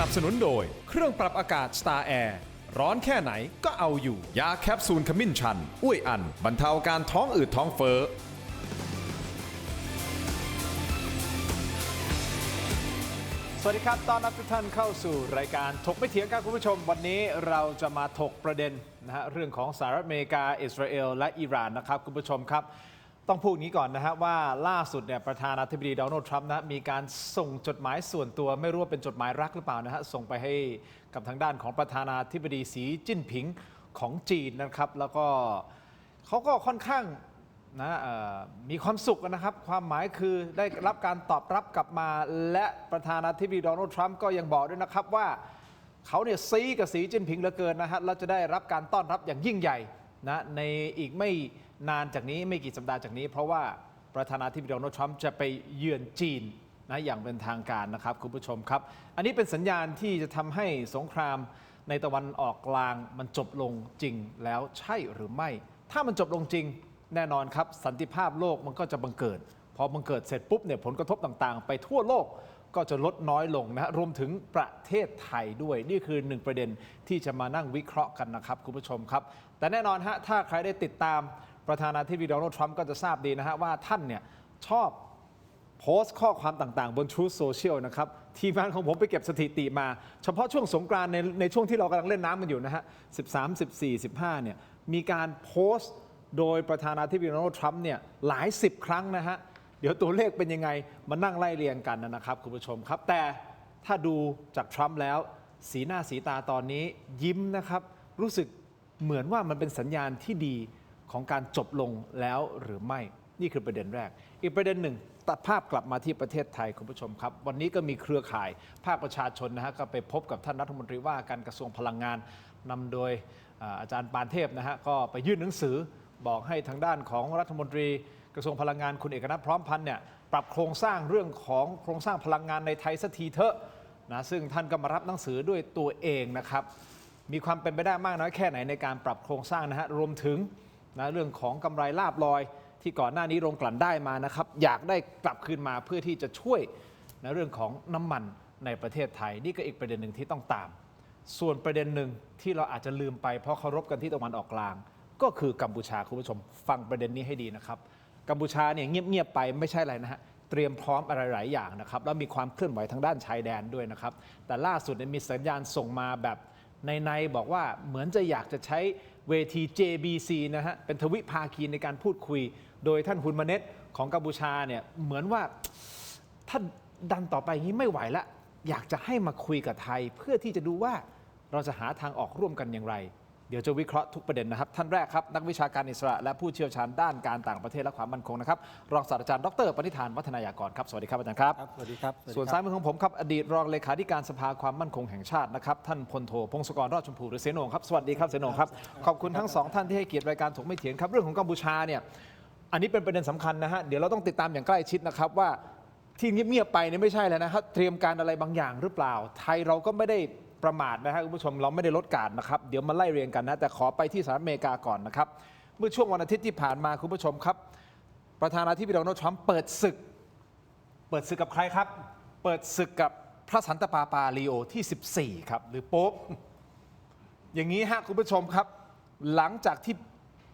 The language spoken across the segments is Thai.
บสนุนโดยเครื่องปรับอากาศ Star Air ร้อนแค่ไหนก็เอาอยู่ ยาแคปซูลขมิ้นชัน อุ้ยอัน บรรเทาการท้องอืดท้องเฟ้อสวัสดีครับต้อนรับทุกท่านเข้าสู่รายการถกไม่เถียงครับคุณผู้ชมวันนี้เราจะมาถกประเด็นนะฮะเรื่องของสหรัฐอเมริกาอิสราเอลและอิหร่านนะครับคุณผู้ชมครับต้องพูดนี้ก่อนนะฮะว่าล่าสุดเนี่ยประธานาธิบดีโดนัลด์ทรัมป์นะมีการส่งจดหมายส่วนตัวไม่รู้ว่าเป็นจดหมายรักหรือเปล่านะฮะส่งไปให้กับทางด้านของประธานาธิบดีสีจิ้นผิงของจีนนะครับแล้วก็เขาก็ค่อนข้างมีความสุขนะครับความหมายคือได้รับการตอบรับกลับมาและประธานาธิบดีโดนัลด์ทรัมป์ก็ยังบอกด้วยนะครับว่าเขาเนี่ยซีกับสีจิ้นผิงเหลือเกินนะฮะแล้วจะได้รับการต้อนรับอย่างยิ่งใหญ่นะในอีกไม่นานจากนี้ไม่กี่สัปดาห์จากนี้เพราะว่าประธานาธิบดีโดนัลด์ทรัมป์จะไปเยือนจีนนะอย่างเป็นทางการนะครับคุณผู้ชมครับอันนี้เป็นสัญญาณที่จะทำให้สงครามในตะวันออกกลางมันจบลงจริงแล้วใช่หรือไม่ถ้ามันจบลงจริงแน่นอนครับสันติภาพโลกมันก็จะบังเกิดพอบังเกิดเสร็จปุ๊บเนี่ยผลกระทบต่างๆไปทั่วโลกก็จะลดน้อยลงนะรวมถึงประเทศไทยด้วยนี่คือหนึ่งประเด็นที่จะมานั่งวิเคราะห์กันนะครับคุณผู้ชมครับแต่แน่นอนฮะถ้าใครได้ติดตามประธานาธิบดีโดนัลด์ทรัมป์ก็จะทราบดีนะฮะว่าท่านเนี่ยชอบโพสต์ข้อความต่างๆบน Truth Social นะครับทีมงานของผมไปเก็บสถิติมาเฉพาะช่วงสงกรานต์ในช่วงที่เรากำลังเล่นน้ำกันอยู่นะฮะ13 14 15เนี่ยมีการโพสต์โดยประธานาธิบดีโดนัลด์ทรัมป์เนี่ยหลาย10ครั้งนะฮะเดี๋ยวตัวเลขเป็นยังไงมานั่งไล่เรียงกันนะครับคุณผู้ชมครับแต่ถ้าดูจากทรัมป์แล้วสีหน้าสีตาตอนนี้ยิ้มนะครับรู้สึกเหมือนว่ามันเป็นสัญญาณที่ดีของการจบลงแล้วหรือไม่นี่คือประเด็นแรกอีกประเด็นหนึ่งตัดภาพกลับมาที่ประเทศไทยคุณผู้ชมครับวันนี้ก็มีเครือข่ายภาคประชาชนนะฮะก็ไปพบกับท่านรัฐมนตรีว่าการกระทรวงพลังงานนำโดยอาจารย์ปานเทพนะฮะก็ไปยื่นหนังสือบอกให้ทางด้านของรัฐมนตรีกระทรวงพลังงานคุณเอกนัทพร้อมพันธ์เนี่ยปรับโครงสร้างเรื่องของโครงสร้างพลังงานในไทยสักทีเถอะนะซึ่งท่านก็มารับหนังสือด้วยตัวเองนะครับมีความเป็นไปได้มากน้อยแค่ไหนในการปรับโครงสร้างนะฮะรวมถึงเรื่องของกำไรลาภลอยที่ก่อนหน้านี้โรงกลั่นได้มานะครับอยากได้กลับคืนมาเพื่อที่จะช่วยเรื่องของน้ำมันในประเทศไทยนี่ก็อีกประเด็นหนึ่งที่ต้องตามส่วนประเด็นหนึ่งที่เราอาจจะลืมไปเพราะเคารพกันที่ตะวันออกกลางก็คือกัมพูชาคุณผู้ชมฟังประเด็นนี้ให้ดีนะครับกัมพูชาเนี่ยเงียบๆไปไม่ใช่อะไรนะฮะเตรียมพร้อมอะไรหลายอย่างนะครับแล้วมีความเคลื่อนไหวทางด้านชายแดนด้วยนะครับแต่ล่าสุดมีสัญญาณส่งมาแบบในบอกว่าเหมือนจะอยากจะใช้เวที JBC นะฮะเป็นทวิภาคีในการพูดคุยโดยท่านฮุนมาเน็ตของกัมพูชาเนี่ยเหมือนว่าถ้าดันต่อไปนี้ไม่ไหวละอยากจะให้มาคุยกับไทยเพื่อที่จะดูว่าเราจะหาทางออกร่วมกันอย่างไรเดี๋ยวจะวิเคราะห์ทุกประเด็นนะครับท่านแรกครับนักวิชาการอิสระและผู้เชี่ยวชาญด้านการต่างประเทศและความมั่นคงนะครับรองศาสตราจารย์ดร.ปณิธานวัฒนายากรครับสวัสดีครับอาจารย์ครับสวัสดีครับส่วนซ้ายมือของผมครับอดีตรองเลขาธิการสภาความมั่นคงแห่งชาตินะครับท่านพลโทพงศกรรอดชมพูหรือเสนงครับสวัสดีครับเสนงครับขอบคุณทั้งสองท่านที่ให้เกียรติรายการถกไม่เถียงครับเรื่องของกัมพูชาเนี่ยอันนี้เป็นประเด็นสำคัญนะฮะเดี๋ยวเราต้องติดตามอย่างใกล้ชิดนะครับว่าที่เงียบๆไปเนี่ยไม่ใช่แล้วนะครับเตรียมการอะไรบางอย่างหรือเปล่าไทยเราก็ไม่ได้ประมาทนะครับคุณผู้ชมเราไม่ได้ลดการนะครับเดี๋ยวมาไล่เรียงกันนะแต่ขอไปที่สหรัฐอเมริกาก่อนนะครับเมื่อช่วงวันอาทิตย์ที่ผ่านมาคุณผู้ชมครับประธานาธิบดีโดนัลด์ทรัมป์เปิดศึกกับใครครับเปิดศึกกับพระสันตะปาปาลีโอที่14ครับหรือโป๊ปอย่างนี้ฮะคุณผู้ชมครับหลังจากที่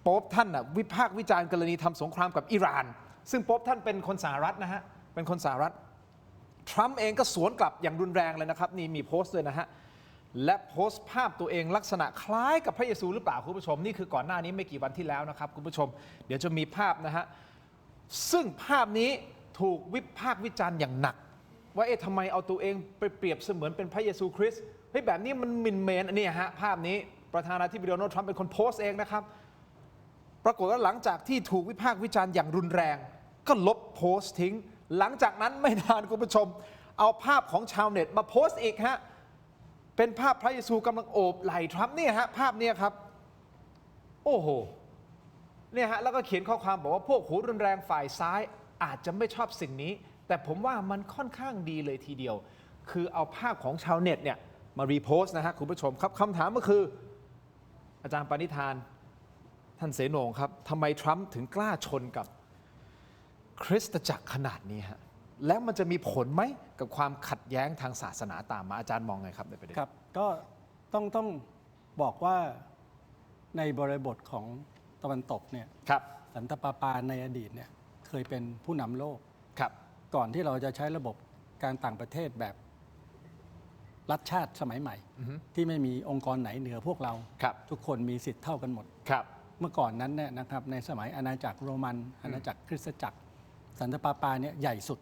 โป๊ปท่านวิพากษ์วิจารณ์กรณีทำสงครามกับอิหร่านซึ่งโป๊ปท่านเป็นคนสหรัฐนะฮะเป็นคนสหรัฐทรัมป์เองก็สวนกลับอย่างรุนแรงเลยนะครับนี่มีโพสต์ด้วยนะฮะและโพสต์ภาพตัวเองลักษณะคล้ายกับพระเยซูหรือเปล่าคุณผู้ชมนี่คือก่อนหน้านี้ไม่กี่วันที่แล้วนะครับคุณผู้ชมเดี๋ยวจะมีภาพนะฮะซึ่งภาพนี้ถูกวิพากษ์วิจารณ์อย่างหนักว่าทำไมเอาตัวเองไปเปรียบเสมือนเป็นพระเยซูคริสต์แบบนี้มันหมิ่นเมนนี่ฮะภาพนี้ประธานาธิบดีโดนัลด์ทรัมป์เป็นคนโพสต์เองนะครับปรากฏว่าหลังจากที่ถูกวิพากษ์วิจารณ์อย่างรุนแรงก็ลบโพสต์ทิ้งหลังจากนั้นไม่นานคุณผู้ชมเอาภาพของชาวเน็ตมาโพสต์อีกฮะเป็นภาพพระเยซูกำลังโอบไหล่ทรัมป์เนี่ยฮะภาพนี้ครับโอ้โหเนี่ยฮะแล้วก็เขียนข้อความบอกว่าพวกหัวรุนแรงฝ่ายซ้ายอาจจะไม่ชอบสิ่งนี้แต่ผมว่ามันค่อนข้างดีเลยทีเดียวคือเอาภาพของชาวเน็ตเนี่ยมารีโพสต์นะฮะคุณผู้ชมครับคำถามก็คืออาจารย์ปณิธานท่านเสนงครับทำไมทรัมป์ถึงกล้าชนกับคริสตจักรขนาดนี้ฮะ แล้วมันจะมีผลไหมกับความขัดแย้งทางศาสนาตามมาอาจารย์มองไงครับในประเด็น ครับก็ต้องบอกว่าในบริบทของตะวันตกเนี่ย ครับ สันตะปาปาในอดีตเนี่ยเคยเป็นผู้นำโลก ครับ ก่อนที่เราจะใช้ระบบการต่างประเทศแบบรัฐชาติสมัยใหม่ ที่ไม่มีองค์กรไหนเหนือพวกเรา ครับ ทุกคนมีสิทธิ์เท่ากันหมด ครับ เมื่อก่อนนั้นเนี่ยนะครับในสมัยอาณาจักรโรมันอาณาจักรคริสตจักร สันตะปาปาเนี่ยใหญ่สุด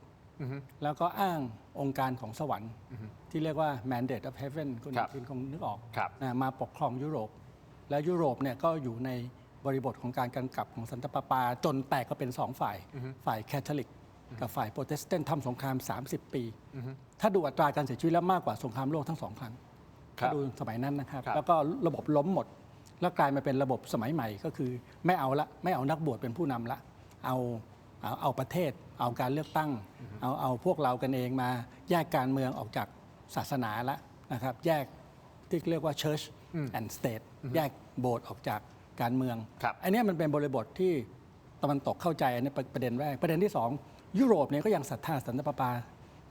แล้วก็อ้างองค์การของสวรรค์ที่เรียกว่า mandate of heaven คุณ ครับ คงนึกออก ครับ นะมาปกครองยุโรป และยุโรปเนี่ยก็อยู่ในบริบทของการกำกับของสันตะปาปา จนแตกก็เป็นสองฝ่าย ฝ่ายแคทอลิก กับฝ่ายโปรเตสแตนต์ทำสงคราม 30 ปี ถ้าดูอัตราการเสียชีวิตแล้วมากกว่าสงครามโลกทั้งสองครั้ง ครับ ถ้าดูสมัยนั้นนะครับ ครับ แล้วก็ระบบล้มหมด แล้วกลายมาเป็นระบบสมัยใหม่ก็คือไม่เอานักบวชเป็นผู้นำละเอาประเทศ เอาการเลือกตั้ง เอาพวกเรากันเองมาแยกการเมืองออกจากศาสนาละนะครับแยกที่เรียกว่า Church and State แยกโบสถ์ออกจากการเมือง ครับ อันนี้มันเป็นบริบทที่ตะวันตกเข้าใจอันนี้ประเด็นแรกประเด็นที่สองยุโรปเนี่ยก็ยังศรัทธาสันตะปาปา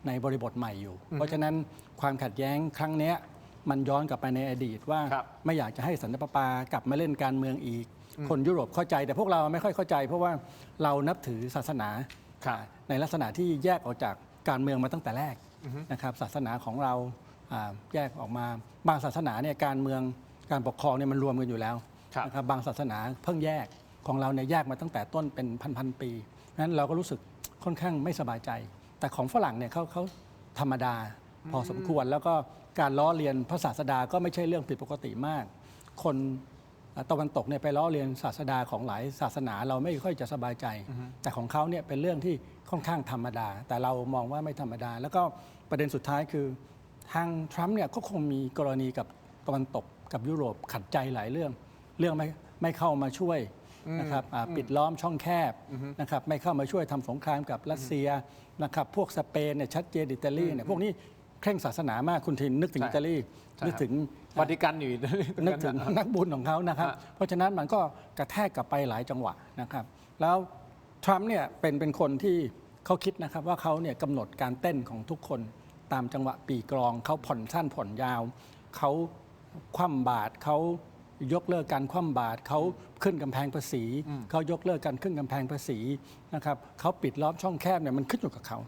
ในบริบทใหม่อยู่ เพราะฉะนั้นความขัดแย้งครั้งเนี้ยมันย้อนกลับไปในอดีตว่า ครับ ไม่อยากจะให้สันตะปาปากลับมาเล่นการเมืองอีก คนยุโรปเข้าใจแต่พวกเราไม่ค่อยเข้าใจ เพราะว่าเรานับถือศาสนา ครับ ในลักษณะที่แยกออกจากการเมืองมาตั้งแต่แรกนะครับศาสนาของเราแยกออกมาบางศาสนาเนี่ยการเมืองการปกครองเนี่ยมันรวมกันอยู่แล้ว ครับ นะครับบางศาสนาเพิ่งแยกของเราเนี่ยแยกมาตั้งแต่ต้นเป็นพันปีนั้นเราก็รู้สึกค่อนข้างไม่สบายใจ แต่ของฝรั่งเนี่ยเขาธรรมดาพอสมควรแล้วก็การล้อเลียนพระศาสดาก็ไม่ใช่เรื่องผิดปกติมาก คนตะวันตกเนี่ยไปล้อเลียนศาสดาของหลายศาสนาเราไม่ค่อยจะสบายใจ แต่ของเขาเนี่ยเป็นเรื่องที่ค่อนข้างธรรมดา แต่เรามองว่าไม่ธรรมดา แล้วก็ประเด็นสุดท้ายคือทางทรัมป์เนี่ยก็คงมีกรณีกับตะวันตกกับยุโรปขัดใจหลายเรื่องไม่เข้ามาช่วยนะครับปิดล้อมช่องแคบนะครับไม่เข้ามาช่วยทำสงครามกับรัสเซียนะครับพวกสเปนเนี่ยชัดเจนอิตาลีเนี่ยพวกนี้เคร่งศาสนามากคุณทินนึกถึง ใช่ อิตาลี ใช่ นึกถึง วาติกันอยู่ นึกถึงนักบุญของเขานะครับ เพราะฉะนั้นมันก็กระแทกกลับไปหลายจังหวะนะครับ แล้วทรัมป์เนี่ยเป็นคนที่เขาคิดนะครับว่าเขาเนี่ยกำหนดการเต้นของทุกคนตามจังหวะปีกลองเขาผ่อนสั้นผ่อนยาวเขาคว่ำบาตรเขายกเลิกการคว่ำบาตรเขาขึ้นกำแพงภาษีเขายกเลิกการขึ้นกำแพงภาษีนะครับเขาปิดล้อมช่องแคบเนี่ยมันขึ้นอยู่กับเขา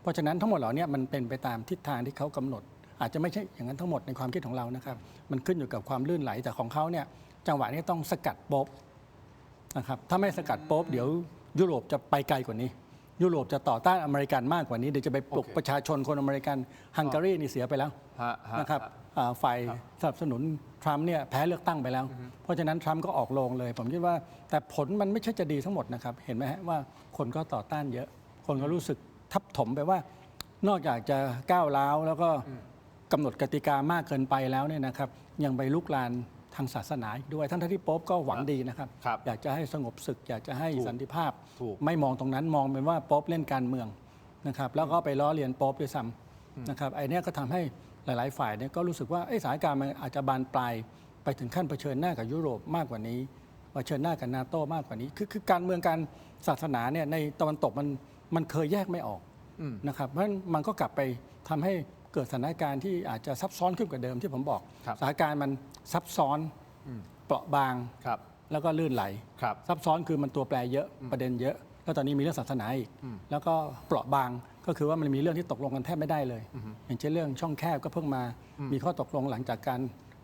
เพราะฉะนั้นทั้งหมดเหล่านี้มันเป็นไปตามทิศทางที่เขากำหนด อาจจะไม่ใช่อย่างนั้นทั้งหมดในความคิดของเรานะครับมันขึ้นอยู่กับความลื่นไหลแต่ของเขาเนี่ยจังหวะนี้ต้องสกัดโป๊บนะครับถ้าไม่สกัดโป๊บเดี๋ยวยุโรปจะไปไกลกว่านี้ ยุโรปจะต่อต้านอเมริกันมากกว่านี้เดี๋ยวจะไปปลุก โอเค ประชาชนคนอเมริกันฮังการีนี่เสียไปแล้ว ฮะ นะครับฝ่ายสนับสนุนทรัมป์เนี่ยแพ้เลือกตั้งไปแล้ว เพราะฉะนั้นทรัมป์ก็ออกโรงเลย ผมคิดว่าแต่ผลมันไม่ใช่จะดีทั้งหมดนะครับเห็นไหมฮะว่าคนก็ต่อต้านเยอะ คนก็รู้สึกทับถมไปว่านอกจากจะก้าวร้าวแล้วก็กำหนดกติกามากเกินไปแล้วเนี่ยนะครับยังไปลุกลานทางศาสนาอีกด้วยทั้งที่โป๊ปก็หวังดีนะครับ ครับ อยากจะให้สงบศึก อยากจะให้ ถูก สันติภาพ ถูก ไม่มองตรงนั้นมองเป็นว่าโป๊ปเล่นการเมืองนะครับแล้วก็ไปล้อเลียนโป๊ปด้วยซ้ำนะครับไอ้เนี้ยก็ทำให้หลาย ๆ ฝ่ายเนี่ยก็รู้สึกว่าสถานการณ์มันอาจจะบานปลายไปถึงขั้นเผชิญหน้ากับยุโรปมากกว่านี้เผชิญหน้ากับนาโต้มากกว่านี้คือการเมืองการศาสนาเนี่ยในตะวันตกมันเคยแยกไม่ออกนะครับเพราะฉะนั้นมันก็กลับไปทำให้เกิดสถานการณ์ที่อาจจะซับซ้อนขึ้นกว่าเดิมที่ผมบอก ครับ สถานการณ์มันซับซ้อนเปราะบาง ครับ แล้วก็ลื่นไหล ครับ ซับซ้อนคือมันตัวแปรเยอะประเด็นเยอะ แล้วตอนนี้มีเรื่องศาสนาอีก แล้วก็เปราะบางก็คือว่ามันมีเรื่องที่ตกลงกันแทบไม่ได้เลย อย่างเช่นเรื่องช่องแคบก็เพิ่งมามีข้อตกลงหลังจากการ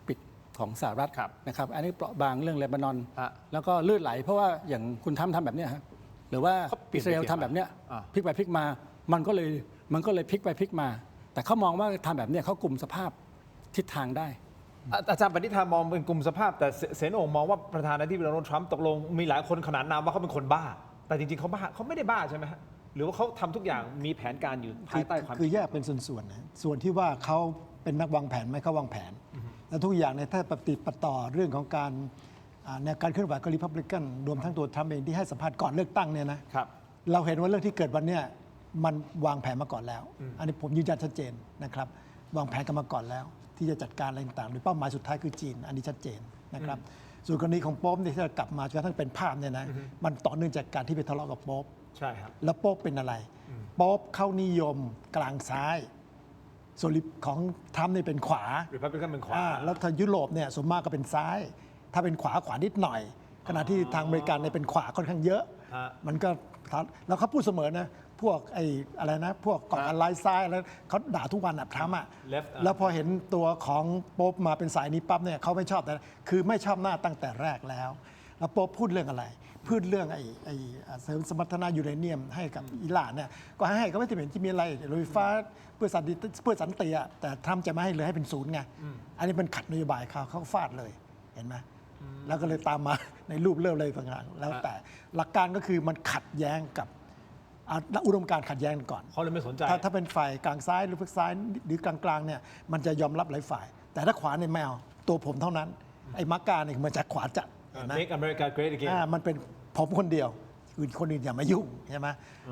ปิดของสหรัฐ ครับ นะครับอันนี้เปราะบางเรื่องเลบานอน ฮะ แล้วก็ลื่นไหล เพราะว่าอย่างคุณทำแบบเนี้ยฮะหรือว่า เขาเปลี่ อิ ยน สราเอล ไปเปลี่ยน ทำแบบเนี้ย อ่า พลิกไปพลิกมามันก็เลยพลิกไปพลิกมา แต่เขามองว่าทำแบบเนี้ยเขากลุ่มสภาพทิศทางได้ อาจารย์ปณิธามองเป็นกลุ่มสภาพ แต่เสนโองมองว่าประธานาธิบดีโดนัลด์ทรัมป์ตกลงมีหลายคนขนานนามว่าเขาเป็นคนบ้า แต่จริงๆเขาบ้าเขาไม่ได้บ้าใช่ไหมฮะหรือว่าเขาทำทุกอย่างมีแผนการอยู่ภายใต้ความ คือแยกเป็นส่วนๆนะส่วนที่ว่าเขาเป็นนักวางแผนไหมเขาวางแผน แล้วทุกอย่างเนี่ยถ้าปฏิปต่อเรื่องของการแนวการเคลื่อนไหวของริพับลิกันรวมทั้งตัวทรัมป์เองที่ให้สัมภาษณ์ก่อนเลือกตั้งเนี่ยนะครับ เราเห็นว่าเรื่องที่เกิดวันเนี้ยมันวางแผนมาก่อนแล้ว อันนี้ผมยืนยันชัดเจนนะครับวางแผนกันมาก่อนแล้ว ที่จะจัดการอะไรต่างๆโดยเป้าหมายสุดท้ายคือจีน อันนี้ชัดเจนนะครับส่วนกรณีของโป๊ปเนี่ยที่เรากลับมาจนกระทั่งเป็นภาพเนี่ยนะมันต่อเนื่องจากการที่ไปทะเลาะกับโป๊ป ใช่ครับ แล้วโป๊ปเป็นอะไร โป๊ปเข้านิยมกลางซ้าย ส่วนของทรัมป์นี่เป็นขวา หรือพับลิกันเป็นขวา แล้วทางยุโรปเนี่ยส่วนมากก็เป็นซ้าย ถ้าเป็นขวานิดหน่อย ขณะที่ทางอเมริกันเนี่ยเป็นขวาค่อนข้างเยอะ ฮะ มันก็แล้วเขาพูดเสมอนะพวกอะไรนะพวกก่อการร้ายซ้ายแล้วเขาด่าทุกวันทรัมป์อ่ะ Left แล้วพอเห็นตัวของโป๊ปมาเป็นสายนี้ปั๊บเนี่ยเขาไม่ชอบแต่คือไม่ชอบหน้าตั้งแต่แรกแล้วโป๊ปพูดเรื่องอะไรพูดเรื่องเสริมสมรรถนะยูเรเนียมให้กับอิหร่านเนี่ยก็ให้ก็ไม่ได้เห็นที่มีอะไรโรงไฟฟ้าเพื่อสันติอะแต่ทรัมป์จะไม่ให้เลยให้เป็นศูนย์ไงอันนี้มันขัดนโยบายเขาฟาดเลยเห็นไหมแล้วก็เลยตามมาในรูปเริ่มเลยต่างๆแล้วแต่หลักการก็คือมันขัดแย้งกับอุดมการณ์ขัดแย้งก่อน เขาเลยไม่สนใจ ถ้าเป็นฝ่ายกลางซ้ายหรือพวกซ้ายหรือกลางๆเนี่ยมันจะยอมรับหลายฝ่าย แต่ถ้าขวาในยแมวตัวผมเท่านั้นไอ้มักกาเนี่ยมันจากขวาจัดเห็นไหม Make America Great Again มันเป็นผมคนเดียวอื่นคนอื่นอย่ามายุ่งใช่ไหม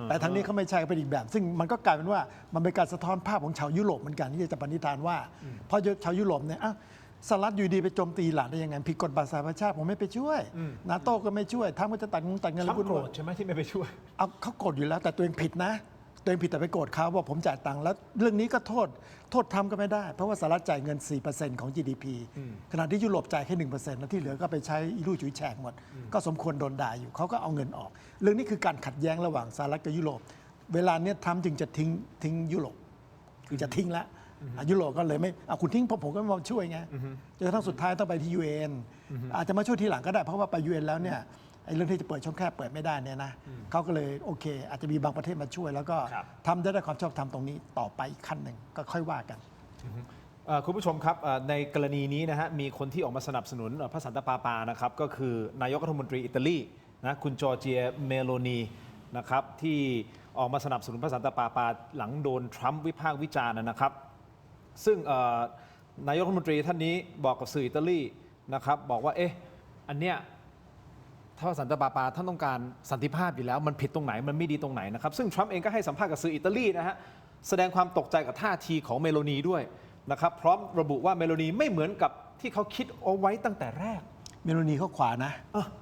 แต่ทางนี้เขาไม่ใช่เป็นอีกแบบ ซึ่งมันก็กลายเป็นว่ามันเป็นการสะท้อนภาพของชาวยุโรปเหมือนกันที่จะปณิธานว่าเพราะชาวยุโรปเนี่ยสหรัฐอยู่ดีไปโจมตีอิหร่านได้ยังไงผิดกฎบัตรสหประชาชาติผมไม่ไปช่วยนาโต้ก็ไม่ช่วยทำก็จะตัดเงิน ทรัม แล้ว ป์โกรธใช่ไหมที่ไม่ไปช่วย เอาเขาโกรธอยู่แล้วแต่ตัวเองผิดนะตัวเองผิดแต่ไปโกรธเขาว่าผมจ่ายตังค์แล้วเรื่องนี้ก็โทษทำก็ไม่ได้ เพราะว่าสหรัฐจ่ายเงิน 4% ของ GDP ขณะที่ยุโรปจ่ายแค่ 1% แล้วที่เหลือก็ไปใช้อีลู่จุยแฉกหมด ก็สมควรโดนด่าอยู่เขาก็เอาเงินออก เรื่องนี้คือการขัดแย้งระหว่างสหรัฐกับยุโรป เวลาเนี้ยทำจึงจะทิ้งยุโรปคือจะทิ้งละยุโรปก็เลยไม่เอาคุณทิ้งผมก็ไม่มาช่วยไงจนกระทั่งสุดท้ายต้องไปที่ UN อาจจะมาช่วยทีหลังก็ได้เพราะว่าไป UN แล้วเนี่ยไอ้เรื่องที่จะเปิดช่องแคบเปิดไม่ได้เนี่ยนะเขาก็เลยโอเค อาจจะมีบางประเทศมาช่วย แล้วก็ ครับ ทำได้ความชอบธรรมตรงนี้ต่อไปอีกขั้นหนึ่งก็ค่อยว่ากัน คุณผู้ชมครับในกรณีนี้นะฮะมีคนที่ออกมาสนับสนุนพระสันตะปาปานะครับก็คือนายกรัฐมนตรีอิตาลีนะคุณจอร์เจียเมโลนีนะครับที่ออกมาสนับสนุนพระสันตะปาปาหลังโดนทรัมป์วิพากษ์วิจารณ์นะครับซึ่งนายกรัฐมนตรีท่านนี้บอกกับสื่ออิตาลีนะครับบอกว่าอันเนี้ยถ้าพระสันตะปาปาท่านต้องการสันติภาพอยู่แล้วมันผิดตรงไหนมันไม่ดีตรงไหนนะครับซึ่งทรัมป์เองก็ให้สัมภาษณ์กับสื่ออิตาลีนะฮะแสดงความตกใจกับท่าทีของเมโลนีด้วยนะครับพร้อมระบุว่าเมโลนีไม่เหมือนกับที่เขาคิดเอาไว้ตั้งแต่แรก เมโลนีเขาขวานะ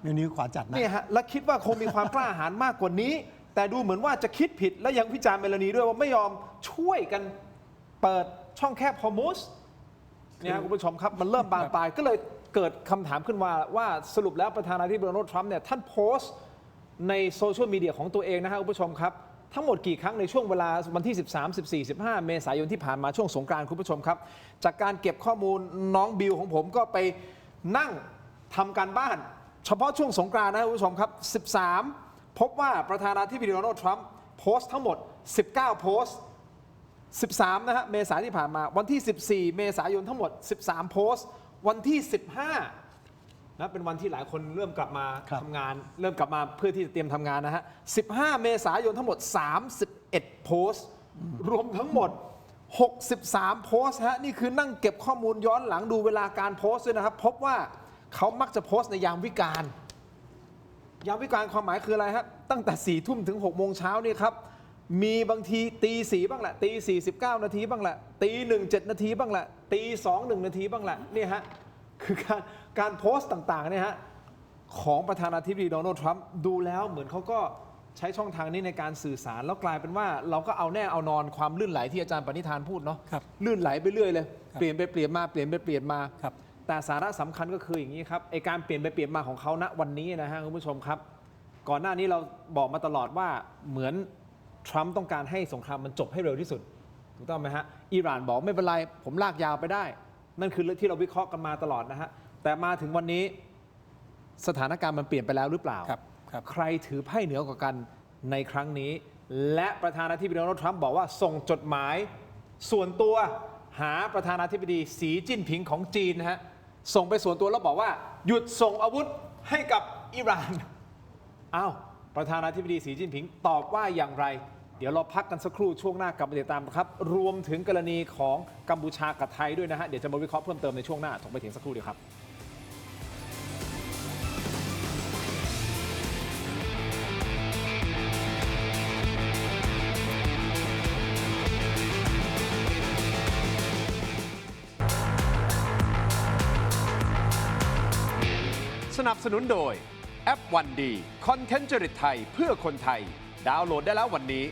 เมโลนีเขาขวาจัดนะ เนี่ยฮะและคิดว่าคงมีความกล้าหาญมากกว่านี้ แต่ดูเหมือนว่าจะคิดผิดและยังวิจารณ์เมโลนีด้วยว่าไม่ยอมช่วยกันเปิดช่องแคบฮอร์มุสเนี่ยครับคุณผู้ชมครับมันเริ่มบานปลายก็เลยเกิดคำถามขึ้นมาว่าสรุปแล้วประธานาธิบดีโดนัลด์ทรัมป์เนี่ยท่านโพสต์ในโซเชียลมีเดียของตัวเองนะฮะคุณผู้ชมครับทั้งหมดกี่ครั้งในช่วงเวลาวันที่ 13 14 15 เมษายนที่ผ่านมาช่วงสงกรานต์คุณผู้ชมครับจากการเก็บข้อมูลน้องบิวของผมก็ไปนั่งทำการบ้านเฉพาะช่วงสงกรานต์นะคุณผู้ชมครับ 13 พบว่าประธานาธิบดีโดนัลด์ทรัมป์โพสต์ทั้งหมด 19 โพสต์ 13 นะฮะเมษายนที่ผ่านมาวันที่ 14 เมษายนทั้งหมด 13 โพสต์วันที่ 15นะเป็นวันที่หลายคนเริ่มกลับมา ครับ ทำงานเริ่มกลับมาเพื่อที่จะเตรียมทำงานนะฮะ 15 เมษายนทั้งหมด 31 โพสต์รวมทั้งหมด 63 โพสต์ฮะนี่คือนั่งเก็บข้อมูลย้อนหลังดูเวลาการโพสต์ด้วยนะครับพบว่าเขามักจะโพสต์ในยามวิกาลยามวิกาลความหมายคืออะไรฮะตั้งแต่ 4 ทุ่มถึง 6 โมงเช้านี่ครับมีบางทีตี 4 บ้างแหละตี 49 นาทีบ้างแหละตี 1 7 นาทีบ้างแหละตี 2 1 นาทีบ้างแหละเนี่ยฮะคือการโพสต์ต่างๆเนี่ยฮะของประธานาธิบดีโดนัลด์ทรัมป์ดูแล้วเหมือนเขาก็ใช้ช่องทางนี้ในการสื่อสารแล้วกลายเป็นว่าเราก็เอาแน่เอานอนความลื่นไหลที่อาจารย์ปณิธานพูดเนาะ ครับ ลื่นไหลไปเรื่อยเลย ครับ เปลี่ยนไปเปลี่ยนมาเปลี่ยนไปเปลี่ยนมา ครับ แต่สาระสำคัญก็คืออย่างนี้ครับไอการเปลี่ยนไปเปลี่ยนมาของเขาณวันนี้นะฮะคุณผู้ชมครับก่อนหน้านี้เราบอกมาตลอดว่าเหมือนทรัมป์ต้องการให้สงครามมันจบให้เร็วที่สุดถูกต้องไหมฮะอิหร่านบอกไม่เป็นไรผมลากยาวไปได้ นั่นคือเรื่องที่เราวิเคราะห์กันมาตลอดนะฮะแต่มาถึงวันนี้สถานการณ์มันเปลี่ยนไปแล้วหรือเปล่า ครับครับ ใครถือไพ่เหนือกว่ากันในครั้งนี้ และประธานาธิบดีโดนัลด์ทรัมป์บอกว่าส่งจดหมายส่วนตัวหาประธานาธิบดีสีจิ้นผิงของจีนนะฮะส่งไปส่วนตัวแล้วบอกว่าหยุดส่งอาวุธให้กับอิหร่านอ้าวประธานาธิบดีสีจิ้นผิงตอบว่าอย่างไร เดี๋ยวเราพักกันสักครู่ช่วงหน้ากลับมาติดตามครับรวมถึงกรณีของกัมพูชากับไทยด้วยนะฮะเดี๋ยวจะมาวิเคราะห์เพิ่มเติมในช่วงหน้าถกไปถึงสักครู่เดียวครับ สนับสนุนโดยแอปวันดีคอนเทนต์จริตไทยเพื่อคนไทยดาวน์โหลดได้แล้ววันนี้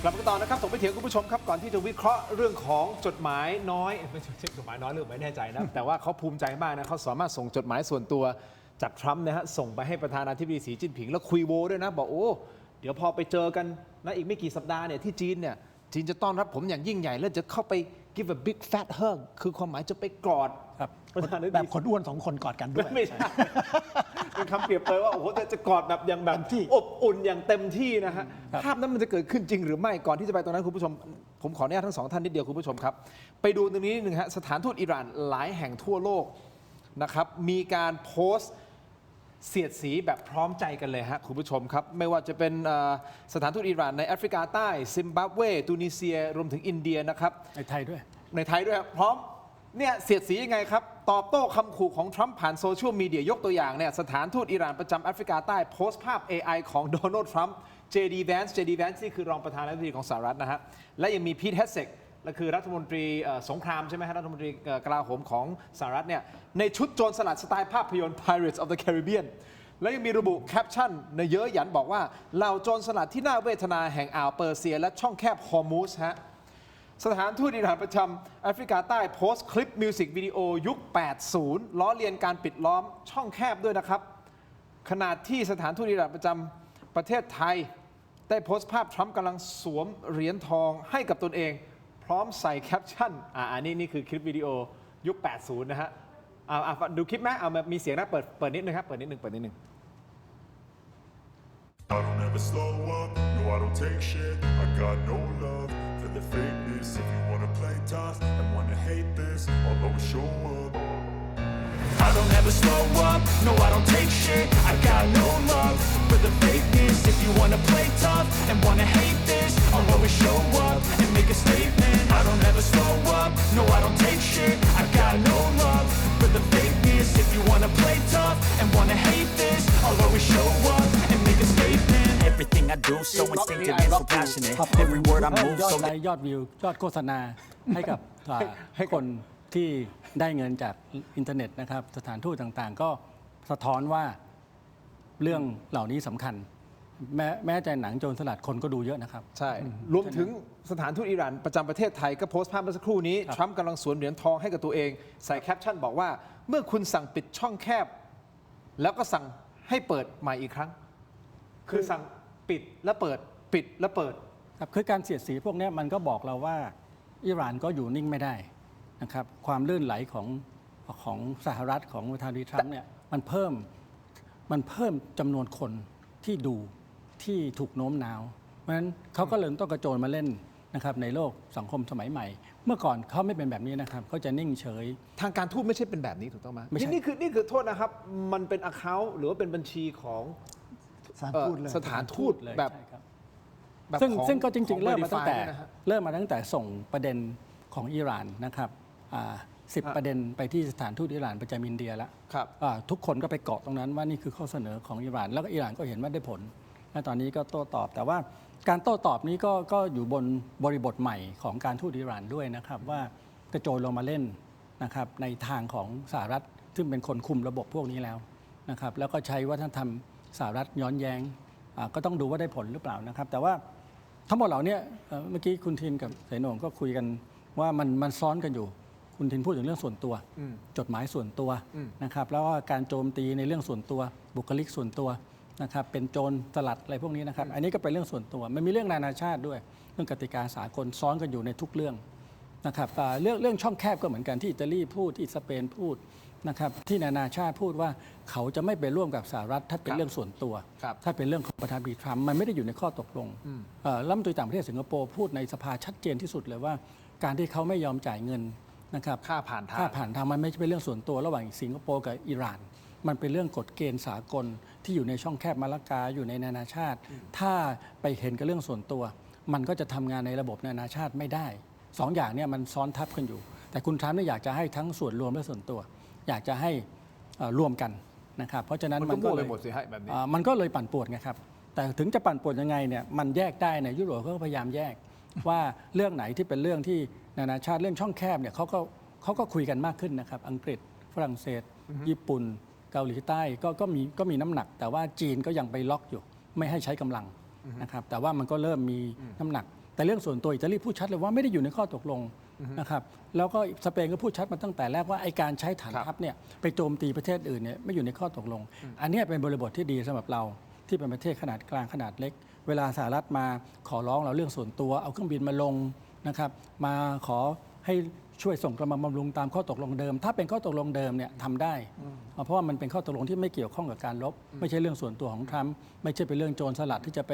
กลับมาต่อนะครับผมไปเถียงคุณผู้ชมครับก่อนที่จะวิเคราะห์เรื่องของจดหมายน้อยไม่ใช่จดหมายน้อยหรือไม่แน่ใจนะ แต่ว่าเขาภูมิใจมากนะเขาสามารถส่งจดหมายส่วนตัวจากทรัมป์นะฮะส่งไปให้ประธานาธิบดีสีจิ้นผิงแล้วคุยโวด้วยนะบอกโอ้เดี๋ยวพอไปเจอกันนะอีกไม่กี่สัปดาห์เนี่ยที่จีนเนี่ยจีนจะต้อนรับผมอย่างยิ่งใหญ่แล้วจะเข้าไป give a big fat hug คือความหมายจะไปกอด ครับ ประธานาธิบ แบ ดี บคนอ้วน2 คนกอดกันด้วย ไม่ใช่ เป็นคำเปรียบเปรยว่าโอ้โหจะกอดแบบอย่างแบบ เต็มที่ อบอุ่นอย่างเต็มที่นะฮะภาพนั้นมันจะเกิดขึ้นจริงหรือไม่ก่อนที่จะไปตรงนั้นคุณผู้ชมผมขออนุญาตทั้งสองท่านนิดเดียวคุณผู้ชมครับไปดูตรงนี้นิดนึงฮะสถานทูตอิหร่านหลายแห่งทั่วโลกนะครับมีการโพสต์เสียดสีแบบพร้อมใจกันเลยฮะคุณผู้ชมครับไม่ว่าจะเป็นสถานทูตอิหร่านในแอฟริกาใต้ซิมบับเวตูนิเซียรวมถึงอินเดียนะครับ ในไทยด้วย ในไทยด้วยครับพร้อมเนี่ยเสียดสียังไงครับตอบโต้คำขู่ของทรัมป์ผ่านโซเชียลมีเดียยกตัวอย่างเนี่ยสถานทูตอิหร่านประจำแอฟริกาใต้โพสต์ภาพ AI ของโดนัลด์ทรัมป์ JD Vance นี่คือรองประธานาธิบดีของสหรัฐนะฮะและยังมีพีทเฮสเซกและคือรัฐมนตรีสงครามใช่ไหมฮะรัฐมนตรีกลาโหมของสหรัฐเนี่ยในชุดโจรสลัดสไตล์ภาพยนตร์ Pirates of the Caribbean และยังมีระบุแคปชั่นในเยอะหยันบอกว่าเหล่าโจรสลัดที่น่าเวทนาแห่งอ่าวเปอร์เซียและช่องแคบฮอร์มูสฮะสถานทูตอิหร่านประจำแอฟริกาใต้โพสต์คลิปมิวสิกวิดีโอยุค 80 ล้อเลียนการปิดล้อมช่องแคบด้วยนะครับ ขณะที่สถานทูตอิหร่านประจำประเทศไทย ได้โพสต์ภาพทรัมป์กำลังสวมเหรียญทองให้กับตนเอง พร้อมใส่แคปชั่นอันนี้คือคลิปวิดีโอยุค 80 นะฮะดูคลิปไหมมีเสียงนะเปิดนิดนึงครับเปิดนิดนึง I don't ever slow up, no I don't take shit. I got no love for the fakeness. If you wanna play tough and wanna hate this, I'll always show up. I don't ever slow up, no I don't take shit. I got no love for the fakeness. If you wanna play tough and wanna hate this, I'll always show up and make a statement. I don't ever slow up, no I don't take shit. I got no love for the fakeness. If you wanna play tough and wanna hate this, I'll always show up and make a statement. Everything I do so instinctive and so passionate. ขอบคุณ Every word I ย move อด so ไลค์ยอดวิว ยอดโฆษณาให้กับให้คนที่ได้เงินจากอินเทอร์เน็ตนะครับสถานทูตต่างๆ ก็สะท้อนว่าเรื่องเหล่านี้สำคัญ แม้แต่หนังโจรสลัดคนก็ดูเยอะนะครับ ใช่ รวมถึงสถานทูตอิหร่านประจำประเทศไทยก็โพสต์ภาพเมื่อสักครู่นี้ทรัมป์กำลังสวมเหรียญทองให้กับตัวเอง ใส่แคปชั่นบอกว่าเมื่อคุณสั่งปิดช่องแคบ แล้วก็สั่งให้เปิดใหม่อีกครั้ง คือสั่งปิดแล้วเปิดปิดแล้วเปิด ครับคือการเสียดสีพวกเนี้ยมันก็บอกเราว่าอิหร่านก็อยู่นิ่งไม่ได้นะครับความลื่นไหลของสหรัฐของประธานาธิบดีทรัมป์เนี่ยมันเพิ่มจำนวนคนที่ดูที่ถูกโน้มน้าวเพราะฉะนั้นเขาก็เลยต้องกระโจนมาเล่นนะครับในโลกสังคมสมัยใหม่ เมื่อก่อนเขาไม่เป็นแบบนี้นะครับเขาจะนิ่งเฉย ทางการทูตไม่ใช่เป็นแบบนี้ถูกต้องไหม ไม่ใช่ นี่คือโทษนะครับ มันเป็น account หรือว่าเป็นบัญชีของ สถานทูตเลย สถานทูต เลย แบบ ใช่ครับ แบบ ซึ่งก็จ ข ริ อง ๆ เริ่มมาตั้งแต่ verify ด้วยนะฮะ ส่งประเด็นของอิหร่านนะครับ10 ประเด็นไปที่สถานทูตอิหร่านประจำอินเดียแล้ว ครับ ทุกคนก็ไปเกาะตรงนั้นว่านี่คือข้อเสนอของอิหร่าน แล้วก็อิหร่านก็เห็นว่าได้ผลและตอนนี้ก็โต้ตอบ แต่ว่าการโต้ตอบนี้ก็อยู่บนบริบทใหม่ของการทูตอิหร่านด้วยนะครับว่ากระโจนลงมาเล่นนะครับในทางของสหรัฐซึ่งเป็นคนคุมระบบพวกนี้แล้วนะครับแล้วก็ใช้วัฒนธรรมสหรัฐย้อนแย้งก็ต้องดูว่าได้ผลหรือเปล่านะครับแต่ว่าทั้งหมดเหล่านี้เมื่อกี้คุณทินกับเสนงก็คุยกันว่ามันซ้อนกันอยู่ คุณทินพูดถึงเรื่องส่วนตัวจดหมายส่วนตัวนะครับแล้วก็การโจมตีในเรื่องส่วนตัวบุคลิกส่วนตัวนะครับเป็นโจรสลัดอะไรพวกนี้นะครับอันนี้ก็เป็นเรื่องส่วนตัวมันมีเรื่องนานาชาติด้วยเรื่องกติกาสากลซ้อนกันอยู่ในทุกเรื่องนะครับเรื่องช่องแคบก็เหมือนกันที่อิตาลีพูดที่สเปนพูดนะครับที่นานาชาติพูดว่าเขาจะไม่ไปร่วมกับสหรัฐถ้าเป็นเรื่องส่วนตัว ครับ ถ้าเป็นเรื่องของประธานาธิบดีทรัมป์มันไม่ได้อยู่ในข้อตกลงรัฐมนตรีต่างประเทศสิงคโปร์พูดในสภาชัดเจนที่สุดเลยว่าการที่เขาไม่ยอมจ่ายเงินนะครับ ค่าผ่านทาง ค่าผ่านทางมันไม่ใช่เป็นเรื่องส่วนตัวระหว่างสิงคโปร์กับอิหร่าน มันเป็นเรื่องกฎเกณฑ์สากลที่อยู่ในช่องแคบมาลากาอยู่ในนานาชาติ ถ้าไปเห็นกับเรื่องส่วนตัว มันก็จะทำงานในระบบนานาชาติไม่ได้สองอย่างเนี่ยมันซ้อนทับกันอยู่ แต่คุณทรัมป์เนี่ยอยากจะให้ทั้งส่วนรวมและส่วนตัว อยากจะให้รวมกันนะครับเพราะฉะนั้น มันก็ ก็ มั่ว เล ไป ย หมดสิฮะแบบนี้ มันก็เลยปั่นป่วนไงครับแต่ถึงจะปั่นป่วนยังไงเนี่ยมันแยกได้ในยุโรปเขาก็พยายามแยก ว่าเรื่องไหนที่เป็นเรื่องที่นานาชาติเรื่องช่องแคบเนี่ยเขาก็คุยกันมากขึ้นนะครับอังกฤษฝรั่งเศส ญี่ปุ่น เกาหลีใต้ก็มีน้ำหนัก แต่ว่าจีนก็ยังไปล็อกอยู่ไม่ให้ใช้กำลังนะครับแต่ว่ามันก็เริ่มมีน้ำหนัก แต่เรื่องส่วนตัวอิตาลีพูดชัดเลยว่าไม่ได้อยู่ในข้อตกลงนะครับแล้วก็สเปนก็พูดชัดมาตั้งแต่แรกว่าไอการใช้ฐานทัพเนี่ยไปโจมตีประเทศอื่นเนี่ยไม่อยู่ในข้อตกลง อันนี้เป็นบริบทที่ดีสำหรับเราที่เป็นประเทศขนาดกลางขนาดเล็ก เวลาสหรัฐมาขอร้องเราเรื่องส่วนตัวเอาเครื่องบินมาลงนะครับมาขอให้ช่วยส่งกำลังบำรุงตามข้อตกลงเดิม ถ้าเป็นข้อตกลงเดิมเนี่ยทำได้เพราะว่ามันเป็นข้อตกลงที่ไม่เกี่ยวข้องกับการรบไม่ใช่เรื่องส่วนตัวของทรัมป์ไม่ใช่เป็นเรื่องโจรสลัดที่จะไป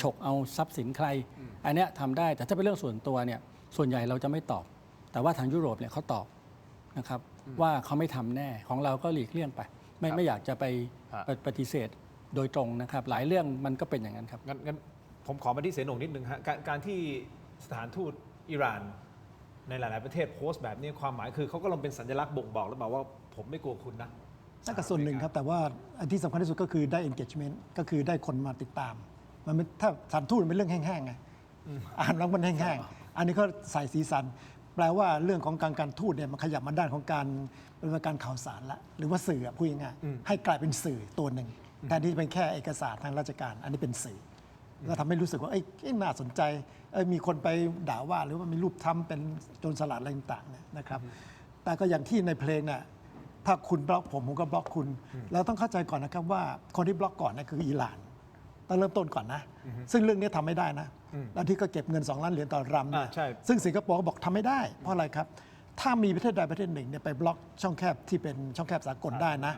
ฉกเอาทรัพย์สินใครอันเนี้ยทำได้แต่ถ้าเป็นเรื่องส่วนตัวเนี่ยส่วนใหญ่เราจะไม่ตอบแต่ว่าทางยุโรปเนี่ยเขาตอบนะครับว่าเขาไม่ทำแน่ของเราก็หลีกเลี่ยงไปไม่อยากจะไปปฏิเสธโดยตรงนะครับหลายเรื่องมันก็เป็นอย่างนั้นครับ งั้นผมขอมาที่เสนงนิดนึงฮะการที่สถานทูตอิหร่านในหลายๆประเทศโพสต์แบบนี้ความหมายคือเขาก็ลงเป็นสัญลักษณ์บ่งบอกหรือเปล่าว่าผมไม่กลัวคุณนะ นั่นก็ส่วนหนึ่งครับ แต่ว่าอันที่สำคัญที่สุดก็คือได้ engagement ก็คือได้คนมาติดตามมันไม่ถ้าสถานทูตมันเป็นเรื่องแห้งๆไงอ่านแล้วมันแห้งๆอันนี้ก็ใส่สีสันแปลว่าเรื่องของการทูตเนี่ยมันขยับมาด้านของการเป็นการข่าวสารละหรือว่าสื่อพูดง่ายๆให้กลายเป็นสื่อตัวหนึ่งแทนที่จะเป็นแค่เอกสารทางราชการ อันนี้เป็นสื่อก็ทำให้รู้สึกว่าน่าสนใจมีคนไปด่าว่าหรือว่ามีรูปทำเป็นโจรสลัดอะไรต่างๆเนี่ยนะครับแต่ก็อย่างที่ในเพลงเนี่ยถ้าคุณบล็อกผมก็บล็อกคุณเราต้องเข้าใจก่อนนะครับว่าคนที่บล็อกก่อนนะคืออิหร่านต้องเริ่มต้นก่อนนะซึ่งเรื่องนี้ทำไม่ได้นะแล้วที่ก็เก็บเงิน2 ล้านเหรียญต่อรำเนี่ย ใช่ ซึ่งสิงคโปร์ก็บอกทำไม่ได้เพราะอะไรครับถ้ามีประเทศใดประเทศหนึ่งเนี่ยไปบล็อกช่องแคบที่เป็นช่องแคบสากลได้นะ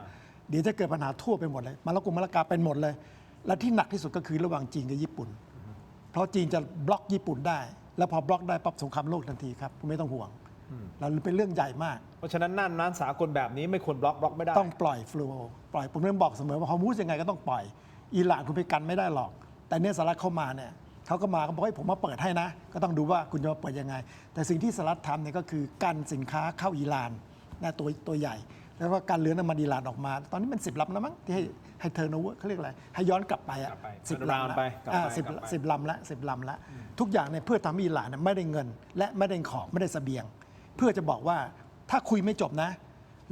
เดี๋ยวจะเกิดปัญหาทั่วไปหมดเลยมาละกาเป็นหมดเลยและที่หนักที่สุดก็คือระหว่างจีนกับญี่ปุ่นเพราะจีนจะบล็อกญี่ปุ่นได้แล้วพอบล็อกได้ปั๊บสงครามโลกทันทีครับไม่ต้องห่วงเราเป็นเรื่องใหญ่มากเพราะฉะนั้นน่านน้ำสากลแบบนี้ไม่ควรบล็อกไม่ได้ต้องปล่อยฟลูปล่อยผมเริ่มบอกเสมอว่าฮอร์มูสยังไงก็ต้องปล่อยอิหร่านคุณไปกันไม่ได้หรอก แต่เนี่ยสหรัฐเข้ามาเนี่ยเขาก็มาเขาบอกให้ผมมาเปิดให้นะก็ต้องดูว่าคุณจะมาเปิดยังไงแต่สิ่งที่สหรัฐทำเนี่ยก็คือกันสินค้าเข้าอิหร่านนะตัวใหญ่แล้วก็การเรือน้ำมันอิหร่านออกมา ตอนนี้มัน10 ลำแล้วมั้งที่ให้เทอร์โนเวอร์เขาเรียกอะไรให้ย้อนกลับไป10 ลำละ10 ลำละ10 ลำละทุกอย่างเนี่ยเพื่อทำให้อิหร่านเนี่ยไม่ได้เงินและไม่ได้ของไม่ได้เสบียง เพื่อจะบอกว่าถ้าคุยไม่จบนะ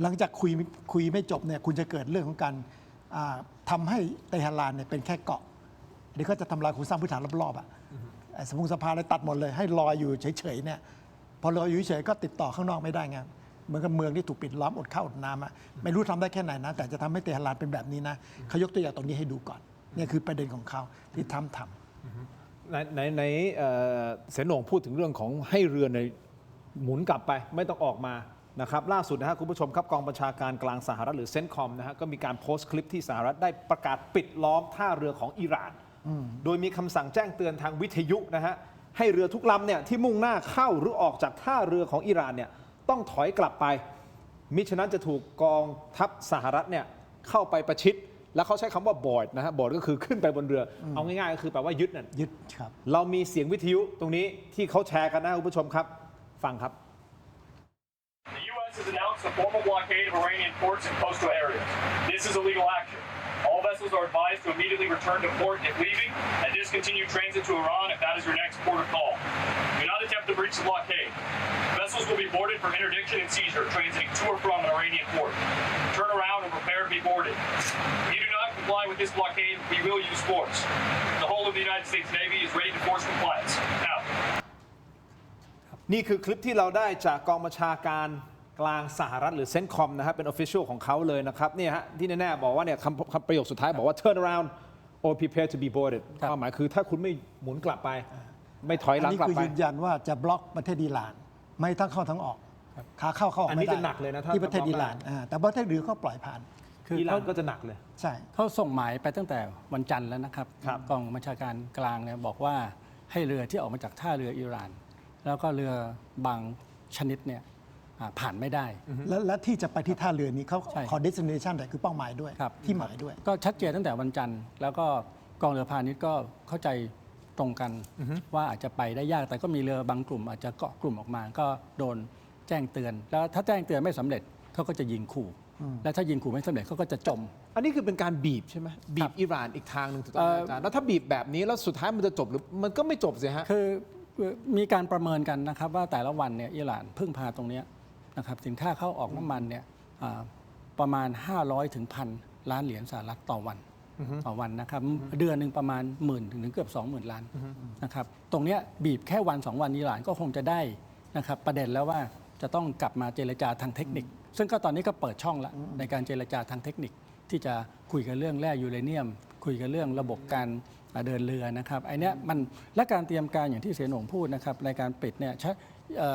หลังจากคุยไม่จบเนี่ยคุณจะเกิดเรื่องของการทำให้เตหะรานเนี่ยเป็นแค่เกาะเดี๋ยวก็จะทำลายโครงสร้างพื้นฐานรอบๆสมมุติสภาเลยตัดหมดเลยให้ลอยอยู่เฉยๆเนี่ยพอลอยอยู่เฉยๆก็ติดต่อข้างนอกไม่ได้ไงเหมือนกับเมืองที่ถูกปิดล้อมอดข้าวอดน้ำอ่ะไม่รู้ทำได้แค่ไหนนะแต่จะทำให้เตหะรานเป็นแบบนี้นะเขายกตัวอย่างตรงนี้ให้ดูก่อนนี่คือประเด็นของเขาที่ทำในเสนงพูดถึงเรื่องของให้เรือในหมุนกลับไปไม่ต้องออกมานะครับล่าสุดนะฮะคุณผู้ชมครับกองบัญชาการกลางสหรัฐหรือเซนคอมนะฮะก็มีการโพสต์คลิปที่สหรัฐได้ประกาศปิดล้อมท่าเรือของอิหร่านโดยมีคำสั่งแจ้งเตือนทางวิทยุนะฮะให้เรือทุกลำเนี่ยที่มุ่งหน้าเข้าหรือออกจากท่าเรือของอิหร่านเนี่ยต้องถอยกลับไปมิฉะนั้นจะถูกกองทัพสหรัฐเนี่ยเข้าไปประชิดแล้วเขาใช้คำว่าบอร์ดนะฮะบอร์ดก็คือขึ้นไปบนเรือเอาง่ายๆก็คือแปลว่ายึดนั่นยึดครับเรามีเสียงวิทยุตรงนี้ที่เขาแชร์กันนะคุณผู้ชมครับฟังครับThe U.S. has announced a formal blockade of Iranian ports and coastal areas. This is illegal action. All vessels are advised to immediately return to port if leaving and discontinue transit to Iran if that is your next port of call. Do not attempt to breach the blockade. Vessels will be boarded for interdiction and seizure transiting to or from an Iranian port. Turn around and prepare to be boarded. If you do not comply with this blockade, we will use force. The whole of the United States Navy is ready to force compliance. Now. นี่คือคลิปที่เราได้จากกองบัญชาการกลางสหรัฐหรือเซนคอมนะฮะเป็น official ของเขาเลยนะครับนี่ฮะที่แน่ๆบอกว่าเนี่ยคำประโยคสุดท้ายบอกว่า turn around or prepare to be boarded ความหมายคือถ้าคุณไม่หมุนกลับไปไม่ถอยหลังกลับไปอันนี้คือยืนยันว่าจะบล็อกประเทศอิหร่านไม่ทั้งเข้าทั้งออกขาเข้าออกไม่ได้อันนี้จะหนักเลยนะที่ประเทศอิหร่านแต่ประเทศอื่นก็ปล่อยผ่านอิหร่านก็จะหนักเลยใช่เขาส่งหมายไปตั้งแต่วันจันทร์แล้วนะครับกองบัญชาการกลางเนี่ยบอกว่าให้เรือที่ออกมาจากท่าเรืออิหร่านแล้วก็เรือบางชนิดเนี่ยผ่านไม่ได้และที่จะไปที่ท่าเรือนี้เขาขอ destination แต่คือเป้าหมายด้วยที่หมายด้วยก็ชัดเจนตั้งแต่วันจันทร์แล้วก็กองเรือพาณิชย์ก็เข้าใจตรงกันว่าอาจจะไปได้ยากแต่ก็มีเรือบางกลุ่มอาจจะเกาะกลุ่มออกมาก็โดนแจ้งเตือนแล้วถ้าแจ้งเตือนไม่สำเร็จเขาก็จะยิงขู่และถ้ายิงขู่ไม่สำเร็จเขาก็จะจมอันนี้คือเป็นการบีบใช่ไหมบีบอิหร่านอีกทางหนึ่งถูกต้องไหมอาจารย์แล้วถ้าบีบแบบนี้แล้วสุดท้ายมันจะจบหรือมันก็ไม่จบสิฮะคือมีการประเมินกันนะครับว่าแต่ละวันเนี่ยอิหร่านพึ่งพาตรงนี้นะครับสินค้าเข้าออกน้ำมันเนี่ยประมาณ500 ถึง 1,000 ล้านเหรียญสหรัฐต่อวัน ต่อวันนะครับเดือนหนึ่งประมาณ10,000ถึงเกือบ 20,000 ล้านนะครับตรงเนี้ยบีบแค่วัน 2 วันอิหร่านก็คงจะได้นะครับประเด็นแล้วว่าจะต้องกลับมาเจรจาทางเทคนิค ซึ่งก็ตอนนี้ก็เปิดช่องแล้วในการเจรจาทางเทคนิคที่จะคุยกันเรื่องแร่ยูเรเนียม คุยกันเรื่องระบบการเดินเรือนะครับไอเนี้ยมันและการเตรียมการอย่างที่เสนงพูดนะครับในการปิดเนี่ย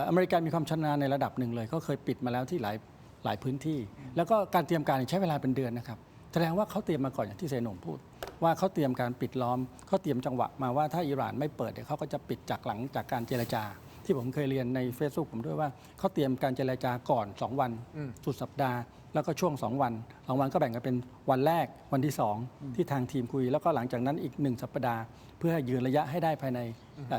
อเมริกันมีความชำนาญในระดับหนึ่งเลยเขาเคยปิดมาแล้วที่หลายพื้นที่ แล้วก็การเตรียมการใช้เวลาเป็นเดือนนะครับแสดงว่าเขาเตรียมมาก่อนอย่างที่เสนงพูด ว่าเขาเตรียมการปิดล้อมเขาเตรียมจังหวะมาว่าถ้าอิหร่านไม่เปิดเดี๋ยวเขาก็จะปิดจากหลังจากการเจรจา ที่ผมเคยเรียนใน Facebook ผมด้วยว่าเขาเตรียมการเจรจาก่อน2 วันสุดสัปดาห์ แล้วก็ช่วง2 วัน2 วันก็แบ่งกันเป็นวันแรกวันที่2ที่ทางทีมคุยแล้วก็หลังจากนั้นอีก1 สัปดาห์เพื่อยืนระยะให้ได้ภายใน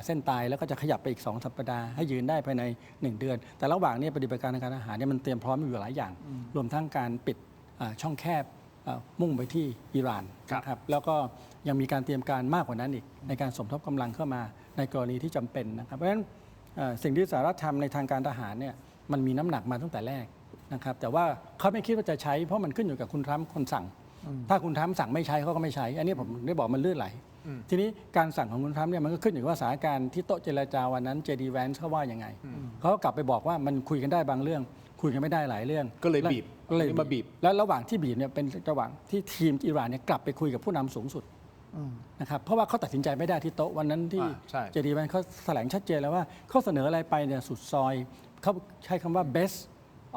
เส้นตายแล้วก็จะขยับไปอีก2 สัปดาห์ให้ยืนได้ภายใน1 เดือนแต่ระหว่างนี้ปฏิบัติการทางการอาหารเนี่ยมันเตรียมพร้อมอยู่หลายอย่าง รวมทั้งการปิดช่องแคบมุ่งไปที่อิหร่านนะครับแล้วก็ยังมีการเตรียมการมากกว่านั้นอีกในการสมทบกำลังเข้ามาในกรณีที่จำเป็นนะครับเพราะฉะนั้นสิ่งที่สหรัฐทำในทางการทหารเนี่ยมันมีน้ำหนักมาตั้งแต่แรกนะครับแต่ว่าเขาไม่คิดว่าจะใช้เพราะมันขึ้นอยู่กับคุณทรัมป์คนสั่ง ถ้าคุณทรัมป์สั่งไม่ใช้เขาก็ไม่ใช้อันนี้ผมได้บอกมันลื่นไหลทีนี้การสั่งของคุณทรัมป์เนี่ยมันก็ขึ้นอยู่ว่าสถานการณ์ที่โต๊ะเจรจาวันนั้นเจดีแวนซ์เขาว่ายังไงเขาก็กลับไปบอกว่ามันคุยกันได้บางเรื่องคุยกันไม่ได้หลายเรื่อง ก็เลยบีบ ก็เลย มาบีบ แล้วระหว่างที่บีบเนี่ยเป็นระหว่างที่ทีมอิหร่านเนี่ยกลับไปคุยกับผู้นำสูงสุดนะครับเพราะว่าเขาตัดสินใจไม่ได้ที่โต๊ะวันนั้นที่ ใช่ เจดีแวนซ์เขาแถลงชัดเจนแล้วว่าเขาเสนออะไรไปเนี่ยสุดซอยเขาใช้คำว่า best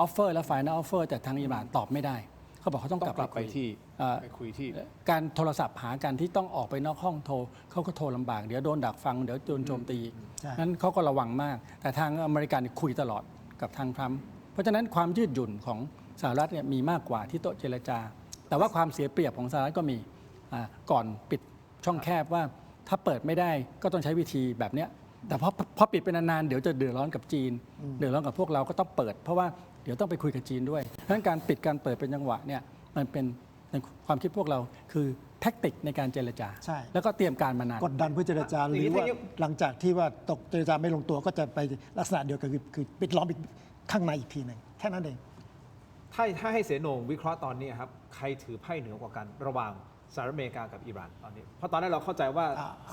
offer และ final offer แต่ทางอิหร่านตอบไม่ได้เขาบอกเขาต้องกลับ ไป คุย ที่ เอ่อ ไปคุยที่ การโทรศัพท์หากันที่ต้องออกไปนอกห้องโทรเขาก็โทรลำบากเดี๋ยวโดนดักฟังเดี๋ยวโดนโจมตี ใช่ นั้นเขาก็ระวังมาก แต่ทางอเมริกันคุยตลอดกับทางทรัมป์เพราะฉะนั้นความยืดหยุ่นของสหรัฐเนี่ยมีมากกว่าที่โต๊ะเจรจา แต่ว่าความเสียเปรียบของสหรัฐก็มีก่อนปิดช่องแคบว่าถ้าเปิดไม่ได้ก็ต้องใช้วิธีแบบเนี้ยแต่พอปิดไปนานๆเดี๋ยวจะเดือดร้อนกับจีนเดือดร้อนกับพวกเราก็ต้องเปิด เพราะว่าเดี๋ยวต้องไปคุยกับจีนด้วยดังนั้นการปิดการเปิดเป็นจังหวะเนี่ยมันเป็นในความคิดพวกเราคือแท็กติกในการเจรจา ใช่ แล้วก็เตรียมการมานาน กดดันเพื่อเจรจาหรือว่าหลังจากที่ว่าตกเจรจาไม่ลงตัวก็จะไปลักษณะเดียวกันคือปิดล้อมอีกข้างในอีกทีหนึ่งแค่นั้นเอง ถ้าให้เสนงวิเคราะห์ตอนนี้ครับใครถือไพ่เหนือกว่ากันระหว่างสหรัฐอเมริกากับอิหร่านตอนนี้เพราะตอนแรกเราเข้าใจว่า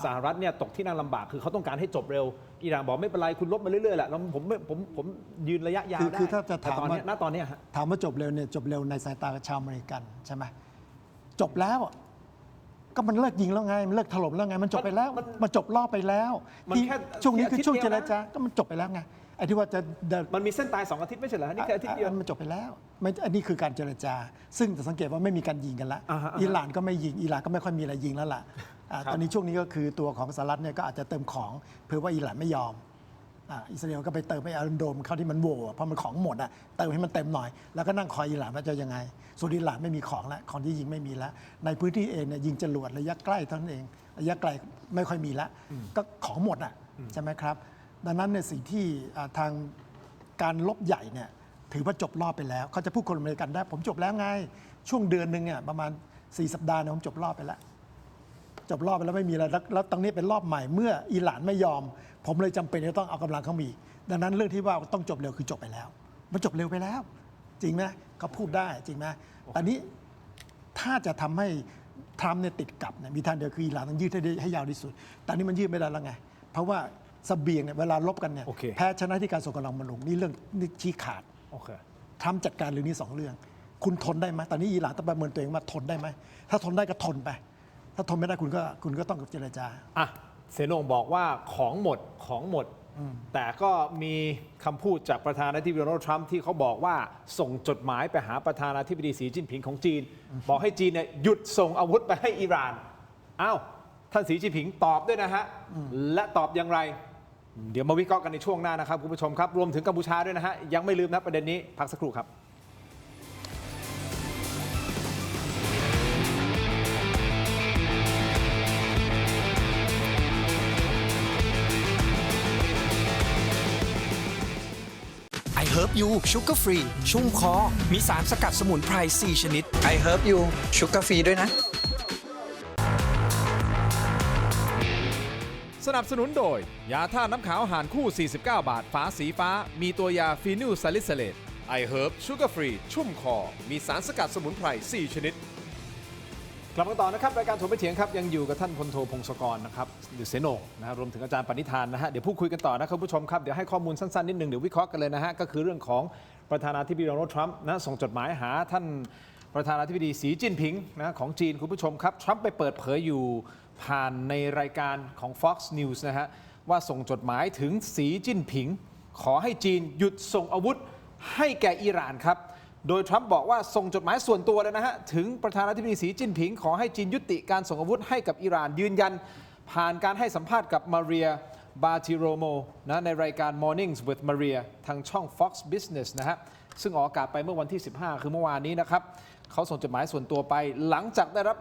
สหรัฐเนี่ยตกที่นั่งลำบากคือเขาต้องการให้จบเร็วอิหร่านบอกไม่เป็นไรคุณลบมาเรื่อยๆแหละแล้วผมยืนระยะยาวได้ คือถ้าจะถาม แต่ตอน ว่า นี้ณตอนนี้ฮะ ถามว่าจบเร็วเนี่ยจบเร็วในสายตาชาวอเมริกันใช่ไหมจบแล้วอะก็มันเลิกยิงแล้วไงมันเลิกถล่มแล้วไงมันจบไปแล้วมันจบรอบไปแล้ว มัน ที่ แค่ ช่วงนี้คือช่วง อาทิ เจ ตย์เดี ร ยวนะ จาก็มันจบไปแล้วไงไอ้ที่ว่าจะเดิน มันมีเส้นตาย2 อาทิตย์ไม่ใช่เหรอนี่แค่อาทิตย์เดียว มันจบไปแล้วไม่อันนี้คือการเจรจา ซึ่งจะสังเกตว่าไม่มีการยิงกันละ อ่าฮะ อิหร่านก็ไม่ยิงอิหร่านก็ไม่ค่อยมีอะไรยิงแล้วล่ะตอนนี้ช่วงนี้ก็คือตัวของสหรัฐเนี่ยก็อาจจะเติมของเพื่อว่าอิหร่านไม่ยอมอิสราเอลก็ไปเติมให้อารันโดมเข้าที่มันโหว่เพราะมันของหมดอ่ะเติมให้มันเต็มหน่อยแล้วก็นั่งคอยอิหร่านว่าจะยังไงส่วนอิหร่านไม่มีของแล้วของที่ยิงไม่มีแล้วในพื้นที่เองเนี่ยยิงจรวดระยะใกล้เท่านั้นเองระยะไกลไม่ค่อยมีแล้วก็ของหมดอ่ะใช่ไหมครับดังนั้นเนี่ยสิ่งที่ทางการลบใหญ่เนี่ยถือว่าจบรอบไปแล้วเขาจะพูดคนอเมริกันได้ผมจบแล้วไงช่วงเดือนหนึ่งเนี่ยประมาณ4 สัปดาห์เนี่ยผมจบรอบไปแล้วจบรอบไปแล้วไม่มีอะไรแล้วตรงนี้เป็นรอบใหม่เมื่ออิหร่านไม่ยอมผมเลยจำเป็นจะต้องเอากำลังเข้ามีดังนั้นเรื่องที่ว่าต้องจบเร็วคือจบไปแล้วมันจบเร็วไปแล้ว จริงไหมเขาพูดได้จริงไหมตอนนี้ถ้าจะทำให้ทรัมป์เนี่ยติดกับเนี่ยมีทางเดียวคืออิหร่านต้องยืดให้ยาวที่สุดตอนนี้มันยืดไม่ได้แล้วไงเพราะว่าเสบียงเนี่ยเวลาลบกันเนี่ย โอเค แพ้ชนะที่การส่งกำลังมาลงนี่เรื่องนี่ชี้ขาด โอเค ทรัมป์จัดการเรื่องนี้2 เรื่อง คุณทนได้ไหมตอนนี้อิหร่านต้องประเมินตัวเองว่าทนได้ไหมถ้าทนได้ก็ทนไป ถ้าทนไม่ได้คุณก็ต้องเจรจา อ่ะเสนงบอกว่าของหมด แต่ก็มีคำพูดจากประธานาธิบดีโดนัลด์ทรัมป์ที่เขาบอกว่าส่งจดหมายไปหาประธานาธิบดีสีจิ้นผิงของจีน บอกให้จีนเนี่ยหยุดส่งอาวุธไปให้อิหร่านอ้าวท่านสีจิ้นผิงตอบด้วยนะฮะและตอบอย่างไร เดี๋ยวมาวิเคราะห์กันในช่วงหน้านะครับคุณผู้ชมครับรวมถึงกัมพูชาด้วยนะฮะยังไม่ลืมนะประเด็นนี้พักสักครู่ครับ I Herb You Sugar Free ชุ่มคอ มีสารสกัดสมุนไพร 4 ชนิด I Herb You Sugar Free ด้วยนะ สนับสนุนโดย ยาท่าน้ำขาวหารคู่ 49 บาท ฝาสีฟ้า มีตัวยาฟีนิลซาลิซิเลตไอเฮิร์บชูการ์ฟรีชุ่มคอ มีสารสกัดสมุนไพร 4 ชนิด กลับมาต่อนะครับรายการถกไม่เถียงครับยังอยู่กับท่านพลโทพงศกรนะครับหรือเสโนนะครับรวมถึงอาจารย์ปณิธานนะฮะเดี๋ยวพูดคุยกันต่อนะครับผู้ชมครับเดี๋ยวให้ข้อมูลสั้นๆนิดหนึ่งเดี๋ยววิเคราะห์กันเลยนะฮะก็คือเรื่องของประธานาธิบดีโดนัลด์ทรัมป์นะส่งจดหมายหาท่านประธานาธิบดีสีจิ้นผิงนะของจีนคุณผู้ชมครับทรัมป์ไปเปิดเผยอยู่ผ่านในรายการของ Fox News นะฮะว่าส่งจดหมายถึงสีจิ้นผิงขอให้จีนหยุดส่งอาวุธให้แก่อิหร่านครับโดยทรัมป์บอกว่าส่งจดหมายส่วนตัวเลยนะฮะถึงประธานาธิบดีสีจิ้นผิงขอให้จีนยุติการส่งอาวุธให้กับอิหร่านยืนยันผ่านการให้สัมภาษณ์กับมาเรียบาติโรโมนะในรายการ Mornings with Maria ทางช่อง Fox Business นะฮะซึ่งออกอากาศไปเมื่อวันที่ 15 คือเมื่อวานนี้นะครับเขาส่งจดหมายส่วนตัวไปหลังจากได้รับ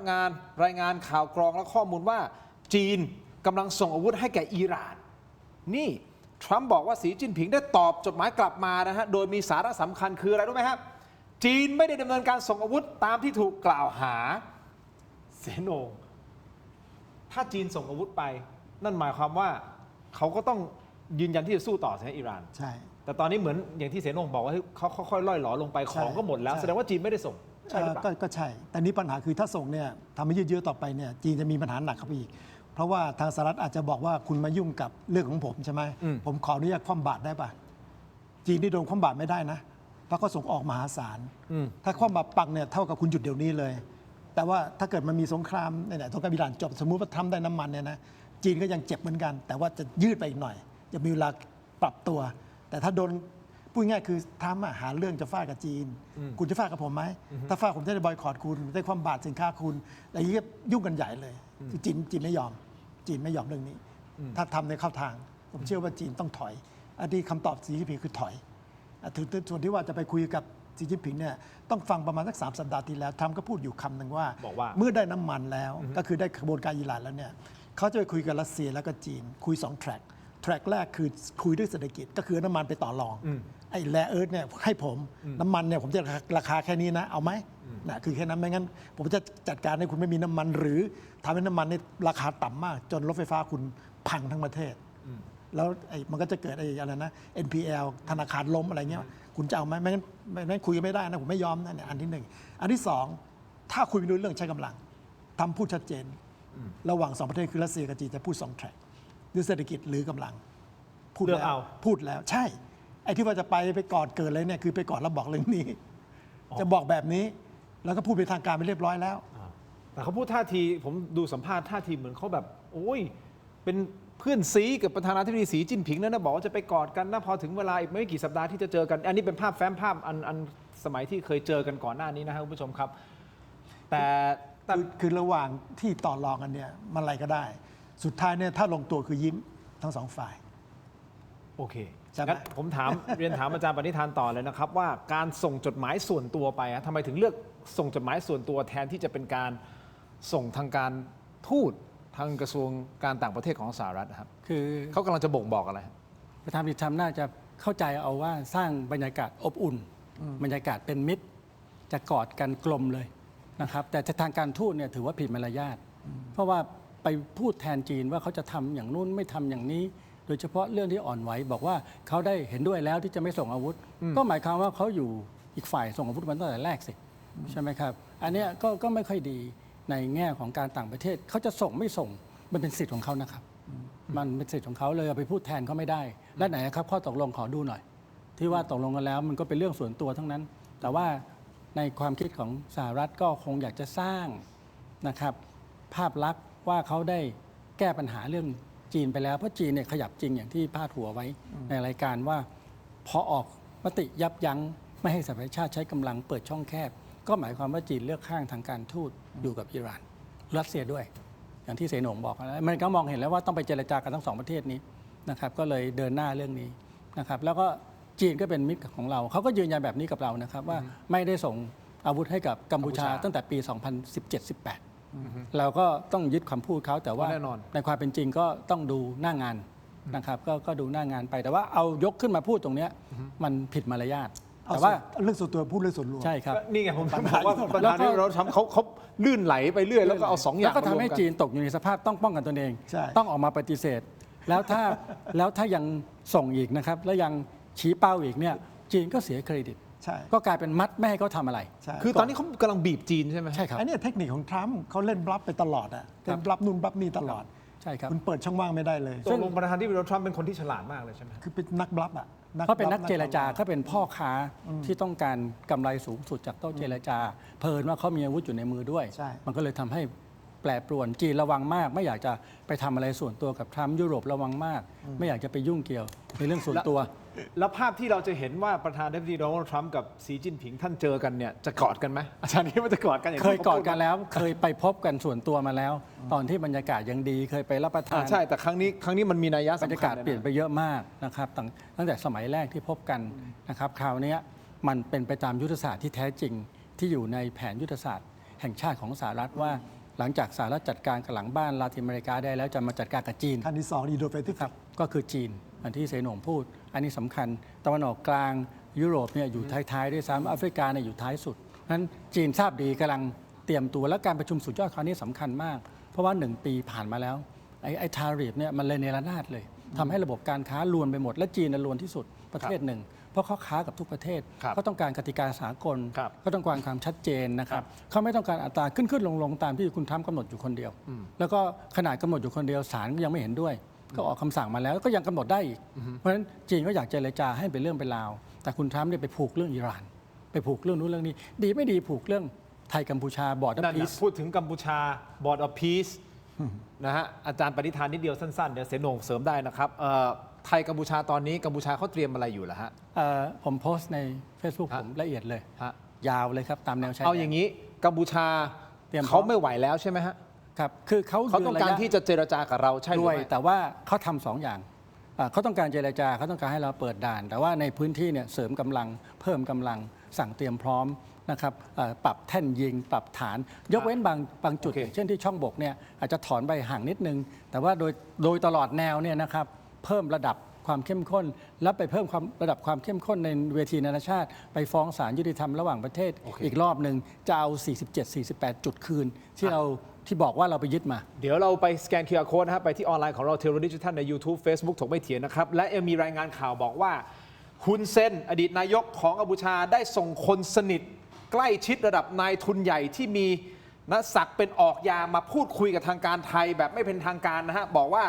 รายงานข่าวกรองและข้อมูลว่าจีนกำลังส่งอาวุธให้แก่อิหร่านนี่ทรัมป์บอกว่าสีจิ้นผิงได้ตอบจดหมายกลับมานะฮะโดยมีสาระสำคัญคืออะไรรู้ไหมครับจีนไม่ได้ดำเนินการส่งอาวุธตามที่ถูกกล่าวหาเสโนถ้าจีนส่งอาวุธไปนั่นหมายความว่าเขาก็ต้องยืนยันที่จะสู้ต่อใช่ไหมอิหร่านใช่แต่ตอนนี้เหมือนอย่างที่เสโนบอกว่าเขาค่อยๆล่อยหลอลงไปของก็หมดแล้วแสดงว่าจีนไม่ได้ส่งใช่หรือเปล่าก็ใช่แต่นี้ปัญหาคือถ้าส่งเนี่ยทำให้ยืดเยื้อต่อไปเนี่ยจีนจะมีปัญหาหนักเข้าไปอีกเพราะว่าทางสหรัฐอาจจะบอกว่าคุณมายุ่งกับเรื่องของผมใช่ไหมผมขออนุญาตคว่ำบาตรได้ป่ะจีนที่โดนคว่ำบาตรไม่ได้นะเพราะเขาส่งออกมหาศาลถ้าคว่ำบาตรปักเนี่ยเท่ากับคุณหยุดเดี๋ยวนี้เลยแต่ว่าถ้าเกิดมันมีสงครามเนี่ยสงครามอิหร่านจบสมมุติว่าทำได้น้ำมันเนี่ยนะจีนก็ยังเจ็บเหมือนกันแต่ว่าจะยืดไปอีกหน่อยจะมีเวลาปรับตัวแต่ถ้าโดนพูดง่ายคือทำหาเรื่องจะฟาดกับจีนคุณจะฟาดกับผมไหมถ้าฟาดผมจะได้บอยคอตคุณได้ความบาดสินค้าคุณอะไรอย่างนี้ยุ่งกันใหญ่เลยจีนไม่ยอมเรื่องนี้ถ้าทำในเข้าทางผมเชื่อว่าจีนต้องถอยอันนี้คำตอบสีจิ้นผิงคือถอยถึงส่วนที่ว่าจะไปคุยกับสีจิ้นผิงเนี่ยต้องฟังประมาณสัก3 สัปดาห์ที่แล้วทรัมป์ก็พูดอยู่คำหนึ่งว่าเมื่อได้น้ำมันแล้วก็คือได้กระบวนการอิหร่านแล้วเนี่ยเขาจะไปคุยกับรัสเซียแล้วก็จีนคุย2 แทร็กแรกคือคุยด้วยเศรษฐกิจก็คือน้ำมันไปต่อรองไอ้แร่เอิร์ธเนี่ยให้ผมน้ำมันเนี่ยผมจะราคาแค่นี้นะเอาไหมนะคือแค่นั้นไม่งั้นผมจะจัดการให้คุณไม่มีน้ำมันหรือทำให้น้ำมันนี่ราคาต่ำมากจนรถไฟฟ้าคุณพังทั้งประเทศแล้วมันก็จะเกิดอะไรนะ NPL ธนาคารล้มอะไรเงี้ยคุณจะเอาไหมไม่งั้นคุยกันไม่ได้นะผมไม่ยอมนะเนี่ยอันที่1อันที่2ถ้าคุยไม่รู้เรื่องใช้กำลังทำพูดชัดเจนระหว่าง2 ประเทศคือรัสเซียกับจีนจะพูด2 แทร็กด้วยเศรษฐกิจหรือกำลังพูดแล้วใช่ไอ้ที่ว่าจะไปกอดเกิดเลยเนี่ยคือไปกอดแล้วบอกเรื่องนี้จะบอกแบบนี้แล้วก็พูดเป็นทางการไปเรียบร้อยแล้วแต่เขาพูดท่าทีผมดูสัมภาษณ์ท่าทีเหมือนเขาแบบโอ้ยเป็นเพื่อนซีกับประธานาธิบดีสีจิ้นผิงนะบอกว่าจะไปกอดกันนะพอถึงเวลาอีกไม่กี่สัปดาห์ที่จะเจอกันอันนี้เป็นภาพแฟ้มภาพอันสมัยที่เคยเจอกันก่อนหน้านี้นะครับคุณผู้ชมครับแต่คือระหว่างที่ต่อรองกันเนี่ยมันอะไรก็ได้สุดท้ายเนี่ยถ้าลงตัวคือยิ้มทั้ง2 ฝ่ายโอเคงั้นผมเรียนถามอาจารย์ปณิธานต่อเลยนะครับว่าการส่งจดหมายส่วนตัวไปทำไมถึงเลือกส่งจดหมายส่วนตัวแทนที่จะเป็นการส่งทางการทูตทางกระทรวงการต่างประเทศของสหรัฐครับคือเขากำลังจะบ่งบอกอะไรประธานาธิบดีทรัมป์น่าจะเข้าใจเอาว่าสร้างบรรยากาศอบอุ่นบรรยากาศเป็นมิตรจะกอดกันกลมเลยนะครับแต่ทางการทูตเนี่ยถือว่าผิดมารยาทเพราะว่าไปพูดแทนจีนว่าเขาจะทำอย่างนู้นไม่ทำอย่างนี้โดยเฉพาะเรื่องที่อ่อนไหวบอกว่าเขาได้เห็นด้วยแล้วที่จะไม่ส่งอาวุธก็หมายความว่าเขาอยู่อีกฝ่ายส่งอาวุธมาตั้งแต่แรกสิใช่ไหมครับอันนี้ก็ไม่ค่อยดีในแง่ของการต่างประเทศเขาจะส่งไม่ส่งมันเป็นสิทธิ์ของเขานะครับมันเป็นสิทธิ์ของเขาเลยไปพูดแทนเขาไม่ได้และไหนครับข้อตกลงขอดูหน่อยที่ว่าตกลงกันแล้วมันก็เป็นเรื่องส่วนตัวทั้งนั้นแต่ว่าในความคิดของสหรัฐก็คงอยากจะสร้างนะครับภาพลักษณ์ว่าเขาได้แก้ปัญหาเรื่องจีนไปแล้วเพราะจีนเนี่ยขยับจริงอย่างที่พาดหัวไว้ในรายการว่าพอออกมติยับยั้งไม่ให้สหประชาชาติใช้กำลังเปิดช่องแคบก็หมายความว่าจีนเลือกข้างทางการทูตอยู่กับอิหร่านรัสเซียด้วยอย่างที่เสนงบอกนะมันก็มองเห็นแล้วว่าต้องไปเจรจากันทั้ง2 ประเทศนี้นะครับก็เลยเดินหน้าเรื่องนี้นะครับแล้วก็จีนก็เป็นมิตรของเราเขาก็ยืนยันแบบนี้กับเรานะครับว่าไม่ได้ส่งอาวุธให้กับกัมพูชาตั้งแต่ปี 2017-18เราก็ต้องยึดคำพูดเขาแต่ว่าในความเป็นจริงก็ต้องดูหน้างานนะครับก็ดูหน้างานไปแต่ว่าเอายกขึ้นมาพูดตรงนี้มันผิดมารยาทแต่ว่าเรื่องส่วนตัวพูดเรื่องส่วนรวมใช่ครับนี่ไงผมบอกว่าประธานเราทำเขาลื่นไหลไปเรื่อยแล้วก็เอา2 อย่างแล้วก็ทำให้จีนตกอยู่ในสภาพต้องป้องกันตนเองต้องออกมาปฏิเสธแล้วถ้ายังส่งอีกนะครับแล้วยังชี้เป้าอีกเนี่ยจีนก็เสียเครดิต ใช่ ก็กลายเป็นมัดไม่ให้เขาทำอะไร ใช่ คือตอนนี้เขากำลังบีบจีนใช่ไหม ใช่ครับ อันนี้เทคนิคของทรัมป์เขาเล่นบลัฟไปตลอดอะเล่นบลัฟนู่นบลัฟนี่ตลอด ใช่ครับ คุณเปิดช่องว่างไม่ได้เลย ตกลงประธานาธิบดีโดนัลด์ทรัมป์เป็นคนที่ฉลาดมากเลยใช่ไหม คือเป็นนักบลัฟอะ เขาเป็นนักเจรจา บลัฟ เขาเป็นพ่อค้าที่ต้องการกำไรสูงสุดจากโต๊ะเจรจาเพิ่นว่าเขามีอาวุธอยู่ในมือด้วย ใช่ มันก็เลยทำให้แปรปรวนจีนระวังมาก ไม่อยากจะไปทำอะไรส่วนตัวกับทรัมป์ยุโรประวังมาก ไม่อยากจะไปยุ่งเกี่ยวในเรื่องส่วนตัว แล้วภาพที่เราจะเห็นว่าประธานาธิบดีโดนัลด์ทรัมป์กับสีจิ้นผิงท่านเจอกันเนี่ยจะกอดกันไหมอาจารย์คิดว่าจะกอดกันอย่าง เค ที่ ย ขาก อด พู กันแล้ว เคยไปพบกันส่วนตัวมาแล้ว ตอนที่บรรยากาศยังดีเคยไปรับประทาน ใช่แต่ครั้งนี้มันมีนัยยะ บรร สำ ยา คั กา ญ ศเปลี่ยนไปเยอะมากนะครับตั้งแต่สมัยแรกที่พบกันนะครับคราวนี้มันเป็นไปตามยุทธศาสตร์ที่แท้จริงที่อยู่ในแผนยุทธศาสตร์แห่งชาติของสหรัฐว่า หลังจากสหรัฐจัดการกับหลังบ้านลาตินอเมริกาได้แล้วจะมาจัดการกับจีน ขั้นที่2 Indo-Pacific ครับก็คือจีนอันที่เสนงพูด อันนี้สำคัญตะวันออกกลางยุโรปเนี่ยอยู่ท้ายๆด้วยซ้ำแอฟริกาเนี่ยอยู่ท้ายสุดนั้นจีนทราบดีกำลังเตรียมตัวและการประชุมสุดยอดคราวนี้สำคัญมาก เพราะว่า1 ปีผ่านมาแล้วไอ้ทาริฟเนี่ยมันเลยเนรนาศเลยทำให้ระบบการค้าลวนไปหมดและจีนลวนที่สุดประเทศหนึ่งเพราะเขาค้ากับทุกประเทศ ครับ เขาต้องการกติกาสากล ครับ เขาต้องการความชัดเจนนะครับเขาไม่ต้องการอัตราขึ้นลงตามที่คุณทรัมป์กำหนดอยู่คนเดียว แล้วก็ขนาดกำหนดอยู่คนเดียวศาลก็ยังไม่เห็นด้วย ก็ออกคำสั่งมาแล้วก็ยังกำหนดได้อีก เพราะฉะนั้นจีนก็อยากเจรจาให้เป็นเรื่องเป็นราว แต่คุณทรัมป์เนี่ยไปผูกเรื่องอิหร่าน ไปผูกเรื่องนู้นเรื่องนี้ ดีไม่ดีผูกเรื่องไทยกัมพูชาบอร์ด นั่น พี น่ะ ซ พูดถึงกัมพูชา Board of Peace นะฮะอาจารย์ปณิธานนิดเดียวสั้นๆเดี๋ยวเสนงเสริมได้นะครับไทยกัมพูชาตอนนี้กัมพูชาเขาเตรียมอะไรอยู่ล่ะฮะ ผมโพสต์ใน Facebook ฮะ ผมละเอียดเลย ฮะ ยาวเลยครับตามแนวชายแดน เอาอย่างนี้กัมพูชา เตรียมพร้อม เขาไม่ไหวแล้วใช่ไหมฮะ ครับคือเขา เขาต้องการที่จะเจรจากับเราใช่หรือ ด้วย ไม่ แต่ว่าเขาทำสองอย่างเขาต้องการเจรจาเขาต้องการให้เราเปิดด่าน แต่ว่าในพื้นที่เนี่ยเสริมกำลังเพิ่มกำลังสั่งเตรียมพร้อมนะครับปรับแท่นยิง ปรับฐาน ยกเว้นบางจุด โอเค เช่นที่ช่องบกเนี่ยอาจจะถอนไปห่างนิดนึง แต่ว่าโดยตลอดแนวเนี่ยนะครับเพิ่มระดับความเข้มข้น และไปเพิ่มระดับความเข้มข้นในเวทีนานาชาติ ไปฟ้องศาลยุติธรรมระหว่างประเทศอีกรอบหนึ่งจะเอา 47-48 จุดคืนที่บอกว่าเราไปยึดมา เดี๋ยวเราไปสแกน QR Code นะฮะไปที่ออนไลน์ของเราเทเลดิจิทัลใน YouTube Facebook ถกไม่เถียงนะครับ และยังมีรายงานข่าวบอกว่าฮุนเซนอดีตนายกของกัมพูชาได้ส่งคนสนิท ใกล้ชิดระดับนายทุนใหญ่ที่มีศักดิ์เป็นออกยามาพูดคุยกับทางการไทยแบบไม่เป็นทางการนะฮะบอกว่า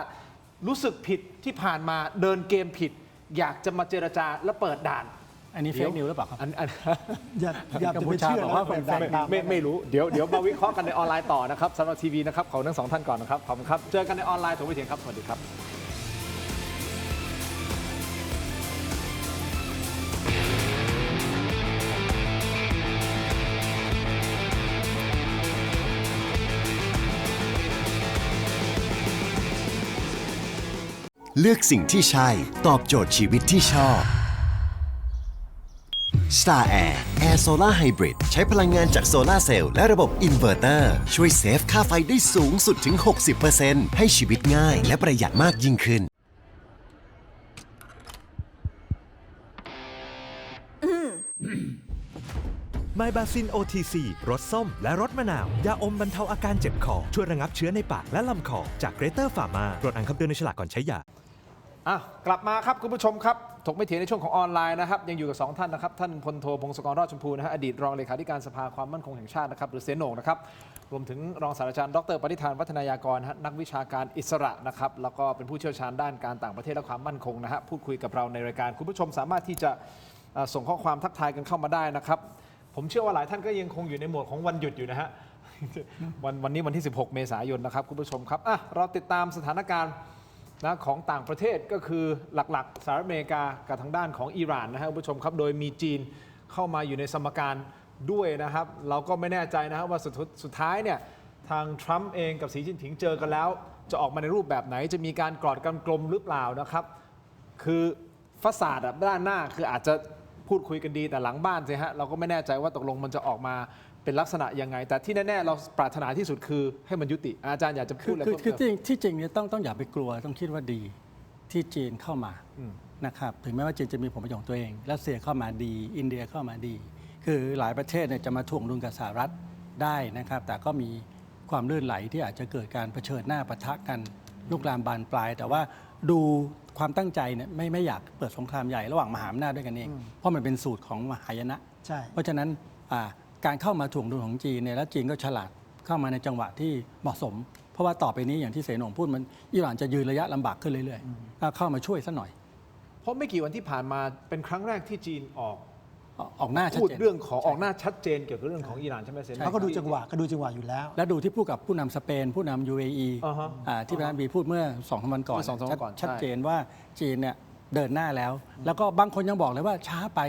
รู้สึกผิดที่ผ่านมาเดินเกมผิด อยากจะมาเจรจาและเปิดด่าน อันนี้เฟกนิวหรือเปล่าครับ อย่า กัม จะ พู ไป ชา เชื่อ บอก แล้ว ว่า เปิดด่านตาม ไม่รู้เดี๋ยวมาวิเคราะห์กันในออนไลน์ต่อนะครับสำหรับทีวีนะครับของทั้งสองท่านก่อนนะครับขอบคุณครับเจอกันในออนไลน์ถกไม่เถียงครับสวัสดีครับ เลือกสิ่งที่ใช่ ตอบโจทย์ชีวิตที่ชอบ Star Air Air Solar Hybrid ใช้พลังงานจากโซลาร์เซลล์และระบบอินเวอร์เตอร์ช่วยเซฟค่าไฟได้สูงสุดถึง 60% ให้ชีวิตง่ายและประหยัดมากยิ่งขึ้น ไมบาซิน OTC รสส้มและรสมะนาว ยาอมบรรเทาอาการเจ็บคอ ช่วยระงับเชื้อในปากและลำคอ จากเกรเตอร์ฟาร์มาตรวจอ่านคำเตือนในฉลากก่อนใช้ยา กลับมาครับคุณผู้ชมครับถกไม่เถียงในช่วงของออนไลน์นะครับยังอยู่กับ2ท่านนะครับท่านพลโทพงศกรรอดชมพูนะฮะอดีตรองเลขาธิการสภาความมั่นคงแห่งชาตินะครับหรือเสนงนะครับรวมถึงรองศาสตราจารย์ดรปณิธานวัฒนายากรฮะนักวิชาการอิสระนะครับแล้วก็เป็นผู้เชี่ยวชาญด้านการต่างประเทศและความมั่นคงนะฮะพูดคุยกับเราในรายการคุณผู้ชมสามารถที่จะส่งข้อความทักทายกันเข้ามาได้นะครับผมเชื่อว่าหลายท่านก็ยังคงอยู่ในโหมดของวันหยุดอยู่นะฮะ วันนี้วันที่ 16 เมษายนนะครับคุณผู้ชมครับเราติดตามสถานการณ์ของต่างประเทศก็คือหลักๆสหรัฐอเมริกากับทางด้านของอิหร่านนะครับคุณผู้ชมครับโดยมีจีนเข้ามาอยู่ในสมการด้วยนะครับเราก็ไม่แน่ใจนะครับว่าสุดท้ายเนี่ยทางทรัมป์เองกับสีจิ้นผิงเจอกันแล้วจะออกมาในรูปแบบไหนจะมีการกอดกันกลมหรือเปล่านะครับคือฟัสาดด้านหน้าคืออาจจะพูดคุยกันดีแต่หลังบ้านสิฮะเราก็ไม่แน่ใจว่าตกลงมันจะออกมาเป็นลักษณะยังไงแต่ที่แน่ๆเราปรารถนาที่สุดคือให้มันยุติอาจารย์อยากจะพูดอะไรเพิ่ม คือ เติม ที่จริงเนี่ยต้องอย่าไปกลัวต้องคิดว่าดีที่จีนเข้ามานะครับถึงแม้ว่าจีนจะมีผลประโยชน์ของตัวเองรัสเซียเข้ามาดีอินเดียเข้ามาดี คือหลายประเทศเนี่ยจะมาถ่วงดุลกับสหรัฐได้นะครับแต่ก็มีความลื่นไหลที่อาจจะเกิดการเผชิญหน้าปะทะกันลุกลามบานปลาย แต่ว่าดู ความตั้งใจเนี่ยไม่อยากเปิดสงครามใหญ่ระหว่างมหาอำนาจด้วยกันเองเพราะมันเป็นสูตรของมหายนะ ใช่ เพราะฉะนั้นการเข้ามาถ่วงดุลของจีนเนี่ยแล้วจีนก็ฉลาดเข้ามาในจังหวะที่เหมาะสม เพราะว่าต่อไปนี้อย่างที่เสนงพูดมันอิหร่านจะยืนระยะลำบากขึ้นเรื่อยๆเข้ามาช่วยซะหน่อย เพราะไม่กี่วันที่ผ่านมาเป็นครั้งแรกที่จีนออก หน้าชัด พูด เจน เรื่องของออกหน้าชัดเจนเกี่ยวกับเรื่องของอิหร่านใช่ไหมเซน เขาก็ดูจังหวะอยู่แล้ว และดูที่พูดกับผู้นำสเปนผู้นำ UAE ที่ประธานาธิบดีพูดเมื่อ2-3 วันก่อน ชัดเจนว่าจีนเนี่ยเดินหน้าแล้ว แล้วก็บางคนยังบอกเลยว่าช้าไป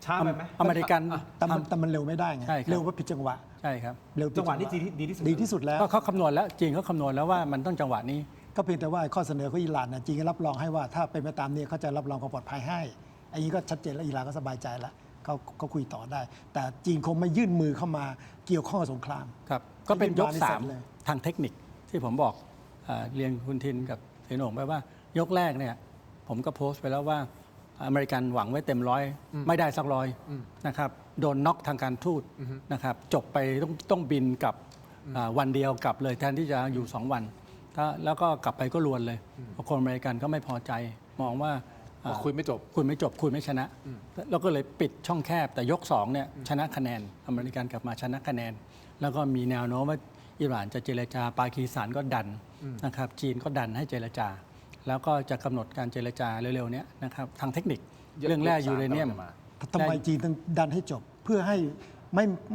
ช้าไปไหม อเมริกัน แต่มันเร็วไม่ได้ไง ใช่ครับ เร็วว่าผิดจังหวะ ใช่ครับ เร็วผิ จังหวะนี้ดีที่สุด ดีที่สุดแล้ว ก็เขาคำนวณแล้วจีนเขาคำนวณแล้วว่ามันต้องจังหวะนี้ ก็เพียงแต่ว่าข้อเสนอของอิหร่านนะจีนก็รับรองให้ว่าถ้าเป็นไปตามนี้เขาจะรับรองความปลอดภัยให้อันนี้ก็ชัดเจนแล้วอิหร่านก็สบายใจแล้วเขาคุยต่อได้ แต่จีนคงไม่ยื่นมือเข้ามาเกี่ยวข้องกับสงคราม ครับก็เป็นยก ที่ สาม เลย ทางเทคนิคที่ผมบอกเรียนคุณทินกับเสนงไปว่ายกแรกเนี่ยผมก็โพสต์ไปแล้วว่าอเมริกันหวังไว้เต็มร้อยไม่ได้สักร้อยนะครับโดนน็อกทางการทูตนะครับจบไปต้องบินกลับวันเดียวกลับเลยแทนที่จะอยู่ 2 วันแล้วก็กลับไปก็ลวนเลยเพราะคนอเมริกันก็ไม่พอใจมองว่า คุยไม่จบ คุยไม่ชนะ แล้วก็เลยปิดช่องแคบแต่ยก2เนี่ยชนะคะแนนอเมริกันกลับมาชนะคะแนน แล้วก็มีแนวโน้มว่าอิหร่านจะเจรจาปากีสถานก็ดันนะครับจีนก็ดันให้เจรจา แล้วก็จะกำหนดการเจรจาเร็วๆนี้นะครับทางเทคนิคเรื่องแร่ยูเรเนียม ทำไมจีนต้องดันให้จบ เพื่อให้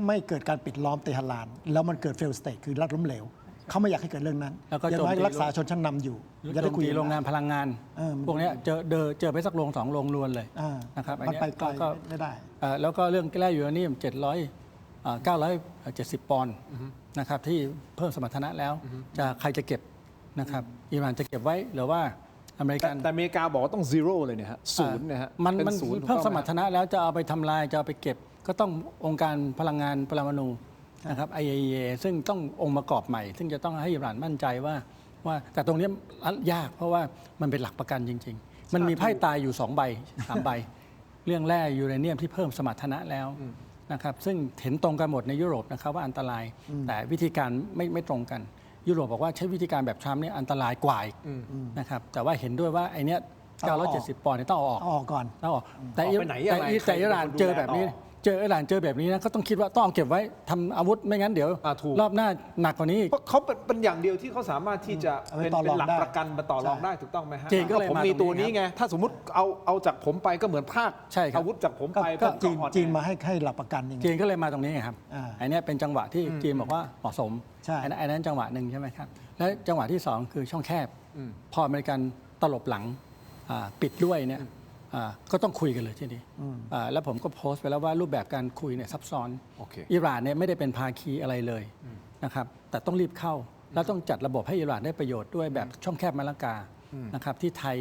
ไม่เกิดการปิดล้อมเตหะราน แล้วมันเกิด fail state คือรัฐล้มเหลวเขาไม่อยากให้เกิดเรื่องนั้น แล้วก็ อย่างน้อยรักษาชนชั้นนำอยู่ จะได้คุยโรงงานพลังงาน พวกนี้เจอไปสักโรง2 โรงรวนเลยนะครับ มันไปไกลไม่ได้ แล้วก็เรื่องแร่ยูเรเนียม970 ปอนด์นะครับที่เพิ่มสมรรถนะแล้วใครจะเก็บนะครับอิหร่านจะเก็บไว้หรือว่าอเมริกันแต่อเมริกาบอกว่าต้อง zero เลยเนี่ยฮะศูนย์เนี่ยฮะ มัน เป็นศูนย์ เพิ่มสมรรถนะแล้วจะเอาไปทำลายจะเอาไปเก็บ ก็ต้ององค์การพลังงานปรมาณูนะครับ IAEA ซึ่งต้ององค์ประกอบใหม่ ซึ่งจะต้องให้อิหร่านมั่นใจว่าแต่ตรงนี้ยากเพราะว่ามันเป็นหลักประกันจริง ๆ มันมีไพ่ตายอยู่2 ใบ 3 ใบ เรื่องแร่ยูเรเนียมที่เพิ่มสมรรถนะแล้วนะครับซึ่งเห็นตรงกันหมดในยุโรปนะครับว่าอันตรายแต่วิธีการไม่ตรงกันยุโรปบอกว่าใช้วิธีการแบบทรัมป์เนี่ยอันตรายกว่านะครับแต่ว่าเห็นด้วยว่าไอ้นี้970 ปอนด์เนี่ยต้องเอาออกก่อนต้องออกแต่อิหร่านเจอแบบนี้อิหร่านเจอแบบนี้นะก็ต้องคิดว่าต้องเอาเก็บไว้ทำอาวุธไม่งั้นเดี๋ยวรอบหน้าหนักกว่านี้ เขาเป็นอย่างเดียวที่เขาสามารถที่จะเป็นหลักประกันมาต่อรองได้ถูกต้องไหมฮะ จีนก็เลย ผมมีตัวนี้ไงถ้าสมมติเอาจากผมไปก็เหมือนภาคอาวุธจากผมไป ก็จีนมาให้หลักประกันยังไง จีนก็เลยมาตรงนี้ไงครับอันนี้เป็นจังหวะที่จีนบอกว่าเหมาะสม ใช่ อันนั้นจังหวะหนึ่งใช่ไหมครับและจังหวะที่2คือช่องแคบพออเมริกันตลบหลังปิดด้วยเนี่ยก็ต้องคุยกันเลยทีนี้แล้วผมก็โพสต์ไปแล้วว่ารูปแบบการคุยเนี่ยซับซ้อนอิหร่านเนี่ยไม่ได้เป็นภาคีอะไรเลยนะครับแต่ต้องรีบเข้าแล้วต้องจัดระบบให้อิหร่านได้ประโยชน์ด้วยแบบช่องแคบมะละกานะครับที่ไทย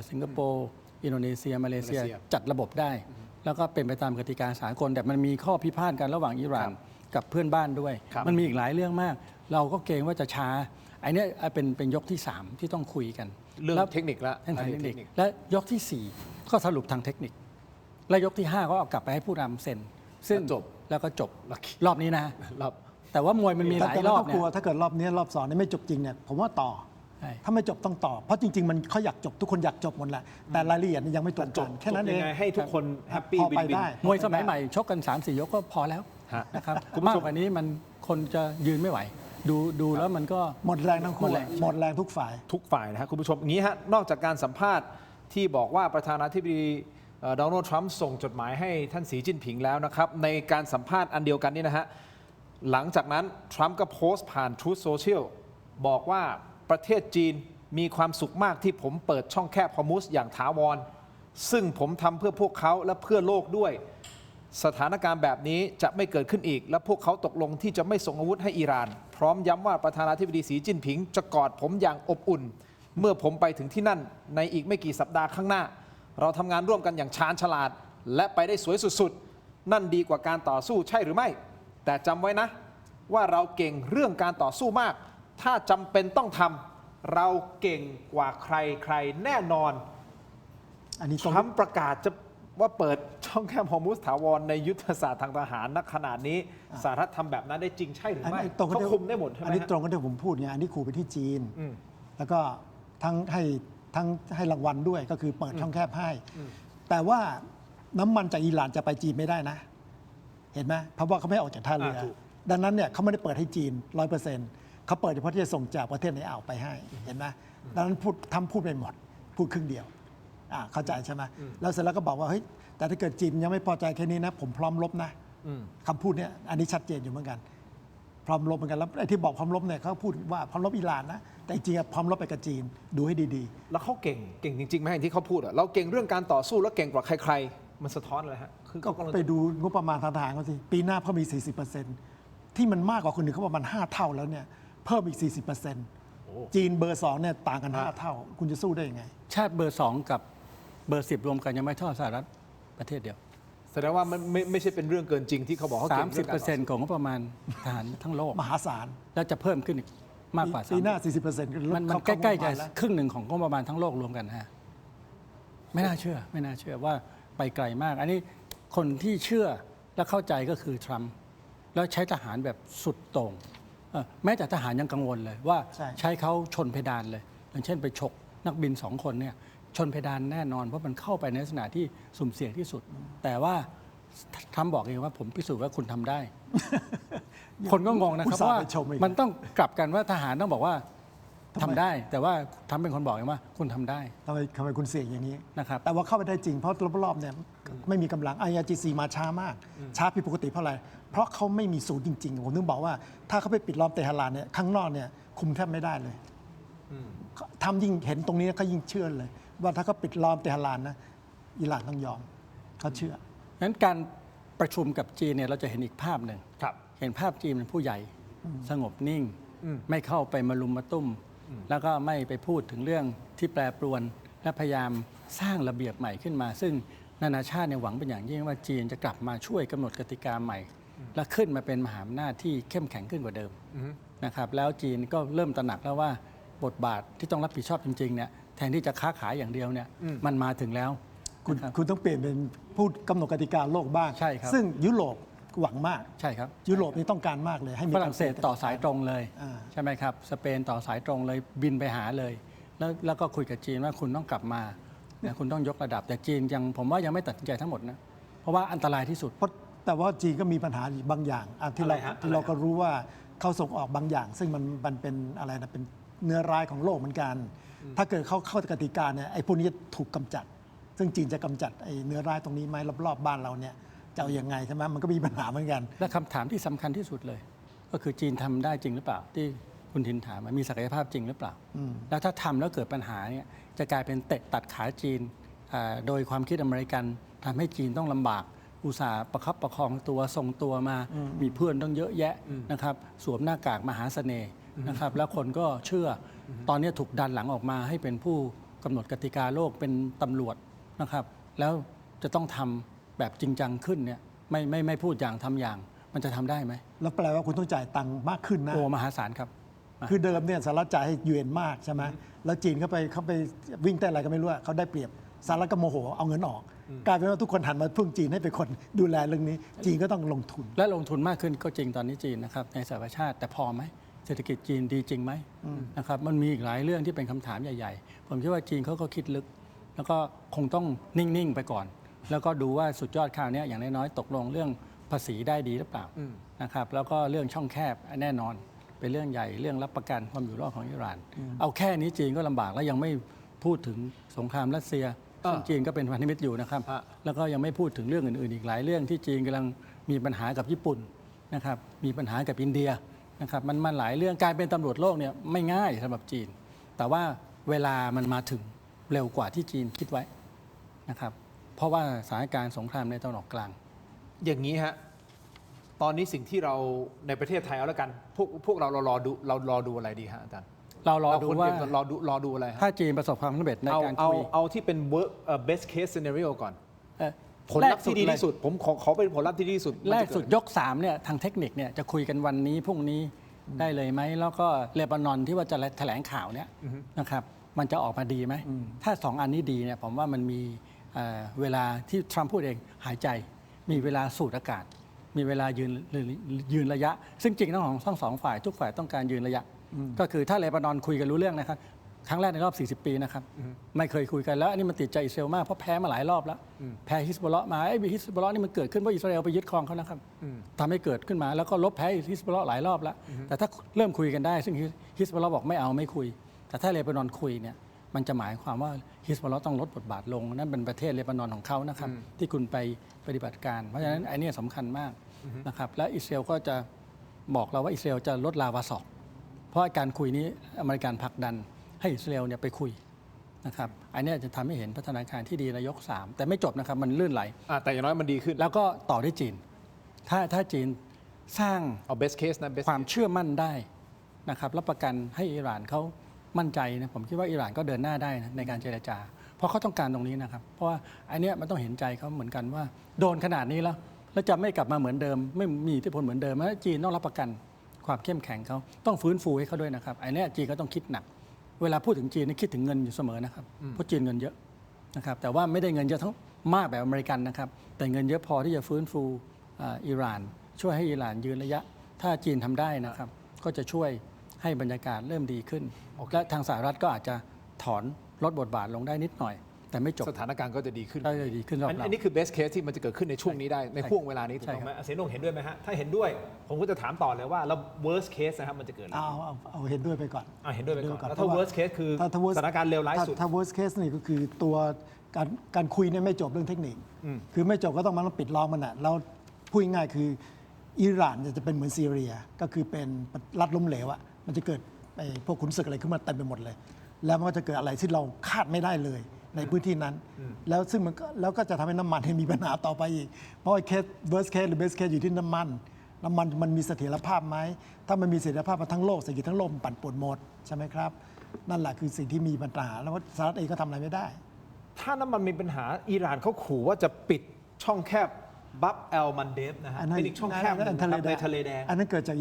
สิงคโปร์อินโดนีเซียมาเลเซียจัดระบบได้ แล้วก็เป็นไปตามกติกาสากลแต่มันมีข้อพิพาทกันระหว่างอิหร่านกับเพื่อนบ้านด้วยมันมีอีกหลายเรื่องมากเราก็เกรงว่าจะช้าไอ้นี่เป็นยกที่3ที่ต้องคุยกันเรื่องเทคนิคละทางเทคนิคและยกที่4ก็สรุปทางเทคนิคและยกที่5ก็เอากลับไปให้ผู้นำเซ็นซึ่งจบแล้วก็จบรอบนี้นะแต่ว่ามวยมันมีหลายรอบเนี่ยถ้าเกิดรอบนี้รอบ2นี่ไม่จบจริงเนี่ยผมว่าต่อถ้าไม่จบต้องต่อเพราะจริงๆมันเขาอยากจบทุกคนอยากจบหมดแหละแต่รายละเอียดยังไม่ตรงกันแค่นั้นเองให้ทุกคนแฮปปี้ไปได้มวยสมัยใหม่ชกกัน 3-4 ยกก็พอแล้วนะครับมากกว่านี้มันคนจะยืนไม่ไหวดูแล้วมันก็หมดแรงทั้งคู่หมดแรงทุกฝ่ายนะครับคุณผู้ชมอย่างนี้ฮะนอกจากการสัมภาษณ์ที่บอกว่าประธานาธิบดีโดนัลด์ทรัมป์ส่งจดหมายให้ท่านสีจิ้นผิงแล้วนะครับในการสัมภาษณ์อันเดียวกันนี่นะฮะหลังจากนั้นทรัมป์ก็โพสต์ผ่าน Truth Social บอกว่าประเทศจีนมีความสุขมากที่ผมเปิดช่องแคบฮอร์มุซอย่างถาวรซึ่งผมทำเพื่อพวกเขาและเพื่อโลกด้วยสถานการณ์แบบนี้จะไม่เกิดขึ้นอีกและพวกเขาตกลงที่จะไม่ส่งอาวุธให้อิหร่านพร้อมย้ำว่าประธานาธิบดีสีจิ้นผิงจะกอดผมอย่างอบอุ่นเมื่อผมไปถึงที่นั่นในอีกไม่กี่สัปดาห์ข้างหน้าเราทำงานร่วมกันอย่างชาญฉลาดและไปได้สวยสุดๆนั่นดีกว่าการต่อสู้ใช่หรือไม่แต่จำไว้นะว่าเราเก่งเรื่องการต่อสู้มากถ้าจำเป็นต้องทำเราเก่งกว่าใครแน่นอนอันนี้ทรัมป์ประกาศจะว่าเปิดช่องแคบฮอร์มุซถาวรในยุทธศาสตร์ทางทหารณขนาดนี้สหรัฐทำแบบนั้นได้จริงใช่หรือไม่เขาคุมได้หมดใช่ไหมอันนี้ตรงกับที่ผมพูดไงอันนี้ขู่ไปที่จีนแล้วก็ทั้งให้ ทั้งให้รางวัลด้วยก็คือเปิดช่องแคบให้ แต่ว่าน้ำมันจากอิหร่านจะไปจีนไม่ได้นะ เห็นไหมเพราะว่าเขาไม่ออกจากท่าเรือ ดังนั้นเนี่ยเขาไม่ได้เปิดให้จีน 100%เขาเปิดเฉพาะที่จะส่งจากประเทศในอ่าวไปให้ เห็นไหมดังนั้นพูดไปหมด พูดครึ่งเดียวเข้าใจใช่ไหมแล้วเสร็จแล้วก็บอกว่าเฮ้ยแต่ถ้าเกิดจีนยังไม่พอใจแค่นี้นะผมพร้อมรบนะคำพูดเนี่ยอันนี้ชัดเจนอยู่เหมือนกันพร้อมรบเหมือนกันแล้วไอ้ที่บอกพร้อมรบเนี่ยเขาพูดว่าพร้อมรบอิหร่านนะแต่จริงๆพร้อมรบไปกับจีนดูให้ดีๆแล้วเขาเก่งจริงๆไหมที่เขาพูดเราเก่งเรื่องการต่อสู้แล้วเก่งกว่าใครๆมันสะท้อนอะไรฮะก็ไปดูงบประมาณทางทหารเขาสิปีหน้าเขามี 40%ที่มันมากกว่าคนอื่นเขาประมาณ5 เท่าแล้วเนี่ยเพิ่มอีก 40%จีนเบอร์2เนี่ยต่างกัน5 เท่าคุณจะสู้ได้ยังไงชาติเบอร์2กับเบอร์10รวมกันยังไม่เท่าสหรัฐประเทศเดียวแสดงว่ามันไม่ใช่เป็นเรื่องเกินจริงที่เขาบอกเขาเก่ง30%ของงบประมาณทหารทั้งโลกมหาศาลแล้วจะเพิ่มขึ้นอีกมากกว่าปีหน้า 40% มันใกล้ๆจะครึ่งหนึ่งของงบประมาณทั้งโลกรวมกันฮะไม่น่าเชื่อว่าไปไกลมากอันนี้คนที่เชื่อและเข้าใจก็คือทรัมป์แล้วใช้ทหารแบบสุดโต่งแม้แต่ทหารยังกังวลเลยว่าใช้เขาชนเพดานเลยอย่างเช่นไปฉกนักบิน2 คนเนี่ยชนเพดานแน่นอนเพราะมันเข้าไปในลักษณะที่สุ่มเสี่ยงที่สุดแต่ว่าทรัมป์บอกเองว่าผมพิสูจน์ว่าคุณทำได้ คนก็งงนะครับว่ามันต้องกลับกันว่าทหารต้องบอกว่าทำได้แต่ว่าทำเป็นคนบอกเองว่าคุณทำได้ทำไมคุณเสี่ยงอย่างนี้นะครับแต่ว่าเข้าไปได้จริงเพราะรอบๆเนี่ยไม่มีกำลัง IRGC มาช้ามากช้าผิดปกติเพราะอะไรเพราะเขาไม่มีศูนย์จริงๆผมถึงบอกว่าถ้าเขาไปปิดล้อมเตหะรานเนี่ยข้างนอกเนี่ยคุมแทบไม่ได้เลยทำยิ่งเห็นตรงนี้ก็ยิ่งเชื่อเลยว่าถ้าเขาปิดล้อมเตหะรานนะอิหร่านต้องยอมเขาเชื่องั้นการประชุมกับจีนเนี่ยเราจะเห็นอีกภาพหนึ่งเห็นภาพจีนเป็นผู้ใหญ่สงบนิ่งไม่เข้าไปมาลุมมาตุ้มแล้วก็ไม่ไปพูดถึงเรื่องที่แปรปรวนและพยายามสร้างระเบียบใหม่ขึ้นมาซึ่งนานาชาติเนี่ยหวังเป็นอย่างยิ่งว่าจีนจะกลับมาช่วยกำหนดกติกาใหม่และขึ้นมาเป็นมหาอำนาจที่เข้มแข็งขึ้นกว่าเดิมนะครับแล้วจีนก็เริ่มตระหนักแล้วว่าบทบาทที่ต้องรับผิดชอบจริงๆเนี่ยแทนที่จะค้าขายอย่างเดียวเนี่ยมันมาถึงแล้วคุณต้องเปลี่ยนเป็นพูดกำหนดกติกาโลกบ้างใช่ครับซึ่งยุโรปหวังมากใช่ครับยุโรปนี่ต้องการมากเลยให้มีฝรั่งเศสต่อสายตรงเลยใช่ไหมครับสเปนต่อสายตรงเลยบินไปหาเลยแล้วก็คุยกับจีนว่าคุณต้องกลับมาคุณต้องยกระดับแต่จีนยังผมว่ายังไม่ตัดสินใจทั้งหมดนะเพราะว่าอันตรายที่สุดแต่ว่าจีนก็มีปัญหาบางอย่างที่เราก็รู้ว่าเขาส่งออกบางอย่างซึ่งมันเป็นอะไรนะเป็นเนื้อร้ายของโลกเหมือนกันถ้าเกิดเขาเข้ากติกาเนี่ยไอ้พวกนี้จะถูกกำจัดซึ่งจีนจะกำจัดไอ้เนื้อร้ายตรงนี้ไหมรอบๆบ้านเราเนี่ยจะเอายังไงใช่ไหมมันก็มีปัญหาเหมือนกันและคำถามที่สำคัญที่สุดเลยก็คือจีนทำได้จริงหรือเปล่าที่คุณทินถามมีศักยภาพจริงหรือเปล่าแล้วถ้าทำแล้วเกิดปัญหาเนี่ยจะกลายเป็นเตะตัดขาจีนโดยความคิดอเมริกันทำให้จีนต้องลำบากอุตสาห์ประคับประคองตัวทรงตัวมามีเพื่อนต้องเยอะแยะนะครับสวมหน้ากากมหาเสน่ห์นะครับแล้วคนก็เชื่อตอนนี้ถูกดันหลังออกมาให้เป็นผู้กำหนดกติกาโลกเป็นตำรวจนะครับแล้วจะต้องทำแบบจริงจังขึ้นเนี่ยไม่พูดอย่างทำอย่างมันจะทำได้ไหมแล้วแปลว่าคุณต้องจ่ายตังค์มากขึ้นนะโอ้มหาศาลครับคือเดิมเนี่ยสหรัฐจ่ายให้ยูเอ็นมากใช่ไหมแล้วจีนเขาไปวิ่งแต่อะไรก็ไม่รู้เขาได้เปรียบสหรัฐก็โมโหเอาเงินออกกลายเป็นว่าทุกคนหันมาพึ่งจีนให้เป็นคนดูแลเรื่องนี้จีนก็ต้องลงทุนและลงทุนมากขึ้นก็จริงตอนนี้จีนนะครับในสหประชาติแต่พอไหมเศรษฐกิจจีนดีจริงไหมนะครับมันมีอีกหลายเรื่องที่เป็นคำถามใหญ่ๆผมคิดว่าจีนเขาก็คิดลึกแล้วก็คงต้องนิ่งๆไปก่อนแล้วก็ดูว่าสุดยอดคราวนี้อย่างน้อยๆตกลงเรื่องภาษีได้ดีหรือเปล่านะครับแล้วก็เรื่องช่องแคบแน่นอนเป็นเรื่องใหญ่เรื่องรับประกันความอยู่รอดของอิหร่านเอาแค่นี้จีนก็ลำบากแล้วยังไม่พูดถึงสงครามรัสเซียซึ่งจีนก็เป็นพันธมิตรอยู่นะครับแล้วก็ยังไม่พูดถึงเรื่องอื่นๆอีกหลายเรื่องที่จีนกำลังมีปัญหากับญี่ปุ่นนะครับมีปัญหากับอินเดียนะครับมันหลายเรื่องการเป็นตำรวจโลกเนี่ยไม่ง่ายสำหรับจีนแต่ว่าเวลามันมาถึงเร็วกว่าที่จีนคิดไว้นะครับเพราะว่าสถานการณ์สงครามในตะวันออกกลางอย่างนี้ฮะตอนนี้สิ่งที่เราในประเทศไทยเอาแล้วกันพวกเรารอดูอะไรดีฮะอาจารย์เรารอดูว่ารอดูอะไรถ้าจีนประสบความสำเร็จในการคุยเอาที่เป็น best case scenario ก่อนผลลัพธ์ที่ดีที่สุดผมขอเป็นผลลัพธ์ที่ดีที่สุดแรกสุดยก3เนี่ยทางเทคนิคเนี่ยจะคุยกันวันนี้พรุ่งนี้ได้เลยไหมแล้วก็เลบานอนที่ว่าจะแถลงข่าวเนี่ยนะครับมันจะออกมาดีไหมถ้า2อันนี้ดีเนี่ยผมว่ามันมีเวลาที่ทรัมป์พูดเองหายใจมีเวลาสูดอากาศมีเวลายืนระยะซึ่งจริงทั้งสองฝ่ายทุกฝ่ายต้องการยืนระยะก็คือถ้าเลบานอนคุยกันรู้เรื่องนะครับ ครั้งแรกในรอบ 40 ปีนะครับไม่เคยคุยกันแล้วอันนี้มันติดใจอิสราเอลมากเพราะแพ้มาหลายรอบแล้วแพ้ฮิสบอลเลาะห์มาไอ้ฮิสบอลเลาะห์นี่มันเกิดขึ้นเพราะอิสราเอลไปยึดครองเขานะครับทำให้เกิดขึ้นมาแล้วก็ลบแพ้ฮิสบอลเลาะห์หลายรอบแล้วแต่ถ้าเริ่มคุยกันได้ซึ่งฮิสบอลเลาะห์บอกไม่เอาไม่คุยแต่ถ้าเลบานอนคุยเนี่ยมันจะหมายความว่าฮิสบอลเลาะห์ต้องลดบทบาทลงนั่นเป็นประเทศเลบานอนของเขานะครับที่คุณไปปฏิบัติการเพราะฉะนั้นไอ้นี่สำคัญมากนะครับและอิสราเอลก็จะบอกเราว่าอิสราเอลจะลดลาวาศอกเพราะการคุยนี้อเมริกันผลักดันให้อิสราเอลเนี่ยไปคุยนะครับอันนี้จะทำให้เห็นพัฒนาการที่ดีในยก 3แต่ไม่จบนะครับมันลื่นไหลแต่อย่างน้อยมันดีขึ้นแล้วก็ต่อด้วยจีนถ้าจีนสร้าง เอา best case นะ ความเชื่อมั่นได้นะครับรับประกันให้อิหร่านเขามั่นใจนะผมคิดว่าอิหร่านก็เดินหน้าได้นะในการเจรจาเพราะเขาต้องการตรงนี้นะครับเพราะว่าอันนี้มันต้องเห็นใจเขาเหมือนกันว่าโดนขนาดนี้แล้วจะไม่กลับมาเหมือนเดิมไม่มีอิทธิพลเหมือนเดิมเพราะจีนต้องรับประกันความเข้มแข็งเขาต้องฟื้นฟูให้เขาด้วยนะครับอันนี้จีนก็ต้องคิดหนักเวลาพูดถึงจีนนี่คิดถึงเงินอยู่เสมอนะครับเพราะจีนเงินเยอะนะครับแต่ว่าไม่ได้เงินเยอะทั้งมากแบบอเมริกันนะครับแต่เงินเยอะพอที่จะฟื้นฟูอิหร่านช่วยให้อิหร่านยืนระยะถ้าจีนทำได้นะครับก็จะช่วยให้บรรยากาศเริ่มดีขึ้นและทางสหรัฐก็อาจจะถอนลดบทบาทลงได้นิดหน่อยแต่ไม่จบสถานการณ์ก็จะดีขึ้นอันนี้คือ best case ที่มันจะเกิดขึ้นในช่วงนี้ได้ในห่วงเวลานี้ถูกต้องไหมเสนงเห็นด้วยไหมฮะถ้าเห็นด้วยผมก็จะถามต่อเลยว่าแล้ว worst case นะครับมันจะเกิดอะไรเอาเห็นด้วยไปก่อนเห็นด้วยไปก่อนแล้วถ้า worst case คือสถานการณ์เลวร้ายสุดถ้า worst case นี่ก็คือตัวการคุยเนี่ยไม่จบเรื่องเทคนิคคือไม่จบก็ต้องมาปิดล้อมมันอ่ะเราพูดง่ายๆคืออิหร่านจะเป็นเหมือนซีเรียก็คือเป็นรัฐล้มเหลวอ่ะมันจะเกิดพวกขุนศึกอะไรขึ้นมาเต็มไปหมดเลยแล้วมันก็จะเกิดอะไรที่เราคาดไม่ได้เลยในพื้นที่นั้นแล้วซึ่งมันก็จะทำให้น้ำมันมีปัญหาต่อไปอีกเพราะเคส worst case หรือ best case อยู่ที่น้ำมันมันมีเสถียรภาพไหมถ้ามันมีเสถียรภาพมาทั้งโลกเศรษฐกิจทั้งโลกปั่นป่วนหมดใช่ไหมครับนั่นแหละคือสิ่งที่มีปัญหาแล้วสหรัฐเองก็ทำอะไรไม่ได้ถ้าน้ำมันมีปัญหาอิหร่านเขาขู่ว่าจะปิดช่องแคบบับเอลมันเดฟนะฮะเป็นอีกช่องแคบในทะเลแดงอันนั้นเกิดจาก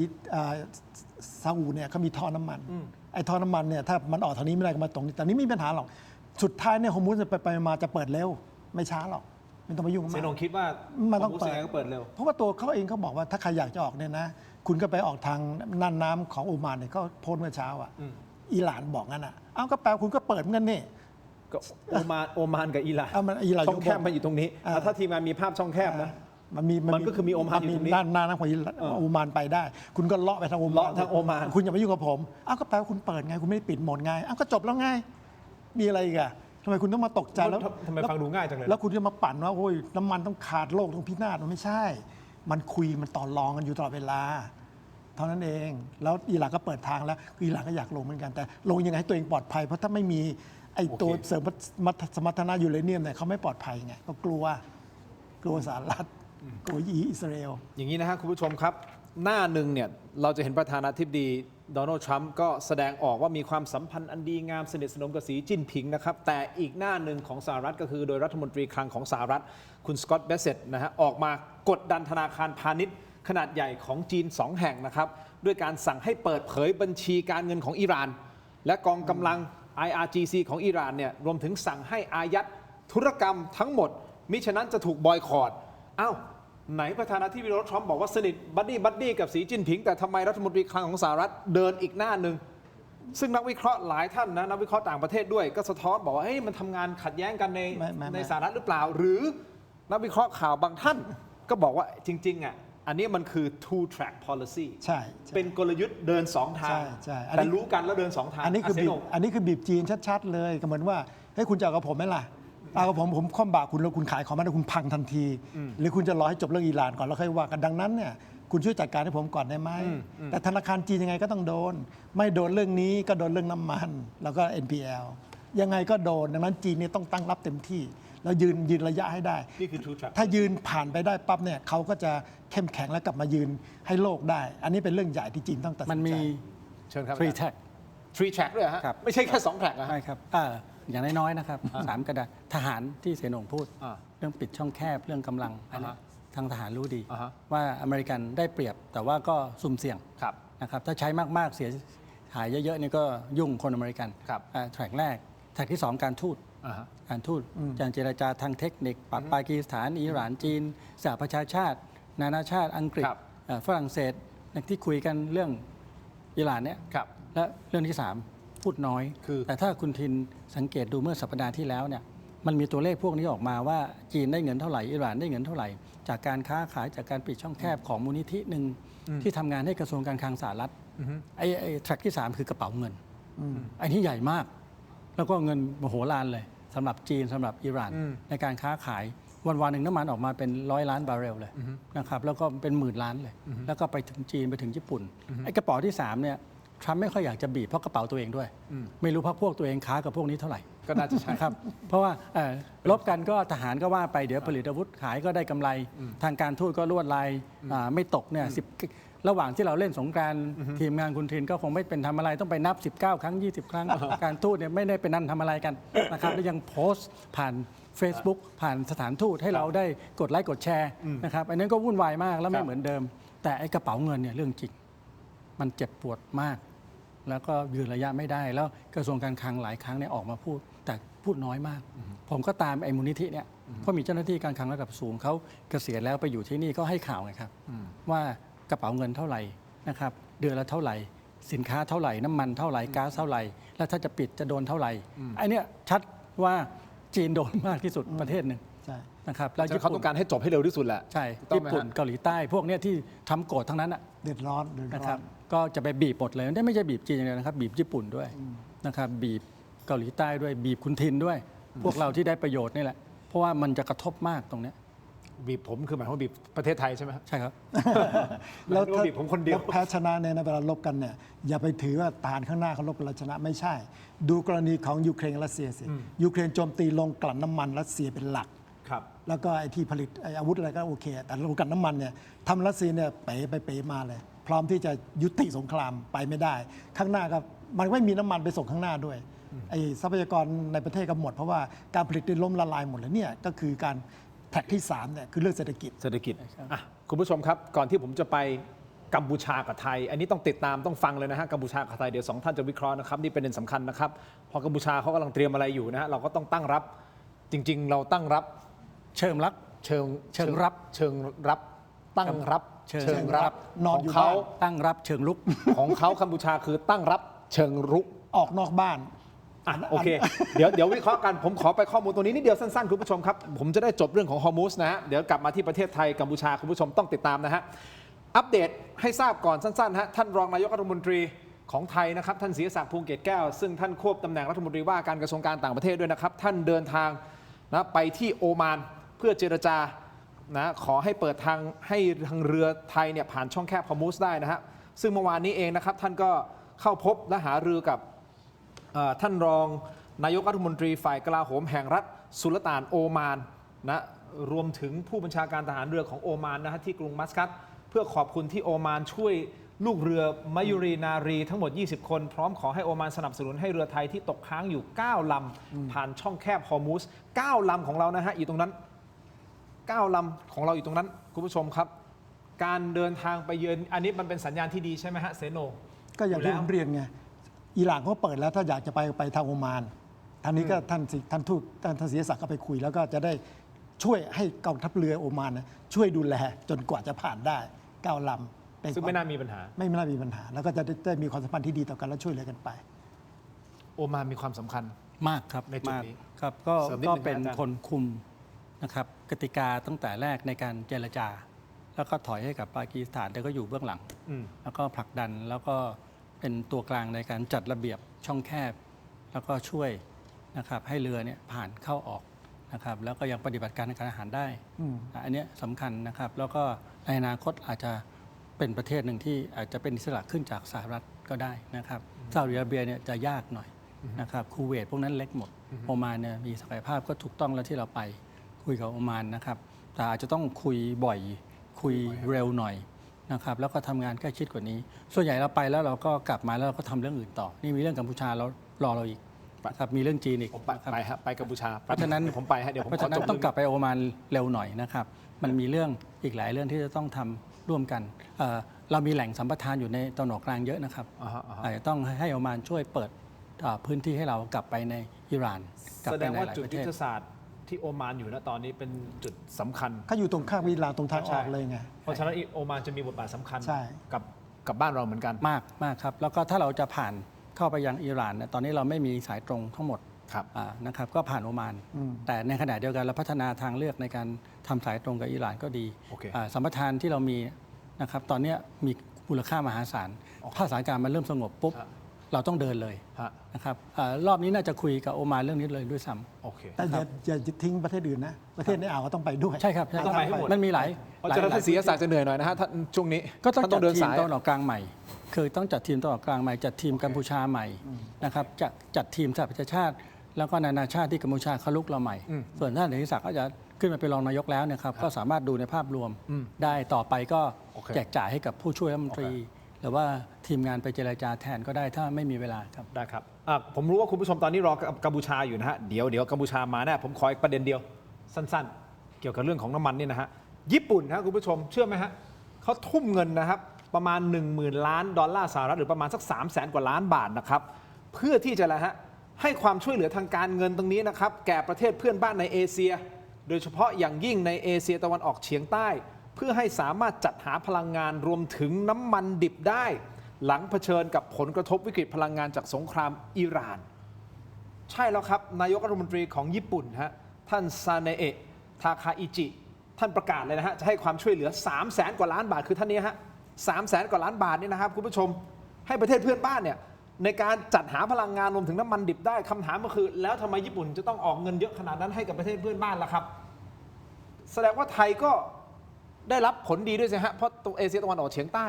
ซาอุเนี่ยเขามีท่อน้ำมันไอ้ท่อน้ำมันเนี่ยถ้ามันออกทางนี้ไม่ได้ก็มาตรงนี้แต่นี้ไม่มีปัญหาหรอกสุดท้ายเนี่ยฮอร์มุสไปมาจะเปิดเร็วไม่ช้าหรอกไม่ต้องไปยุ่งมากเสนงคิดว่ามันต้องเปิดเร็วเพราะว่าตัวเขาเองเขาบอกว่าถ้าใครอยากจะออกเนี่ยนะคุณก็ไปออกทางน่านน้ำของโอมานเนี่ยเขาโพสต์เมื่อเช้าอ่ะอิหร่านบอกงั้นอ่ะก็แปลคุณก็เปิดเหมือนกันนี่ก็โอมานกับอิหร่านช่องแคบมันอยู่ตรงนี้ถ้าทีมงานมีภาพช่องแคบนะมันก็คือมีโอมานอยู่ตรงนี้ด้านหน้าของโอมานไปได้คุณก็เลาะไปทางโอมานคุณอย่ามายุ่งกับผมก็แปลว่าคุณเปิดไงคุณไม่ได้ปิดหมดไงก็จบแล้วไงมีอะไรอีกอะทำไมคุณต้องมาตกใจแล้วทำไมฟังดูง่ายจังเลยแล้วคุณจะมาปั่นว่าโอ้ยน้ำมันต้องขาดโลกต้องพินาศมันไม่ใช่มันคุยมันต่อรองกันอยู่ตลอดเวลาเท่านั้นเองแล้วอิหร่านก็เปิดทางแล้วอิหร่านก็อยากลงเหมือนกันแต่ลงยังไงให้ตัวเองปลอดภัยเพราะถ้าไม่มีไอ้ตัวเสริมสมรรถนะยูเรเนียมเนี่ยเขาไม่ปลอดภัยไงก็กลัวสหรัฐกลัวอิสราเอลอย่างนี้นะฮะคุณผู้ชมครับหน้าหนึ่งเนี่ยเราจะเห็นประธานาธิบดีโดนัลด์ทรัมป์ก็แสดงออกว่ามีความสัมพันธ์อันดีงามสนิทสนมกับสีจิ้นผิงนะครับแต่อีกหน้าหนึ่งของสหรัฐก็คือโดยรัฐมนตรีคลังของสหรัฐคุณสกอตต์เบสเซตนะฮะออกมากดดันธนาคารพาณิชย์ขนาดใหญ่ของจีน2 แห่งนะครับด้วยการสั่งให้เปิดเผยบัญชีการเงินของอิหร่านและกองกำลัง IRGC ของอิหร่านเนี่ยรวมถึงสั่งให้อายัดธุรกรรมทั้งหมดมิฉะนั้นจะถูกบอยคอตไหนประธานาธิบดีโดนัลด์ทรัมป์บอกว่าสนิทบัดดี้กับสีจิ้นผิงแต่ทำไมรัฐมนตรีคลังของสหรัฐเดินอีกหน้าหนึ่งซึ่งนักวิเคราะห์หลายท่านนะนักวิเคราะห์ต่างประเทศด้วยก็สะท้อนบอกว่ามันทำงานขัดแย้งกันในสหรัฐหรือเปล่าหรือนักวิเคราะห์ข่าวบางท่านก็บอกว่าจริงอันนี้มันคือ two track policy ใช่ เป็นกลยุทธ์เดิน2 ทางแต่รู้กันแล้วเดิน2 ทางอันนี้คือบีบจีนชัดๆเลยก็เหมือนว่าคุณจะเอากับผมไหมล่ะเอากับผมคว่ำบาตรคุณแล้วคุณขายของมาแล้วคุณพังทันทีหรือคุณจะรอให้จบเรื่องอิหร่านก่อนแล้วค่อยว่ากันดังนั้นเนี่ยคุณช่วยจัดการให้ผมก่อนได้ไหมแต่ธนาคารจีนยังไงก็ต้องโดนไม่โดนเรื่องนี้ก็โดนเรื่องน้ำมันแล้วก็ NPL ยังไงก็โดนดังนั้นจีนเนี่ยต้องตั้งรับเต็มที่แล้วยืนระยะให้ได้นี่คือ true track ถ้ายืนผ่านไปได้ปั๊บเนี่ยเขาก็จะเข้มแข็งแล้วกลับมายืนให้โลกได้อันนี้เป็นเรื่องใหญ่ที่จีนต้องตัดสินใจมันมีเชิญครับ 3 track ด้วยฮะไม่ใช่แค่2 track นะใช่ครับอย่างน้อยๆนะครับ3 กระดาษทหารที่เสนงพูดเรื่องปิดช่องแคบเรื่องกำลังทางทหารรู้ดีว่าอเมริกันได้เปรียบแต่ว่าก็สุ่มเสี่ยงนะครับถ้าใช้มากๆเสียหายเยอะๆนี่ก็ยุ่งคนอเมริกันแทร็กแรกแทร็กที่2การทูตการเจรจาทางเทคนิคปากีสถานอิหร่านจีนสหประชาชาตินานาชาติอังกฤษฝรั่งเศสที่คุยกันเรื่องอิหร่านเนี่ยและเรื่องที่3 พูดน้อย แต่ถ้าคุณทินสังเกตดูเมื่อสัปดาห์ที่แล้วเนี่ยมันมีตัวเลขพวกนี้ออกมาว่าจีนได้เงินเท่าไหร่อิหร่านได้เงินเท่าไหร่จากการค้าขายจากการปิดช่องแคบของมูลนิธิหนึ่งที่ทำงานให้กระทรวงการคลังสหรัฐไอ้แทร็กที่ 3 คือกระเป๋าเงินไอ้นี้ใหญ่มากแล้วก็เงินมโหฬารเลยสำหรับจีนสำหรับอิหร่านในการค้าขายวันๆหนึ่งน้ำมันออกมาเป็น100 ล้านบาร์เรลเลยนะครับแล้วก็เป็นหมื่นล้านเลยแล้วก็ไปถึงจีนไปถึงญี่ปุ่นไอ้กระเป๋าที่3เนี่ยทรัมป์ไม่ค่อยอยากจะบีบเพราะกระเป๋าตัวเองด้วยไม่รู้พรรคพวกตัวเองค้ากับพวกนี้เท่าไหร่ ก็น่าจะใช่ ครับเพราะว่าลบกันก็ทหารก็ว่าไปเดี๋ยวผลิตอาวุธขายก็ได้กำไรทางการทูตก็ลวดลายไม่ตกเนี่ยระหว่างที่เราเล่นสงกรานต์ทีมงานคุณทินก็คงไม่เป็นทำอะไรต้องไปนับ19 ครั้ง 20 ครั้ง การทูตเนี่ยไม่ได้เป็นนั่นทำอะไรกันนะครับแล้วยังโพสต์ผ่าน Facebook ผ่านสถานทูตให้เราได้กดไลค์กดแชร์นะครับอันนั้นก็วุ่นวายมากแล้วไม่เหมือนเดิม แต่ไอ้กระเป๋าเงินเนี่ยเรื่องจริงมันเจ็บปวดมากแล้วก็ยืนระยะไม่ได้แล้วกระทรวงการคลังหลายครั้งเนี่ยออกมาพูดแต่พูดน้อยมากผมก็ตามไอ้มูลนิธิเนี่ยเพราะมีเจ้าหน้าที่การคลังระดับสูงเขาเกษียณแล้วไปอยู่ที่นี่ก็ให้ข่าวไงครับว่ากระเป๋าเงินเท่าไหร่นะครับเดือนละเท่าไหร่สินค้าเท่าไหร่น้ำมันเท่าไหร่ก๊าซเท่าไหร่แล้วถ้าจะปิดจะโดนเท่าไหร่ไอ้นี่ชัดว่าจีนโดนมากที่สุดประเทศหนึ่งนะครับแล้วเขาต้องการให้จบให้เร็วที่สุดแหละใช่ญี่ปุ่นเกาหลีใต้พวกนี้ที่ทำโกรธทั้งนั้นอ่ะเดือดร้อนนะครับก็จะไปบีบหมดเลยไม่ใช่บีบจีนอย่างเดียวนะครับบีบญี่ปุ่นด้วยนะครับบีบเกาหลีใต้ด้วยบีบคุณทินด้วย พวกเราที่ได้ประโยชน์นี่แหละเพราะว่ามันจะกระทบมากตรงนี้บีบผมคือหมายความบีบประเทศไทยใช่ไหมใช่ครับแล้วถ้าบีบผมคนเดียวแพ้ชนะเนี่ยเวลาลบกันเนี่ยอย่าไปถือว่าทหารข้างหน้าเขาลบกันเราชนะไม่ใช่ดูกรณีของยูเครนรัสเซียสิยูเครนโจมตีลงกลั่นน้ำมันรัสเซียเป็นหลักแล้วก็ไอ้ที่ผลิตอาวุธอะไรก็โอเคแต่โรงกลั่นน้ำมันเนี่ยทำรัสเซียเนี่ยเป๋ไปเป๋มาเลยพร้อมที่จะยุติสงครามไปไม่ได้ข้างหน้าก็มันไม่มีน้ำมันไปส่งข้างหน้าด้วยไอ้ทรัพยากรในประเทศก็หมดเพราะว่าการผลิตได้ล้มละลายหมดเลยเนี่ยก็คือการแท็กที่3เนี่ยคือเรื่องเศรษฐกิจคุณผู้ชมครับก่อนที่ผมจะไปกัมพูชากับไทยอันนี้ต้องติดตามต้องฟังเลยนะฮะกัมพูชากับไทยเดี๋ยว2ท่านจะวิเคราะห์นะครับนี่เป็นประเด็นสำคัญนะครับพอกัมพูชาเขากำลังเตรียมอะไรอยู่นะฮะเราก็ต้องตั้งรับจริงๆเราตั้งรับเชิงรับตั้งรับเชิงรับของเขาตั้งรับเชิงลุกของเขากัมพูชาคือตั้งรับเชิงรุกออกนอกบ้านโอเคเดี๋ยววิเคราะห์กันผมขอไปข้อมูลตรงนี้นิดเดียวสั้นๆคุณผู้ชมครับผมจะได้จบเรื่องของฮอร์มุสนะฮะเดี๋ยวกลับมาที่ประเทศไทยกัมพูชาคุณผู้ชมต้องติดตามนะฮะอัปเดตให้ทราบก่อนสั้นๆฮะท่านรองนายกรัฐมนตรีของไทยนะครับท่านศรีศักดิ์ภูมิเกตแก้วซึ่งท่านควบตำแหน่งรัฐมนตรีว่าการกระทรวงการต่างประเทศด้วยนะครับท่านเดินทางนะไปที่โอมานเพื่อเจรจานะขอให้เปิดทางให้ทางเรือไทยเนี่ยผ่านช่องแคบฮอร์มุสได้นะฮะซึ่งเมื่อวานนี้เองนะครับท่านก็เข้าพบและหารือกับท่านรองนายกรัฐมนตรีฝ่ายกลาโหมแห่งรัฐสุลต่านโอมานนะรวมถึงผู้บัญชาการทหารเรือของโอมานนะฮะที่กรุงมัสกัตเพื่อขอบคุณที่โอมานช่วยลูกเรือมายุรีนารีทั้งหมด20คนพร้อมขอให้โอมานสนับสนุนให้เรือไทยที่ตกค้างอยู่9ลำผ่านช่องแคบฮอร์มุส9ลำของเรานะฮะอยู่ตรงนั้น9ลำของเราอยู่ตรงนั้นคุณผู้ชมครับการเดินทางไปเยือนอันนี้มันเป็นสัญญาณที่ดีใช่ไหมฮะเซโนก็อย่างที่ผมเรียนไงอิหร่านเขาเปิดแล้วถ้าอยากจะไปทางโอมานทางนี้ก็ท่านทูตท่านศรีศักดิ์ก็ไปคุยแล้วก็จะได้ช่วยให้กองทัพเรือโอมานนะช่วยดูแลจนกว่าจะผ่านได้9ลำซึ่งไม่น่ามีปัญหาไม่น่ามีปัญหาแล้วก็จะได้มีความสัมพันธ์ที่ดีต่อกันและช่วยเหลือกันไปโอมานมีความสำคัญมากครับในจุดนี้ครับก็เป็นคนคุมนะครับกติกาตั้งแต่แรกในการเจรจาแล้วก็ถอยให้กับปากีสถานแต่ก็อยู่เบื้องหลังแล้วก็ผลักดันแล้วก็เป็นตัวกลางในการจัดระเบียบช่องแคบแล้วก็ช่วยนะครับให้เรือเนี่ยผ่านเข้าออกนะครับแล้วก็ยังปฏิบัติการในการอาหารได้อันนี้สำคัญนะครับแล้วก็ในอนาคตอาจจะเป็นประเทศหนึ่งที่อาจจะเป็นอิสระขึ้นจากสหรัฐก็ได้นะครับซาอุดิอาระเบียเนี่ยจะยากหน่อยนะครับคูเวตพวกนั้นเล็กหมดโอมานเนี่ยมีศักยภาพก็ถูกต้องแล้วที่เราไปคุยกับโอมานนะครับแต่อาจจะต้องคุยบ่อยคุยเร็วหน่อยนะครับแล้วก็ทำงานใกล้ชิดกว่านี้ส่วนใหญ่เราไปแล้วเราก็กลับมาแล้วเราก็ทำเรื่องอื่นต่อนี่มีเรื่องกัมพูชาแล้วรอเราอีกครับมีเรื่องจีนอีกผมไปครับไปกัมพูชาเพราะฉะนั้นผมไปฮะเดี๋ยวผมเพราะฉะนั้นต้องกลับไปโอมานเร็วหน่อยนะครับมันมีเรื่องอีกหลายเรื่องที่จะต้องทำร่วมกันเรามีแหล่งสัมปทานอยู่ในตะวันออกกลางเยอะนะครับอาจจะต้องให้โอมานช่วยเปิดพื้นที่ให้เรากลับไปในอิหร่านแสดงว่าจุดยุทธศาสตร์ที่โอมานอยู่ณตอนนี้เป็นจุดสำคัญเขาอยู่ตรงข้ามอิหร่านตรงทางออกเลยไงเพราะฉะนั้นโอมานจะมีบทบาทสำคัญกับบ้านเราเหมือนกันมากครับแล้วก็ถ้าเราจะผ่าน เข้าไปยังอิหร่านเนี่ยตอนนี้เราไม่มีสายตรงทั้งหมดนะครับก็ผ่านโอมานแต่ในขณะเดียวกันเราพัฒนาทางเลือกในการทำสายตรงกับอิหร่านก็ดีสัมปทานที่เรามีนะครับตอนนี้มีมูลค่ามหาศาลถ้าสถานการณ์มันเริ่มสงบปุ๊บเราต้องเดินเลยนะครับรอบนี้น่าจะคุยกับโอมานเรื่องนี้เลยด้วยซ้ำแต่อย่าทิ้งประเทศอื่นนะประเทศในอ่าวก็ต้องไปด้วยใช่ครับต้องไปให้หมดมันมีหลายจะท่านศรีศักดิ์จะเหนื่อยหน่อยนะฮะท่านช่วงนี้ก็ต้องจัดทีมตะวันออกกลางใหม่คือต้องจัดทีมตะวันออกกลางใหม่จัดทีมกัมพูชาใหม่นะครับจัดทีมสหประชาชาติแล้วก็นานาชาติที่กัมพูชาเขาลุกเราใหม่ส่วนท่านศรีศักดิ์ก็จะขึ้นมาเป็นรองนายกแล้วนะครับก็สามารถดูในภาพรวมได้ต่อไปก็แจกจ่ายให้กับผู้ช่วยรัฐมนตรีหรือว่าทีมงานไปเจรจาแทนก็ได้ถ้าไม่มีเวลาครับได้ครับผมรู้ว่าคุณผู้ชมตอนนี้รอกัมพูชาอยู่นะฮะเดี๋ยวกัมพูชามาแน่ผมขออีกประเด็นเดียวสั้นๆเกี่ยวกับเรื่องของน้ำมันนี่นะฮะญี่ปุ่นนะคุณผู้ชมเชื่อไหมฮะเขาทุ่มเงินนะครับประมาณ 10,000 ล้านดอลลาร์สหรัฐหรือประมาณสัก 300,000 กว่าล้านบาทนะครับเพื่อที่จะอะไรฮะให้ความช่วยเหลือทางการเงินตรงนี้นะครับแก่ประเทศเพื่อนบ้านในเอเชียโดยเฉพาะอย่างยิ่งในเอเชียตะวันออกเฉียงใต้เพื่อให้สามารถจัดหาพลังงานรวมถึงน้ำมันดิบได้หลังเผชิญกับผลกระทบวิกฤตพลังงานจากสงครามอิหร่านใช่แล้วครับนายกรัฐมนตรีของญี่ปุ่นฮะท่านซาเนเอะทาคาอิจิท่านประกาศเลยนะฮะจะให้ความช่วยเหลือ 300,000 กว่าล้านบาทคือท่านนี้ฮะ 300,000 กว่าล้านบาทนี่นะครับคุณผู้ชมให้ประเทศเพื่อนบ้านเนี่ยในการจัดหาพลังงานรวมถึงน้ำมันดิบได้คำถามก็คือแล้วทำไมญี่ปุ่นจะต้องออกเงินเยอะขนาดนั้นให้กับประเทศเพื่อนบ้านล่ะครับแสดงว่าไทยก็ได้รับผลดีด้วยสิฮะเพราะตัวเอเชียตะวันออกเฉียงใต้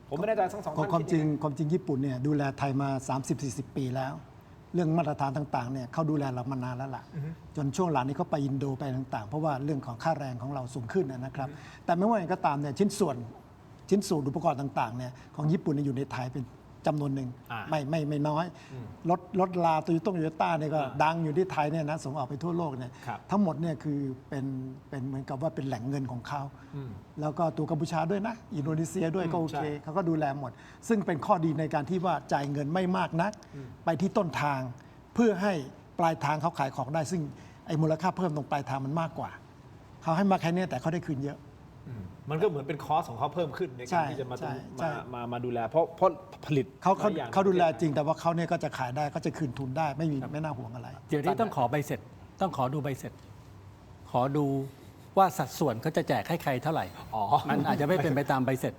ผมไม่แน่ใจทั้งสองท่านความจริงญี่ปุ่นเนี่ยดูแลไทยมา 30-40 ปีแล้วเรื่องมาตรฐานต่างๆเนี่ยเขาดูแลเรามานานแล้วล่ะจนช่วงหลังนี้เขาไปอินโดไปต่างๆเพราะว่าเรื่องของค่าแรงของเราสูงขึ้นนะครับแต่ไม่ว่าอย่างไรก็ตามเนี่ยชิ้นส่วนอุปกรณ์ต่างๆเนี่ยของญี่ปุ่นอยู่ในไทยเป็นจำนวนหนึ่งไม่น้อยรถลาโตโยต้าเนี่ยก็ดังอยู่ที่ไทยเนี่ยนะส่งออกไปทั่วโลกเนี่ยทั้งหมดเนี่ยคือเป็นเหมือนกับว่าเป็นแหล่งเงินของเขาแล้วก็ตัวกัมพูชาด้วยนะอินโดนีเซียด้วยก็โอเคเขาก็ดูแลหมดซึ่งเป็นข้อดีในการที่ว่าจ่ายเงินไม่มากนักไปที่ต้นทางเพื่อให้ปลายทางเขาขายของได้ซึ่งไอ้มูลค่าเพิ่มตรงปลายทางมันมากกว่าเขาให้มาแค่นี้แต่เขาได้คืนเยอะมันก็เหมือนเป็นคอสของเขาเพิ่มขึ้นในการที่จะมาดูแลเพราะผลิตเขาดูแลจริงแต่ว่าเขาเนี่ยก็จะขายได้ก็จะคืนทุนได้ไม่น่าห่วงอะไรเดี๋ยวนี้ต้องขอใบเสร็จต้องขอดูใบเสร็จขอดูว่าสัดส่วนเขาจะแจกให้ใครเท่าไหร่มันอาจจะไม่เป็นไปตามใบเสร็จ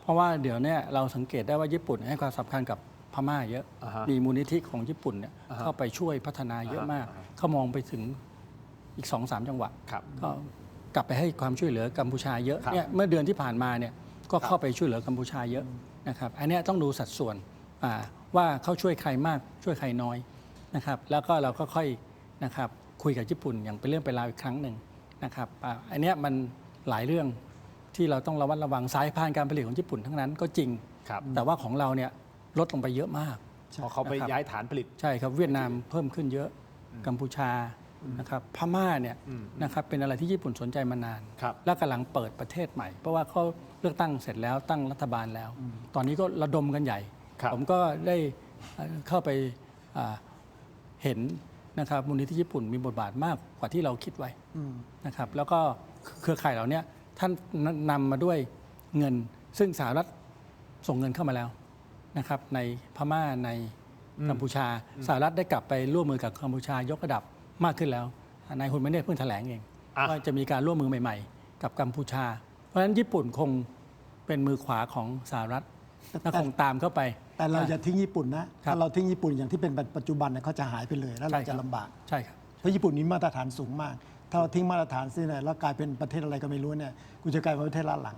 เพราะว่าเดี๋ยวนี้เราสังเกตได้ว่าญี่ปุ่นให้ความสำคัญกับพม่าเยอะมีมูลนิธิของญี่ปุ่นเนี่ยเข้าไปช่วยพัฒนาเยอะมากเขามองไปถึงอีก 2-3 จังหวัดก็กลับไปให้ความช่วยเหลือกัมพูชาเยอะเนี่ยเมื่อเดือนที่ผ่านมาเนี่ยก็เข้าไปช่วยเหลือกัมพูชาเยอะนะครับอันนี้ต้องดูสัดส่วนว่าเขาช่วยใครมากช่วยใครน้อยนะครับแล้วก็เราก็ค่อยนะครับคุยกับญี่ปุ่นอย่างเป็นเรื่องเป็นราวอีกครั้งหนึ่งนะครับอันนี้มันหลายเรื่องที่เราต้องระวัดระวังสายพานการผลิตของญี่ปุ่นทั้งนั้นก็จริงแต่ว่าของเราเนี่ยลดลงไปเยอะมากพอเขาไปย้ายฐานผลิตใช่ครับเวียดนามเพิ่มขึ้นเยอะกัมพูชานะครับพม่าเนี่ยนะครับเป็นอะไรที่ญี่ปุ่นสนใจมานานและกำลังเปิดประเทศใหม่เพราะว่าเขาเลือกตั้งเสร็จแล้วตั้งรัฐบาลแล้วตอนนี้ก็ระดมกันใหญ่ผมก็ได้เข้าไปเห็นนะครับมูลนิธิญี่ปุ่นมีบทบาทมากกว่าที่เราคิดไว้นะครับแล้วก็เครือข่ายเหล่านี้ท่านนำมาด้วยเงินซึ่งสหรัฐส่งเงินเข้ามาแล้วนะครับในพม่าในกัมพูชาสหรัฐได้กลับไปร่วมมือกับกัมพูชายกระดับมากขึ้นแล้วนายฮุนเมเนตเพิ่งแถลงเองว่าจะมีการร่วมมือใหม่ๆกับกัมพูชาเพราะฉะนั้นญี่ปุ่นคงเป็นมือขวาของสหรัฐและคงตามเข้าไปแต่เราจะทิ้งญี่ปุ่นนะถ้าเราทิ้งญี่ปุ่นอย่างที่เป็นปัจจุบันเนี่ยเขาจะหายไปเลยแล้วเราจะลำบากใช่ครับเพราะญี่ปุ่นนี้มาตรฐานสูงมากถ้าเราทิ้งมาตรฐานซิเนี่ยแล้วกลายเป็นประเทศอะไรก็ไม่รู้เนี่ยกูจะกลายเป็นประเทศล้าหลัง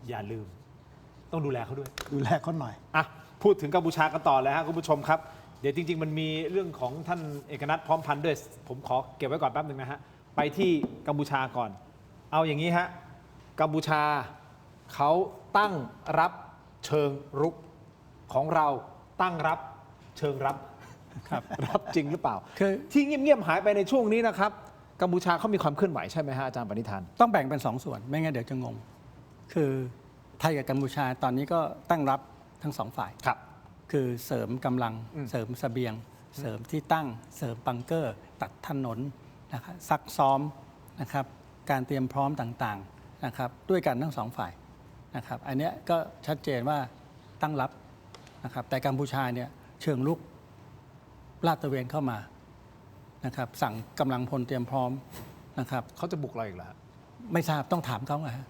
อย่าลืมต้องดูแลเขาด้วยดูแลเขาหน่อยพูดถึงกัมพูชากันต่อเลยครับคุณผู้ชมครับเดี๋ยวจริงๆมันมีเรื่องของท่านเอกนัทพร้อมพันธ์ด้วยผมขอเก็บไว้ก่อนแป๊บนึงนะฮะไปที่กัมพูชาก่อนเอาอย่างนี้ฮะกัมพูชาเขาตั้งรับเชิงรุกของเราตั้งรับเชิงรับรับจริงหรือเปล่าที่เงียบๆหายไปในช่วงนี้นะครับกัมพูชาเขามีความเคลื่อนไหวใช่ไหมฮะอาจารย์ปณิธานต้องแบ่งเป็น2 ส่วนไม่งั้นเดี๋ยวจะงงคือไทยกับกัมพูชาตอนนี้ก็ตั้งรับทั้ง2 ฝ่ายคือเสริมกำลังเสริมเสบียงเสริมที่ตั้งเสริมบังเกอร์ตัดถนนนะครับซักซ้อมนะครับการเตรียมพร้อมต่างๆนะครับด้วยกันทั้ง2 ฝ่ายนะครับอันนี้ก็ชัดเจนว่าตั้งรับ นะครับแต่กัมพูชาเนี่ยเชิงลุกลาดตระเวนเข้ามานะครับสั่งกำลังพลเตรียมพร้อมนะครับ เขาจะบุกเราอีกเหรอฮะ ไม่ทราบต้องถามเขาไงฮะ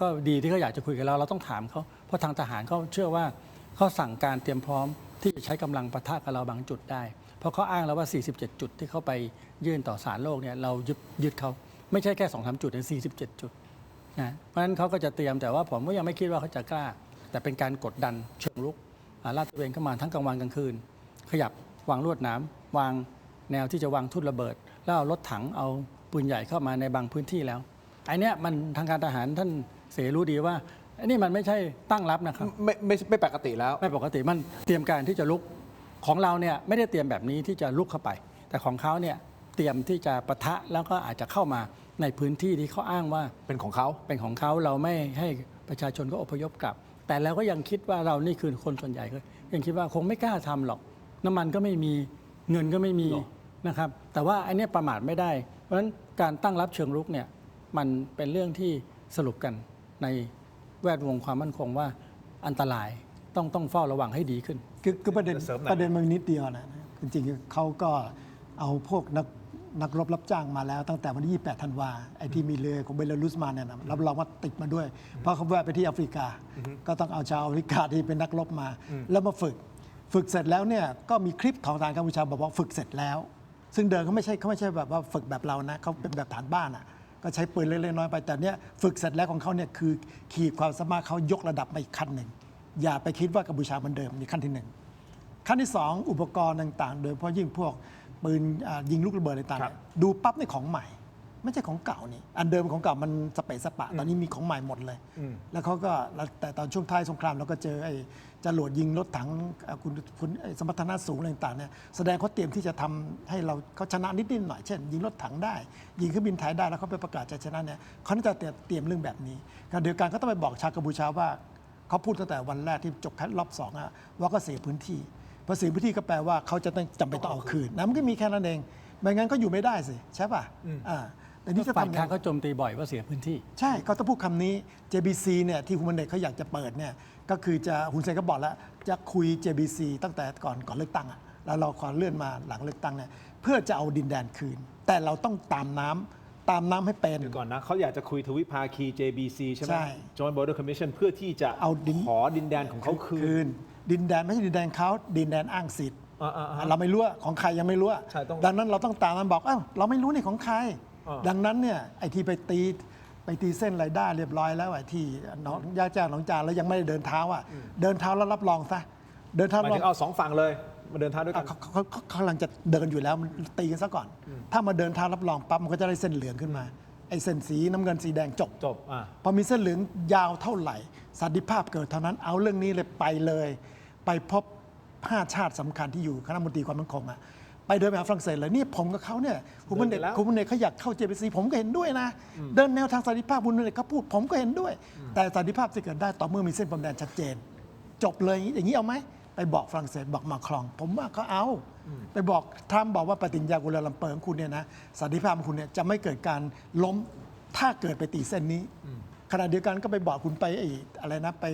ก็ดีที่เขาอยากจะคุยกับเราต้องถามเขาเพราะทางทหารเขาเชื่อว่าเขาสั่งการเตรียมพร้อมที่จะใช้กำลังปะทะกับเราบางจุดได้เพราะเขาอ้างแล้วว่า 47 จุดที่เขาไปยื่นต่อศาลโลกเนี่ยเรายึดเขาไม่ใช่แค่ 2-3 จุดแต่47 จุดนะเพราะฉะนั้นเขาก็จะเตรียมแต่ว่าผมก็ยังไม่คิดว่าเขาจะกล้าแต่เป็นการกดดันเชิงรุกลาดตระเวนเข้ามาทั้งกลางวันกลางคืนขยับวางลวดหนามวางแนวที่จะวางทุ่นระเบิดแล้วเอารถถังเอาปืนใหญ่เข้ามาในบางพื้นที่แล้วไอ้นี่มันทางการทหารท่านเสรู้ดีว่าไอ้นี่มันไม่ใช่ตั้งรับนะครับไม่ปกติแล้วไม่ปกติมันเตรียมการที่จะลุกของเราเนี่ยไม่ได้เตรียมแบบนี้ที่จะลุกเข้าไปแต่ของเขาเนี่ยเตรียมที่จะปะทะแล้วก็อาจจะเข้ามาในพื้นที่ที่เขาอ้างว่าเป็นของเขาเราไม่ให้ประชาชนก็อพยพกลับแต่เราก็ยังคิดว่าเรานี่คือคนส่วนใหญ่ก็ยังคิดว่าคงไม่กล้าทำหรอกน้ำมันก็ไม่มีเงินก็ไม่มีนะครับแต่ว่าไอ้นี่ประมาทไม่ได้เพราะฉะนั้นการตั้งรับเชิงรุกเนี่ยมันเป็นเรื่องที่สรุปกันในแวดวงความมั่นคงว่าอันตรายต้องเฝ้าระวังให้ดีขึ้นคือประเด็นมันนิดเดียวนะจริงๆเขาก็เอาพวกนักรบรับจ้างมาแล้วตั้งแต่วันที่28 ธันวาไอ้ที่มีเรือของเบลารุสมาเนี่ยนะรับรองว่าติดมาด้วย เพราะเขาแวะไปที่แอฟริกาก็ต้องเอาชาวแอฟริกาที่เป็นนักรบมาแล้วมาฝึกเสร็จแล้วเนี่ยก็มีคลิปของทางกัมพูชาบอกว่าฝึกเสร็จแล้วซึ่งเดิมเขาไม่ใช่แบบว่าฝึกแบบเรานะเขาเป็นแบบฐานบ้านอ่ะก็ใช้ปืนเล็กๆน้อยๆไปแต่เนี้ยฝึกเสร็จแล้วของเขาเนี่ยคือขีดความสามารถเขายกระดับไปอีกขั้นหนึ่งอย่าไปคิดว่ากัมพูชาเหมือนเดิมนี่ขั้นที่1ขั้นที่2อุปกรณ์ต่างๆโดยเฉพาะยิ่งพวกปืนยิงลูกระเบิดอะไรต่างๆดูปั๊บในของใหม่ไม่ใช่ของเก่านี่อันเดิมของเก่ามันสเปะสปะตอนนี้มีของใหม่หมดเลยแล้วเขาก็แต่ตอนช่วงท้ายสงครามเราก็เจอไอ้จรวดยิงรถถังคุณสมรรถนะสูงอะไรต่างๆเนี่ยแสดงเขาเตรียมที่จะทำให้เขาชนะนิดหน่อยเช่นยิงรถถังได้ยิงเครื่องบินไทยได้แล้วเขาไปประกาศชัยชนะเนี่ยเขาน่าจะเตรียมเรื่องแบบนี้การเดียวกันก็ต้องไปบอกชาวกัมพูชาว่าเขาพูดตั้งแต่วันแรกที่จบรอบ2ว่าก็เสียพื้นที่พอเสียพื้นที่ก็แปลว่าเขาจะต้องจำเป็นต้องเอาคืนนะมันก็มีแค่นั้นเองไม่งั้นก็อยู่ไม่ได้สิใช่ป่ะแต่นี่จะทำยังไงเขาโจมตีบ่อยว่าเสียพื้นที่ใช่เขาต้องพูดคำนี้ JBC เนี่ยที่ฮุนเซนเขาอยากจะเปิดเนี่ยก็คือจะฮุนเซนก็บอกแล้วจะคุย JBC ตั้งแต่ก่อนเลือกตั้งแล้วเราขอเลื่อนมาหลังเลือกตั้งเนี่ยเพื่อจะเอาดินแดนคืนแต่เราต้องตามน้ำให้เป็นก่อนนะเขาอยากจะคุยทวิภาคี JBC ใช่ไหม Joint Border Commission เพื่อที่จะเอาขอดินแดนของเขาคืนดินแดนไม่ใช่ดินแดนเขาดินแดนอ้างสิทธิ์เราไม่รู้ของใครยังไม่รู้ดังนั้นเราต้องตามมันบอกเราไม่รู้นี่ของใครดังนั้นเนี่ยไอ้ที่ไปตีเส้นรายได้เรียบร้อยแล้วไอ้ที่น้องย่าจ้าน้องจานแล้วยังไม่ได้เดินเท้าเดินเท้าแล้วรับรองซะเดินเท้าหมายถึงเอา2ฝั่งเลยมาเดินเท้าด้วยกันเขากำลังจะเดินอยู่แล้วมันตีกันซะก่อนถ้ามาเดินเท้ารับรองปั๊บมันก็จะได้เส้นเหลืองขึ้นมาไอ้เส้นสีน้ำเงินสีแดงจบพอมีเส้นเหลืองยาวเท่าไหร่สันติภาพเกิดเท่านั้นเอาเรื่องนี้เลยไปพบ5 ชาติสำคัญที่อยู่คณะมนตรีความมั่นคงไปเดินไปหาฝรั่งเศสเลยนี่ผมกับเขาเนี่ยคุณมันเด็กเขาอยากเข้า JBC ผมก็เห็นด้วยนะเดินแนวทางสันติภาพคุณมันเด็กเขาพูดผมก็เห็นด้วยแต่สันติภาพจะเกิดได้ต่อเมื่อมีเส้นพรมแดนชัดเจนจบเลยอย่างนี้เอาไหมไปบอกฝรั่งเศสบอกมาครองผมว่าเขาเอาไปบอกทรัมป์บอกว่าปฏิญญากัวลาลัมเปอร์ของคุณเนี่ยนะสันติภาพของคุณเนี่ยจะไม่เกิดการล้มถ้าเกิดไปตีเส้นนี้ขณะเดียวกันก็ไปบอกคุณไปอะไรนะไป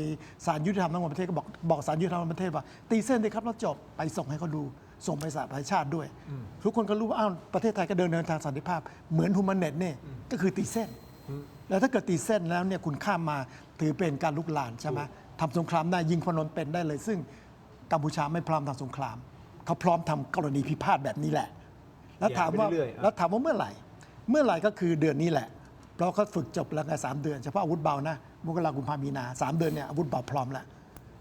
ศาลยุติธรรมทั้งประเทศก็บอกศาลยุติธรรมประเทศว่าตีเส้นเลยครับแล้วจบไปส่งให้เขาดูส่งไปสหประชาชาติด้วยทุกคนก็รู้ว่าประเทศไทยก็เดินทางสันติภาพเหมือนฮูแมนเน็ตเนี่ยก็คือตีเส้นแล้วถ้าเกิดตีเส้นแล้วเนี่ยคุณข้ามมาถือเป็นการลุกลานใช่ไหมทำสงครามได้ยิงพนนเป็นได้เลยซึ่งกัมพูชาไม่พร้อมทำสงครามเขาพร้อมทำกรณีพิพาทแบบนี้แหละแล้วถามว่าเมื่อไหร่ก็คือเดือนนี้แหละเพราะเขาฝึกจบแล้วไง3 เดือนเฉพาะอาวุธเบานะมกราคมกุมภาพันธ์มีนา3 เดือนเนี่ยอาวุธเบาพร้อมแล้ว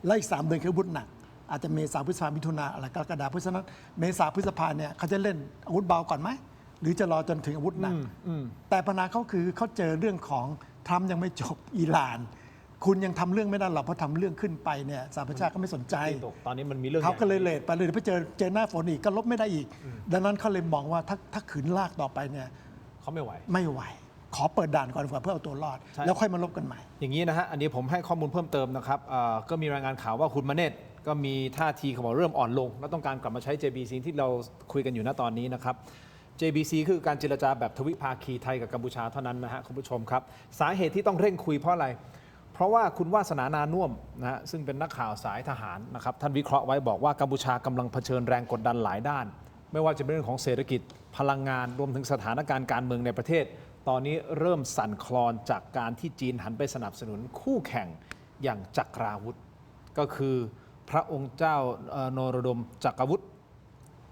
และอีก3 เดือนคืออาวุธหนักอาจจะเมษาพฤษภามิถุนาอะไรกรกฎาคมเพราะฉะนั้นเมษาพฤษภาเนี่ยเขาจะเล่นอาวุธเบาก่อนไหมหรือจะรอจนถึงอาวุธหนักแต่ปัญหาเขาคือเขาเจอเรื่องของทรัมป์ยังไม่จบอิหร่านคุณยังทำเรื่องไม่ได้หรอกเพราะทำเรื่องขึ้นไปเนี่ยสหประชาชาติก็ไม่สนใจตอนนี้มันมีเรื่องเขาก็เลยเลทไปเลยไปเจอหน้าฝนอีกก็ลบไม่ได้อีกดังนั้นเขาเลยมองว่าถ้าขืนลากต่อไปเนี่ยเขาไม่ไหวขอเปิดด่านก่อนดีกว่าเพื่อเอาตัวรอดแล้วค่อยมาลบกันใหม่อย่างนี้นะฮะอันนี้ผมให้ข้อมูลเพิ่มเติมนะครับก็มีรายงานข่าวว่าคุณมเนตก็มีท่าทีเขาบอกเริ่มอ่อนลงแล้วต้องการกลับมาใช้ JBC ที่เราคุยกันอยู่ณตอนนี้นะครับ JBC คือการเจรจาแบบทวิภาคีไทยกับกัมพูชาเท่านั้นนะฮะคุณผู้ชมครับสาเหตุที่ต้องเร่งคุยเพราะอะไรเพ ราะว่าคุณวาสนานานุ่วมนะฮะซึ่งเป็นนักข่าวสายทหารนะครับท่านวิเคราะห์ไว้บอกว่ากัมพูชากำลังเผชิญแรงกดดันหลายด้าน ไม่ว่าจะเป็นเรื่องของเศรษฐกิจพลังงานรวมถึงสถานการณ์การเมืองในประเทศ ตอนนี้เริ่มสั่นคลอนจากการที่จีนหันไปสนับสนุนคู่แข่งอย่างจักราวุธ ก็คือพระองค์เจ้านรดมจักรวุฒิ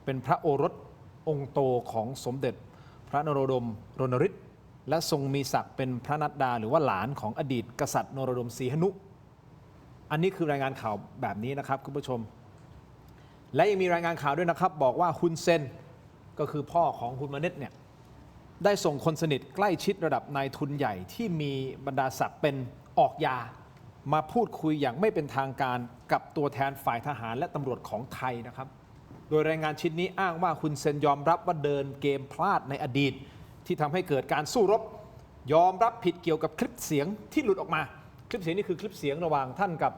เป็นพระโอรสองค์โตของสมเด็จพระนโรดมรณฤทธิ์และทรงมีศักดิ์เป็นพระนัดดาหรือว่าหลานของอดีตกษัตริย์นรดมศรีหนุ อันนี้คือรายงานข่าวแบบนี้นะครับคุณผู้ชม และยังมีรายงานข่าวด้วยนะครับบอกว่าฮุนเซนก็คือพ่อของฮุนมาเน็ตเนี่ยได้ส่งคนสนิทใกล้ชิดระดับนายทุนใหญ่ที่มีบรรดาศักดิ์เป็นออกยามาพูดคุยอย่างไม่เป็นทางการกับตัวแทนฝ่ายทหารและตำรวจของไทยนะครับ โดยรายงานชิ้นนี้อ้างว่าฮุนเซนยอมรับว่าเดินเกมพลาดในอดีตที่ทำให้เกิดการสู้รบยอมรับผิดเกี่ยวกับคลิปเสียงที่หลุดออกมาคลิปเสียงนี่คือคลิปเสียงระหว่างท่านกับ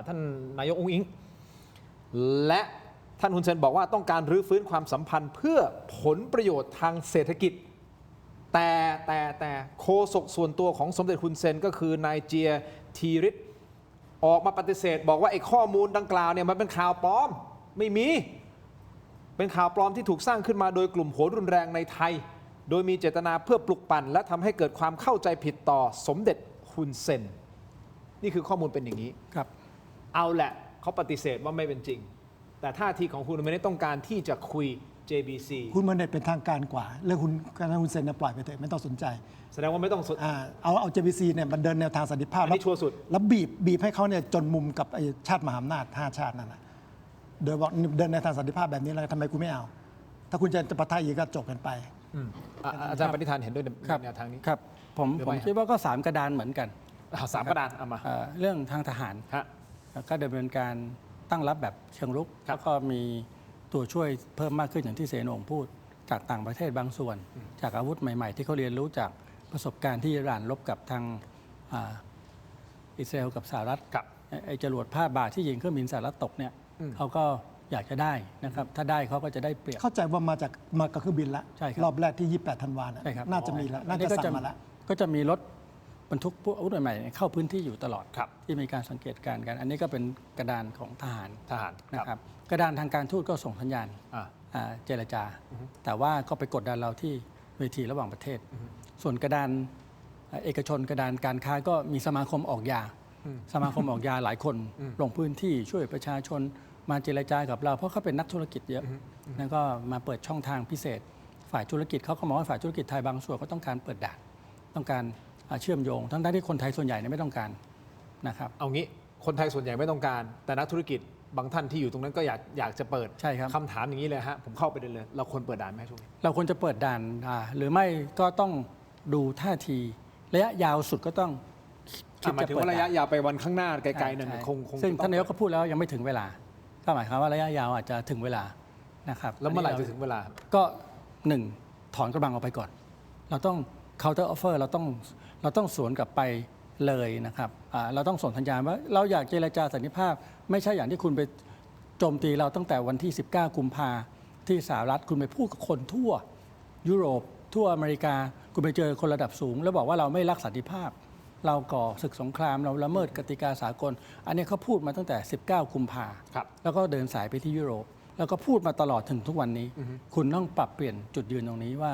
ท่านนายกอุ๊งอิ๊งและท่านฮุนเซนบอกว่าต้องการรื้อฟื้นความสัมพันธ์เพื่อผลประโยชน์ทางเศรษฐกิจแต่โฆษกส่วนตัวของสมเด็จฮุนเซนก็คือนายเจียทีริตออกมาปฏิเสธบอกว่าไอ้ข้อมูลดังกล่าวเนี่ยมันเป็นข่าวปลอมไม่มีเป็นข่าวปลอมที่ถูกสร้างขึ้นมาโดยกลุ่มหัวรุนแรงในไทยโดยมีเจตนาเพื่อปลุกปั่นและทำให้เกิดความเข้าใจผิดต่อสมเด็จฮุนเซนนี่คือข้อมูลเป็นอย่างนี้ครับเอาแหละเขาปฏิเสธว่าไม่เป็นจริงแต่ท่าทีของคุณมาเนตต้องการที่จะคุย JBC คุณมาเนตเป็นทางการกว่าเรื่องคุณการฮุนเซนปล่อยไปเถอะไม่ต้องสนใจแสดงว่าไม่ต้องเอา JBC เนี่ยมันเดินแนวทางสันติภาพแล้วชัวร์สุดแล้วบีบให้เขาเนี่ยจนมุมกับไอ้ชาติมหาอำนาจ5ชาตินั่นแหละโดยบอกเดินในทางสันติภาพแบบนี้แล้วทำไมกูไม่เอาถ้าคุณจะปะทะอีกก็จบกันไปอาจารย์ปณิธานเห็นด้วยในแนวทางนี้ครับผมคิดว่าก็3กระดานเหมือนกัน3กระดานเอามาเรื่องทางทหารก็ดำเนินการตั้งรับแบบเชิงรุกแล้วก็มีตัวช่วยเพิ่มมากขึ้นอย่างที่เสนงพูดจากต่างประเทศบางส่วนจากอาวุธใหม่ๆที่เขาเรียนรู้จากประสบการณ์ที่อิหร่านรบกับทางอิสราเอลกับสหรัฐไอ้จรวดผ้าบาทที่ยิงเครื่องบินสหรัฐตกเนี่ยเขาก็อยากจะได้นะครับถ้าได้เขาก็จะได้เปรียบเข้าใจว่ามากับเครื่องบินละรอบแรกที่28ธันวาคมน่าจะมีแล้วน่าจะสั่งมาแล้วก็จะมีรถบรรทุกอาวุธใหม่ๆเข้าพื้นที่อยู่ตลอดที่มีการสังเกตการณ์กันอันนี้ก็เป็นกระดานของทหารนะครับกระดานทางการทูตก็ส่งสัญญาณเจรจาแต่ว่าก็ไปกดดันเราที่เวทีระหว่างประเทศส่วนกระดานเอกชนกระดานการค้าก็มีสมาคมออกยาสมาคมออกยาหลายคนลงพื้นที่ช่วยประชาชนมาเจรจากับเราเพราะเขาเป็นนักธุรกิจเยอะแล้วก็มาเปิดช่องทางพิเศษฝ่ายธุรกิจเขาก็มองว่าฝ่ายธุรกิจไทยบางส่วนก็ต้องการเปิดด่านต้องการเชื่อมโยงทั้งที่คนไทยส่วนใหญ่ไม่ต้องการนะครับเอางี้คนไทยส่วนใหญ่ไม่ต้องการแต่นักธุรกิจบางท่านที่อยู่ตรงนั้นก็อยากจะเปิดใช่ครับคำถามอย่างนี้เลยฮะผมเข้าไปเลยเราควรเปิดด่านไหมช่วงนี้เราควรจะเปิดด่านหรือไม่ก็ต้องดูท่าทีระยะยาวสุดก็ต้องหมายถึงว่าระยะยาวไปวันข้างหน้าไกลๆนั่นคงซึ่งท่านนายกก็พูดแล้วยังไม่ถึงเวลาก็หมายความว่าระยะยาวอาจจะถึงเวลานะครับแล้วเมื่อไหร่จะถึงเวลาก็1ถอนกำลังออกไปก่อนเราต้อง counter offer เราต้องสวนกลับไปเลยนะครับเราต้องส่งสัญญาณว่าเราอยากเจรจาสันติภาพไม่ใช่อย่างที่คุณไปโจมตีเราตั้งแต่วันที่19กุมภาที่สหรัฐคุณไปพูดกับคนทั่วยุโรปทั่วอเมริกาคุณไปเจอคนระดับสูงแล้วบอกว่าเราไม่รักสันติภาพเราก่อศึกสงครามเราละเมิดกติกาสากลอันนี้เขาพูดมาตั้งแต่19กุมภาแล้วก็เดินสายไปที่ยุโรปแล้วก็พูดมาตลอดถึงทุกวันนี้คุณต้องปรับเปลี่ยนจุดยืนตรงนี้ว่า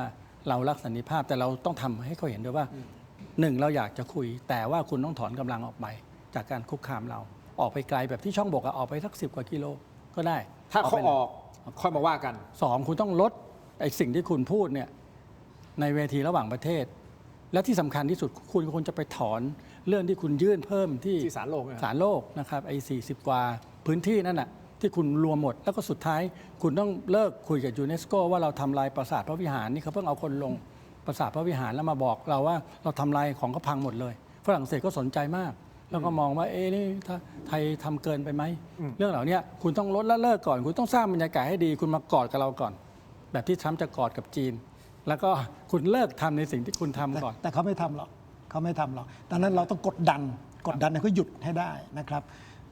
เรารักสันติภาพแต่เราต้องทำให้เขาเห็นด้วยว่าเราอยากจะคุยแต่ว่าคุณต้องถอนกำลังออกไปจากการคุกคามเราออกไปไกลแบบที่ช่องบกออกไปสัก10 กว่ากิโลก็ได้ถ้าเขาออกค่อยมาว่ากัน2คุณต้องลดไอ้สิ่งที่คุณพูดเนี่ยในเวทีระหว่างประเทศและที่สำคัญที่สุดคุณควรจะไปถอนเรื่องที่คุณยื่นเพิ่มที่ศาลโลกนะครับไอ้40 กว่าพื้นที่นั่นน่ะที่คุณรวมหมดแล้วก็สุดท้ายคุณต้องเลิกคุยกับยูเนสโกว่าเราทำลายปราสาทพระวิหารนี่เขาเพิ่งเอาคนลงปราสาทพระวิหารแล้วมาบอกเราว่าเราทำลายของก็พังหมดเลยฝรั่งเศสก็สนใจมากแล้วก็มองว่านี่ถ้าไทยทำเกินไปไหมเรื่องเหล่านี้คุณต้องลดและเลิกก่อนคุณต้องสร้างบรรยากาศให้ดีคุณมากอดกับเราก่อนแบบที่ทรัมป์จะกอดกับจีนแล้วก็คุณเลิกทำในสิ่งที่คุณทำก่อนแต่เขาไม่ทำหรอกดังนั้นเราต้องกดดันให้เขาหยุดให้ได้นะครับ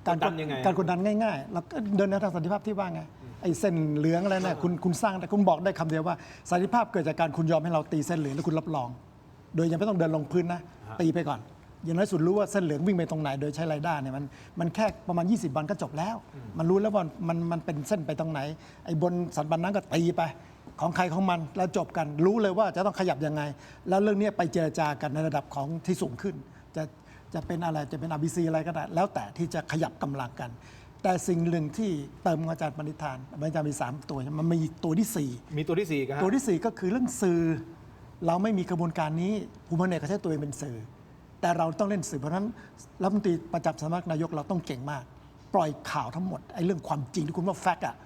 การกดดันง่ายๆเราก็เดินแนวทางสันติภาพที่ว่าไงไอ้เส้นเหลืองอะไรนะคุณสร้างแต่คุณบอกได้คำเดียวว่าสันติภาพเกิดจากการคุณยอมให้เราตีเส้นเหลืองแล้วคุณรับรองโดยยังไม่ต้องเดินลงพื้นนะตีไปก่อน อย่างน้อยสุดรู้ว่าเส้นเหลืองวิ่งไปตรงไหนโดยใช้ไรด้าร์เนี่ยมันแค่ประมาณ 20 วันก็จบแล้ว มันรู้แล้วว่ามันเป็นเส้นไปตรงไหนไอ้บนสันบันนั้นก็ตีไปของใครของมันแล้วจบกันรู้เลยว่าจะต้องขยับยังไง แล้วเรื่องนี้ไปเจรจากันในระดับของที่สูงขึ้นจะเป็นอะไรจะเป็น RBC อะไรก็ได้แล้วแต่ที่จะขยับกำลังกัน แต่สิ่งหนึ่งที่เติมอาจารย์ปณิธานอาจารย์มี3ตัวมันมีตัวที่ 4มีตัวที่4ครับตัวที่ 4ก็คือเรื่องสื่อเราไม่มีกระบวนการนี้ภูมิพลเอกเขาใช้ตัวเองเป็นสื่อแต่เราต้องเล่นสื่อเพราะฉะนั้นรัฐมนตรีประจำสำนักนายกเราต้องเก่งมากปล่อยข่าวทั้งหมดไอ้เรื่องความจริงที่คุณว่าแฟกต์อ่ะ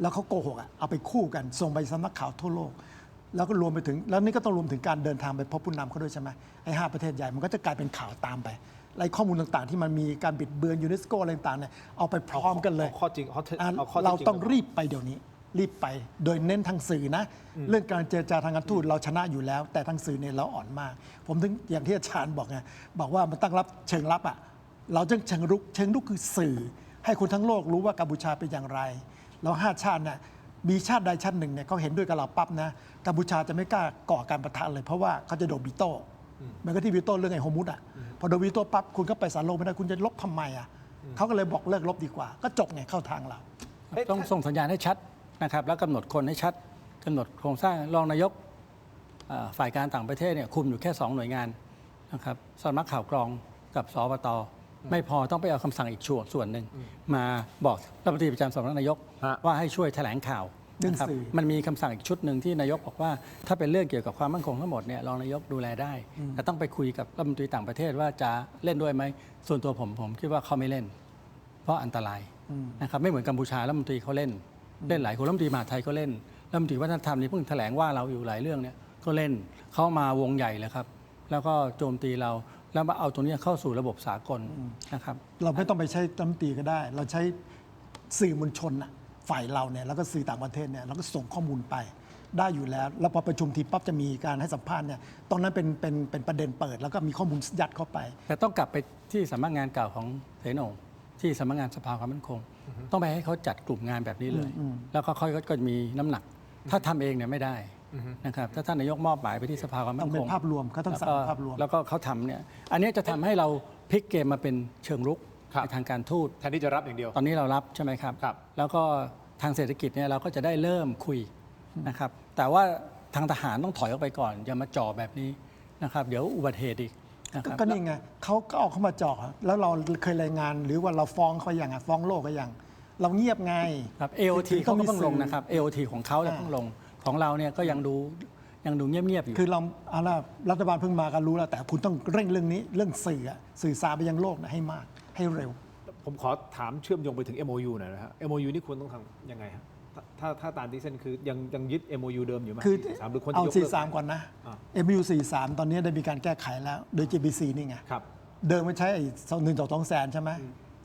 แล้วเขาโกหกอ่ะเอาไปคู่กันส่งไปสำนักข่าวทั่วโลกแล้วก็รวมไปถึงแล้วนี่ก็ต้องรวมถึงการเดินทางไปพบผู้นำเขาด้วยใช่ไหมไอ้5ประเทศใหญ่มันก็จะกลายเป็นข่าวตามไปไอ้ข้อมูลต่างๆที่มันมีการบิดเบือนยูเนสโกอะไรต่างๆเนี่ยเอาไปพร้อมกันเลย ข้อจริงเราต้องรีบไปเดี๋ยวนี้รีบไปโดยเน้นทางสื่อนะเรื่องการเจรจาทางการทูตเราชนะอยู่แล้วแต่ทางสื่อเนี่ยเราอ่อนมากผมถึงอย่างที่อาจารย์บอกไงบอกว่ามันตั้งรับเชิงรับอ่ะเราจึงเชิงรุกคือสื่อให้คนทั้งโลกรู้ว่ากัมพูชาเป็นอย่างไรแล้ว5ชาติเนี่ยมีชาติใดชาติหนึ่งเนี่ยเขาเห็นด้วยกับเราปั๊บนะกัมพูชาจะไม่กล้าก่อการปะทะเลยเพราะว่าเขาจะโดนวีโต้มันก็ที่วีโต้เรื่องไอ้โฮมุสอ่ะพอโดนวีโต้ปั๊บคุณก็ไปศาลโลกไม่ได้คุณจะลบทำไมอ่ะเขาก็เลยบอกเลิกลบดีกว่าก็จบไงเข้าทางเราต้องส่งสัญญาณให้ชัดนะครับแล้วกำหนดคนให้ชัดกำหนดโครงสร้างรองนายกฝ่ายการต่างประเทศเนี่ยคุมอยู่แค่2หน่วยงานนะครับสำนักข่าวกรองกับสปต.ไม่พอต้องไปเอาคำสั่งอีกส่วนหนึ่งมาบอกรัฐมนตรีประจำสำนักนายกว่าให้ช่วยแถลงข่าวนะครับมันมีคำสั่งอีกชุดหนึ่งที่นายกบอกว่าถ้าเป็นเรื่องเกี่ยวกับความมั่นคงทั้งหมดเนี่ยรองนายกดูแลได้แต่ต้องไปคุยกับรัฐมนตรีต่างประเทศว่าจะเล่นด้วยไหมส่วนตัวผมคิดว่าเขาไม่เล่นเพราะอันตรายนะครับไม่เหมือนกัมพูชารัฐมนตรีเขาเล่นหลายคนรัฐมนตรีมหาดไทยก็เล่นรัฐมนตรีวัฒนธรรมนี่เพิ่งแถลงว่าเราอยู่หลายเรื่องเนี่ยก็เล่นเข้ามาวงใหญ่เลยครับแล้วก็โจมตีเราแล้วมาเอาตัวนี้เข้าสู่ระบบสากลนะครับเราไม่ต้องไปใช้รัฐมนตรีก็ได้เราใช้สื่อมวลชนฝ่ายเราเนี่ยแล้วก็สื่อต่างประเทศเนี่ยเราก็ส่งข้อมูลไปได้อยู่แล้วแล้วพอประชุมทีปั๊บจะมีการให้สัมภาษณ์เนี่ยตอนนั้นเป็นประเด็นเปิดแล้วก็มีข้อมูลยัดเข้าไปแต่ต้องกลับไปที่สำนักงานเก่าของเสโหน่งที่สำนักงานสภาความมั่นคงต้องไปให้เขาจัดกลุ่มงานแบบนี้เลยแล้วก็เขาก็มีน้ำหนักถ้าทำเองเนี่ยไม่ได้นะครับถ้าท่านนายกมอบหมายไปที่สภาความมั่นคงต้องเป็นภาพรวมเขาต้องสั่งภาพรวมแล้วก็เขาทำเนี่ยอันนี้จะทำให้เราพลิกเกมมาเป็นเชิงรุกในทางการทูตแทนที่จะรับอย่างเดียวตอนนี้เรารับใช่ไหมครับแล้วก็ทางเศรษฐกิจเนี่ยเราก็จะได้เริ่มคุยนะครับแต่ว่าทางทหารต้องถอยออกไปก่อนอย่ามาจ่อแบบนี้นะครับเดี๋ยวอุบัติเหตุอีกนะครับก็นี่ไงเขาก็ออกเข้ามาจ่อแล้วเราเคยรายงานหรือว่าเราฟ้องเขาอย่างฟ้องโลกก็อย่างเราเงียบไงครับ AOT เขาก็เพิ่งลงนะครับ AOT ของเขาจะเพิ่งลงของเราเนี่ยก็ยังดูเงียบๆอยู่คือเรารัฐบาลเพิ่งมาก็รู้แล้วแต่คุณต้องเร่งเรื่องนี้เรื่องสื่อสารไปยังโลกให้มากให้เร็วผมขอถามเชื่อมโยงไปถึง MOU หน่อยนะฮะ MOU นี่ควรต้องทำยังไงครับถ้าตามที่เส้นคือยังยึด MOU เดิมอยู่ไหมคือหรือคนเอา 43 ก่อนนะ MOU 43 ตอนนี้ได้มีการแก้ไขแล้วโดย JBC นี่ไงเดิมมันใช้1:2 แสนใช่ไหม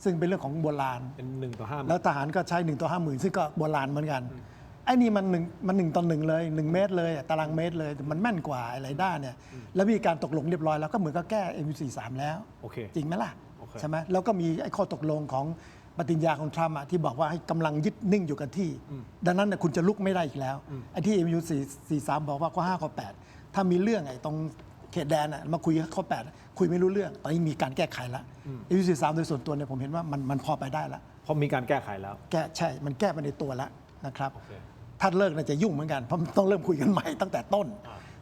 ซึ่งเป็นเรื่องของโบราณเป็น1:50,000แล้วทหารก็ใช้1:50,000ซึ่งก็โบราณเหมือนกันไอ้นี่มัน1:1เลย1 เมตรเลยตารางเมตรเลยมันแม่นกว่าอะไรด้านเนี่ยแล้วมีการตกลงเรียบร้อยแล้วก็เหมือนกับแก้ MOU 43 แล้วจริงไหมล่ะใช่ไหมแล้วก็มีไอ้ข้อตกลงของปฏิญญาของทรัมป์ที่บอกว่าให้กำลังยึดนิ่งอยู่กับที่ดังนั้นคุณจะลุกไม่ได้อีกแล้วไอ้ที่ MOU 43 บอกว่าข้อ5ข้อ8ถ้ามีเรื่องไอ้ตรงเขตแดนมาคุยข้อ8คุยไม่รู้เรื่องตอนนี้มีการแก้ไขแล้ว MOU 43 โดยส่วนตัวเนี่ยผมเห็นว่ามันพอไปได้แล้วเพราะมีการแก้ไขแล้วใช่มันแก้ไปในตัวแล้วนะครับถ้าเลิกน่าจะยุ่งเหมือนกันเพราะต้องเริ่มคุยกันใหม่ตั้งแต่ต้น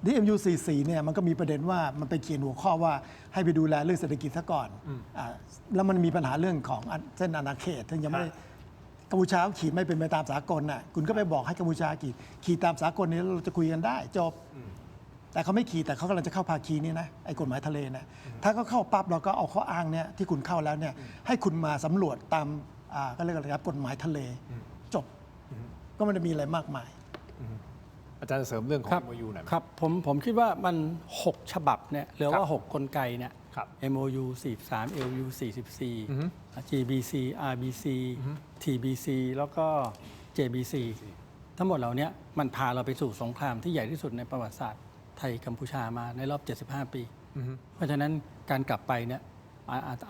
ที่ MOU 44 เนี่ยมันก็มีประเด็นว่ามันไปเขียนหัวข้อว่าให้ไปดูแลเรื่องเศรษฐกิจซะก่อนแล้วมันมีปัญหาเรื่องของเส้นอาณาเขตซึ่งยังไม่กัมพูชาขีดไม่เป็นไปตามสากลน่ะคุณก็ไปบอกให้กัมพูชาขีดตามสากลนี้เราจะคุยกันได้จบแต่เขาไม่ขีดแต่เขากำลังจะเข้าภาคีนี่นะไอ้กฎหมายทะเลนะถ้าเขาเข้าปั๊บเราก็เอาข้ออ้างเนี่ยที่คุณเข้าแล้วเนี่ยให้คุณมาสำรวจตามก็เรียกอะไรครับกฎหมายทะเลจบก็ไม่ได้มีอะไรมากมายอาจารย์เสริมเรื่องของ MOU หน่อยครับผมคิดว่ามัน6ฉบับเนี่ยหรือว่า6กลไกเนี่ย MOU 43 MOU 44 GBC RBC TBC แล้วก็ JBC ทั้งหมดเหล่านี้มันพาเราไปสู่สงครามที่ใหญ่ที่สุดในประวัติศาสตร์ไทยกัมพูชามาในรอบ75 ปีเพราะฉะนั้นการกลับไปเนี่ย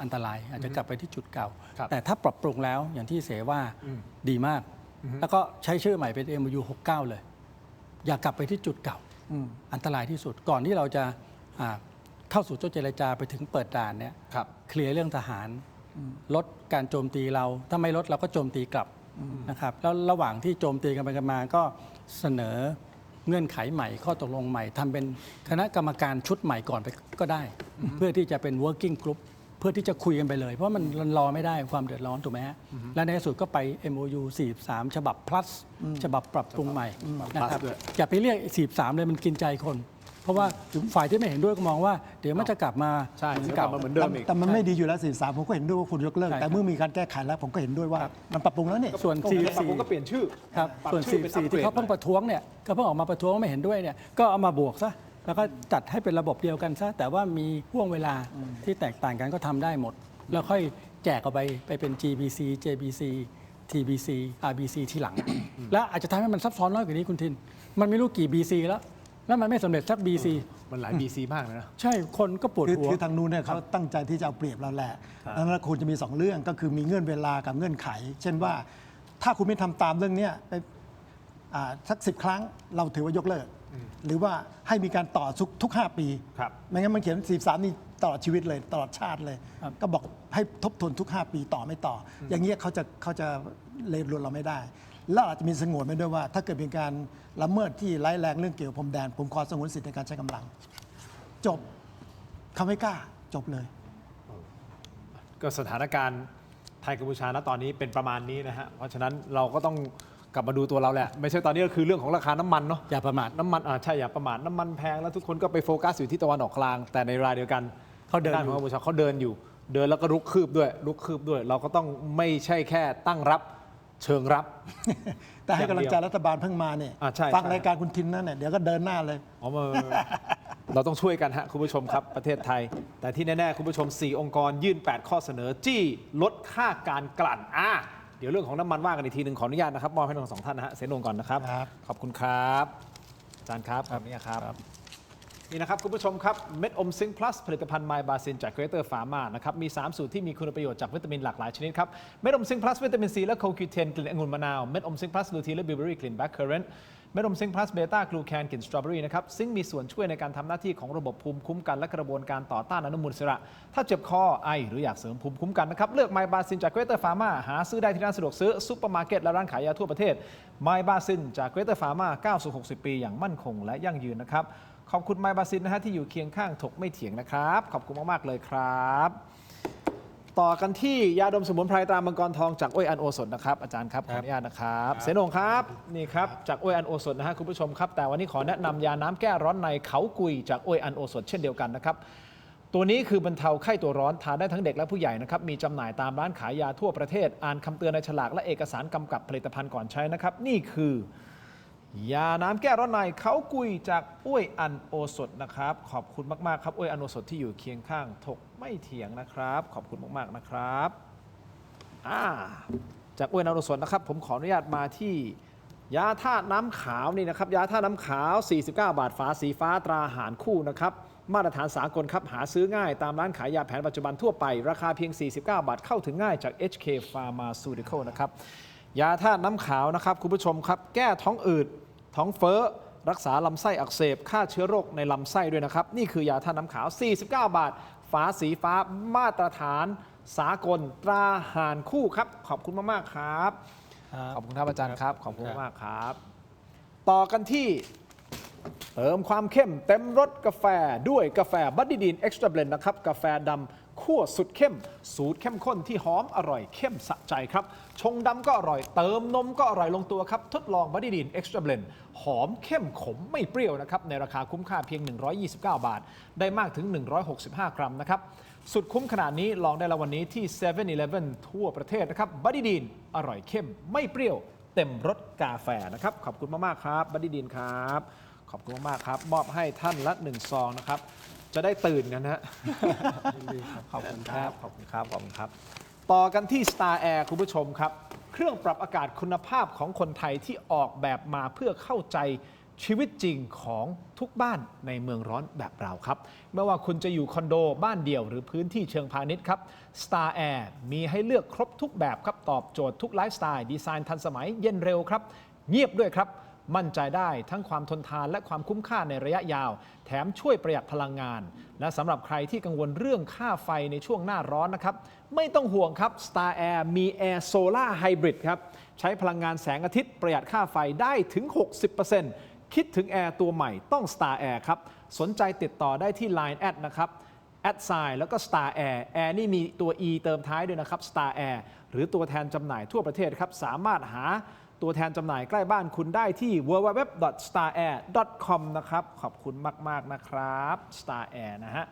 อันตรายอาจจะกลับไปที่จุดเก่าแต่ถ้าปรับปรุงแล้วอย่างที่เสว่าดีมากแล้วก็ใช้ชื่อใหม่เป็น MOU 69 เลยอย่ากลับไปที่จุดเก่าอันตรายที่สุดก่อนที่เราจะ เข้าสู่โต๊ะเจรจาไปถึงเปิดด่านเนี่ยเคลียร์เรื่องทหารลดการโจมตีเราถ้าไม่ลดเราก็โจมตีกลับนะครับแล้วระหว่างที่โจมตีกันไปกันมาก็เสนอเงื่อนไขใหม่ข้อตกลงใหม่ทำเป็นคณะกรรมการชุดใหม่ก่อนไปก็ได้ เพื่อที่จะเป็น working group เพื่อที่จะคุยกันไปเลยเพราะมันรอไม่ได้ความเดือดร้อนถูกไหมฮะและในที่สุดก็ไป MOU 43 ฉบับ plus ฉบับปรับปรุงใหม่นะครับอย่าไปเรียก 43 เลยมันกินใจคน เพราะว่าฝ่ายที่ไม่เห็นด้วยก็มองว่าเดี๋ยวมันจะกลับมาเหมือนเก่า แต่มันไม่ดีอยู่แล้ว43ผมก็เห็นด้วยว่าคุณยกเลิกแต่เมื่อมีการแก้ไขแล้วผมก็เห็นด้วยว่ามันปรับปรุงแล้วนี่ส่วน44ก็เปลี่ยนชื่อครับส่วน44ที่เขาเพิ่งประท้วงเนี่ยก็เพิ่งออกมาประท้วงไม่เห็นด้วยเนี่ยก็เอามาบวกซะแล้วก็จัดให้เป็นระบบเดียวกันซะแต่ว่ามีห่วงเวลาที่แตกต่างกันก็ทำได้หมดแล้วค่อยแจกออกไปเป็น GBC JBC TBC RBC ทีหลังและอาจจะทำให้มันซับซ้อนน้อยกว่านี้คุณทินมันไม่รู้กี่ BC แล้วมันไม่สำเร็จสัก BC มันหลาย BC มากเลยนะใช่คนก็ปวดหัวคือทางนู้นเนี่ยเขาตั้งใจที่จะเอาเปรียบเราแหละดังนั้นคุณจะมี2เรื่องก็คือมีเงื่อนเวลากับเงื่อนไข เช่นว่าถ้าคุณไม่ทำตามเรื่องนี้ไปสัก10 ครั้งเราถือว่ายกเลิกหรือว่าให้มีการต่อทุก5 ปีไม่งั้นมันเขียน43นี่ตลอดชีวิตเลยตลอดชาติเลยก็บอกให้ทบทวนทุก5 ปีต่อไม่ต่ออย่างเงี้ยเขาจะเลนเราไม่ได้แล้วอาจจะมีสงวนไว้ด้วยว่าถ้าเกิดเป็นการละเมิดที่ร้ายแรงเรื่องเกี่ยวกับพรมแดนผมขอสงวนสิทธิในการใช้กำลังจบเขาไม่กล้าจบเลยก็สถานการณ์ไทยกัมพูชาณตอนนี้เป็นประมาณนี้นะฮะเพราะฉะนั้นเราก็ต้องกลับมาดูตัวเราแหละไม่ใช่ตอนนี้ก็คือเรื่องของราคาน้ำมันเนาะอย่าประมาทน้ำมันใช่อย่าประมาทน้ำมันแพงแล้วทุกคนก็ไปโฟกัสอยู่ที่ตะวันออกกลางแต่ในรายเดียวกันเขาเดินของกัมพูชาเขาเดินอยู่เดินแล้วก็ลุกคืบด้วยเราก็ต้องไม่ใช่แค่ตั้งรับเชิงรับแต่ให้กำลังใจรัฐบาลเพิ่งมาเนี่ยฟังรายการคุณทินนั่นเนี่ยเดี๋ยวก็เดินหน้าเลยเราต้องช่วยกันฮะคุณผู้ชมครับประเทศไทยแต่ที่แน่ๆคุณผู้ชม4องค์กรยื่น8ข้อเสนอจี้ลดค่าการกลั่นเดี๋ยวเรื่องของน้ำมันว่ากันอีกทีหนึ่งขออนุญาตนะครับมอบให้ทั้ง2ท่านนะฮะเสนงก่อนนะครับขอบคุณครับอาจารย์ครับขอบคุณครับนี่นะครับคุณผู้ชมครับเม็ดอมซิงค์พลัสผลิตภัณฑ์ไมบาซินจากเกรเตอร์ฟาร์มานะครับมี3สูตรที่มีคุณประโยชน์จากวิตามินหลากหลายชนิดครับเม็ดอมซิงค์พลัสวิตามินซีและโคคิวเทนกลิ่นองุ่นมะนาวเม็ดอมซิงค์พลัสลูทีนและบิวเบอรี่กลิ่นแบล็คเคอร์เรนต์เม็ดอมซิงค์พลัสเบต้ากลูแคนกลิ่นสตรอเบอรี่นะครับซิงค์มีส่วนช่วยในการทำหน้าที่ของระบบภูมิคุ้มกันและกระบวนการต่อต้านอนุมูลอิสระถ้าเจ็บคอไอหรืออยากเสริมภูมิคุ้มกันนะครับเลือกไมบาซินจากเกรเตอร์ฟาร์มาหาซื้อได้ที่ร้านสะดวกซื้อซุปเปอร์มาร์เก็ตและร้านขายยาทั่วประเทศไมบาซินจากเกรเตอร์ฟาร์มาก้าวสู่60 ปีอย่างมั่นคงและยั่งยืนนะครับขอบคุณไมบาซินนะฮะที่อยู่เคียงข้างถกไม่เถียงนะครับขอบคุณมากๆเลยครับต่อกันที่ยาดมสมุนไพรตรามังกรทองจากอ้อยอันโอสถนะครับอาจารย์ครับขออนุญาตนะครับเสนงครับนี่ครับจากอ้อยอันโอสถนะฮะคุณผู้ชมครับแต่วันนี้ขอแนะนำยาน้ำแก้ร้อนในเขากุยจากอ้อยอันโอสถเช่นเดียวกันนะครับตัวนี้คือบรรเทาไข้ตัวร้อนทานได้ทั้งเด็กและผู้ใหญ่นะครับมีจำหน่ายตามร้านขายยาทั่วประเทศอ่านคำเตือนในฉลากและเอกสารกำกับผลิตภัณฑ์ก่อนใช้นะครับนี่คือยาน้ำแก้ร้อนในเขากุยจากอ้วยอันโอสถนะครับขอบคุณมากๆครับอ้วยอันโอสถที่อยู่เคียงข้างถกไม่เถียงนะครับขอบคุณมากๆนะครับจากอ้วยอันโอสถนะครับผมขออนุญาตมาที่ยาธาตุน้ำขาวนี่นะครับยาธาตุน้ำขาว49 บาทฝาสีฟ้าตราหารคู่นะครับมาตรฐานสากลครับหาซื้อง่ายตามร้านขายยาแผนปัจจุบันทั่วไปราคาเพียง49 บาทเข้าถึงง่ายจาก HK Pharmaceutical นะครับยาธาตุน้ำขาวนะครับคุณผู้ชมครับแก้ท้องอืดท้องเฟ้อรักษาลำไส้อักเสบฆ่าเชื้อโรคในลำไส้ด้วยนะครับนี่คือยาธาตุน้ำขาว49 บาทฝาสีฟ้ามาตรฐานสากลตราหารคู่ครับขอบคุณมากๆครับขอบคุณครับอาจารย์ครับขอบคุณมากครับต่อกันที่เติมความเข้มเต็มรสกาแฟด้วยกาแฟบัดดี้ดีนเอ็กซ์ตร้าเบลนด์นะครับกาแฟดำคั่วสุดเข้มสูตรเข้มข้นที่หอมอร่อยเข้มสะใจครับชงดำก็อร่อยเติมนมก็อร่อยลงตัวครับทดลองบัดดี้ดีนเอ็กซ์ตร้าเบลนด์หอมเข้มขมไม่เปรี้ยวนะครับในราคาคุ้มค่าเพียง129 บาทได้มากถึง165 กรัมนะครับสุดคุ้มขนาดนี้ลองได้แล้ววันนี้ที่ 7-Eleven ทั่วประเทศนะครับบัดดี้ดีนอร่อยเข้มไม่เปรี้ยวเต็มรสกาแฟนะครับขอบคุณมากๆครับบัดดี้ดีนครับขอบคุณมากๆครับมอบให้ท่านละ1 ซองนะครับจะได้ตื่นกันนะขอบคุณครับขอบคุณครับขอบคุณครับต่อกันที่ Star Air คุณผู้ชมครับเครื่องปรับอากาศคุณภาพของคนไทยที่ออกแบบมาเพื่อเข้าใจชีวิตจริงของทุกบ้านในเมืองร้อนแบบเราครับไม่ว่าคุณจะอยู่คอนโดบ้านเดี่ยวหรือพื้นที่เชิงพาณิชย์ครับ Star Air มีให้เลือกครบทุกแบบครับตอบโจทย์ทุกไลฟ์สไตล์ดีไซน์ทันสมัยเย็นเร็วครับเงียบด้วยครับ มั่นใจได้ทั้งความทนทานและความคุ้มค่าในระยะยาว แถมช่วยประหยัดพลังงาน และสำหรับใครที่กังวลเรื่องค่าไฟในช่วงหน้าร้อนนะครับไม่ต้องห่วงครับ Star Air มี Air Solar Hybrid ครับใช้พลังงานแสงอาทิตย์ประหยัดค่าไฟได้ถึง 60%คิดถึงแอร์ตัวใหม่ต้อง Star Air ครับสนใจติดต่อได้ที่ Line แอดนะครับ@แล้วก็ Star Air Air นี่มีตัว E เติมท้ายด้วยนะครับ Star Air หรือตัวแทนจำหน่ายทั่วประเทศครับสามารถหาตัวแทนจำหน่ายใกล้บ้านคุณได้ที่ www.starair.com นะครับขอบคุณมากๆนะครับ Star Air นะฮะ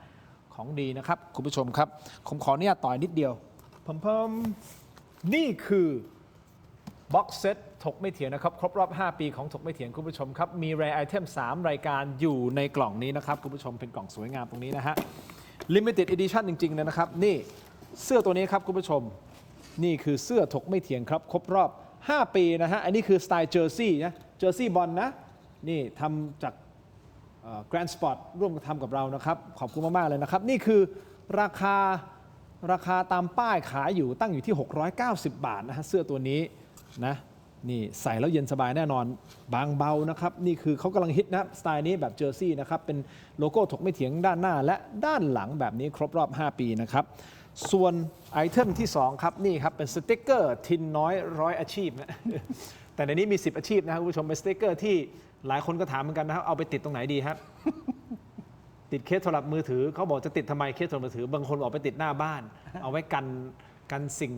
ของดีนะครับคุณผู้ชมครับผมขออนุญาตต่อนิดเดียวผมนี่คือบ็อกเซตถกไม่เถียงนะครับครบรอบ 5 ปีของถกไม่เถียงคุณผู้ชมครับมี Rare Item 3 รายการอยู่ในกล่องนี้นะครับคุณผู้ชมเป็นกล่องสวยงามตรงนี้นะฮะ Limited Edition จริงๆเลยนะครับนี่เสื้อตัวนี้ครับคุณผู้ชมนี่คือเสื้อถกไม่เถียงครับครบรอบ 5 ปีนะฮะอันนี้คือสไตล์เจอร์ซี่นะเจอร์ซี่บอลนะนี่ทำจากGrand Sport ร่วมทำกับเรานะครับขอบคุณมากๆเลยนะครับนี่คือราคาตามป้ายขายอยู่ตั้งอยู่ที่690 บาทนะฮะเสื้อตัวนี้นะนี่ใส่แล้วเย็นสบายแน่นอนบางเบานะครับนี่คือเขากำลังฮิตนะสไตล์นี้แบบเจอร์ซี่นะครับเป็นโลโก้ถกไม่เถียงด้านหน้าและด้านหลังแบบนี้ครบรอบ 5 ปีนะครับส่วนไอเทมที่ 2 ครับนี่ครับเป็นสติ๊กเกอร์ทินน้อย100 อาชีพนะแต่ในนี้มี10 อาชีพนะครับคุณผู้ชมเป็นสติ๊กเกอร์ที่หลายคนก็ถามเหมือนกันนะครับเอาไปติดตรงไหนดีครับ ติดเคสโทรศัพท์มือถือเขาบอกจะติดทำไมเคสโทรศัพท์มือถือบางคนบอกไปติดหน้าบ้าน เอาไว้กันสิ่ง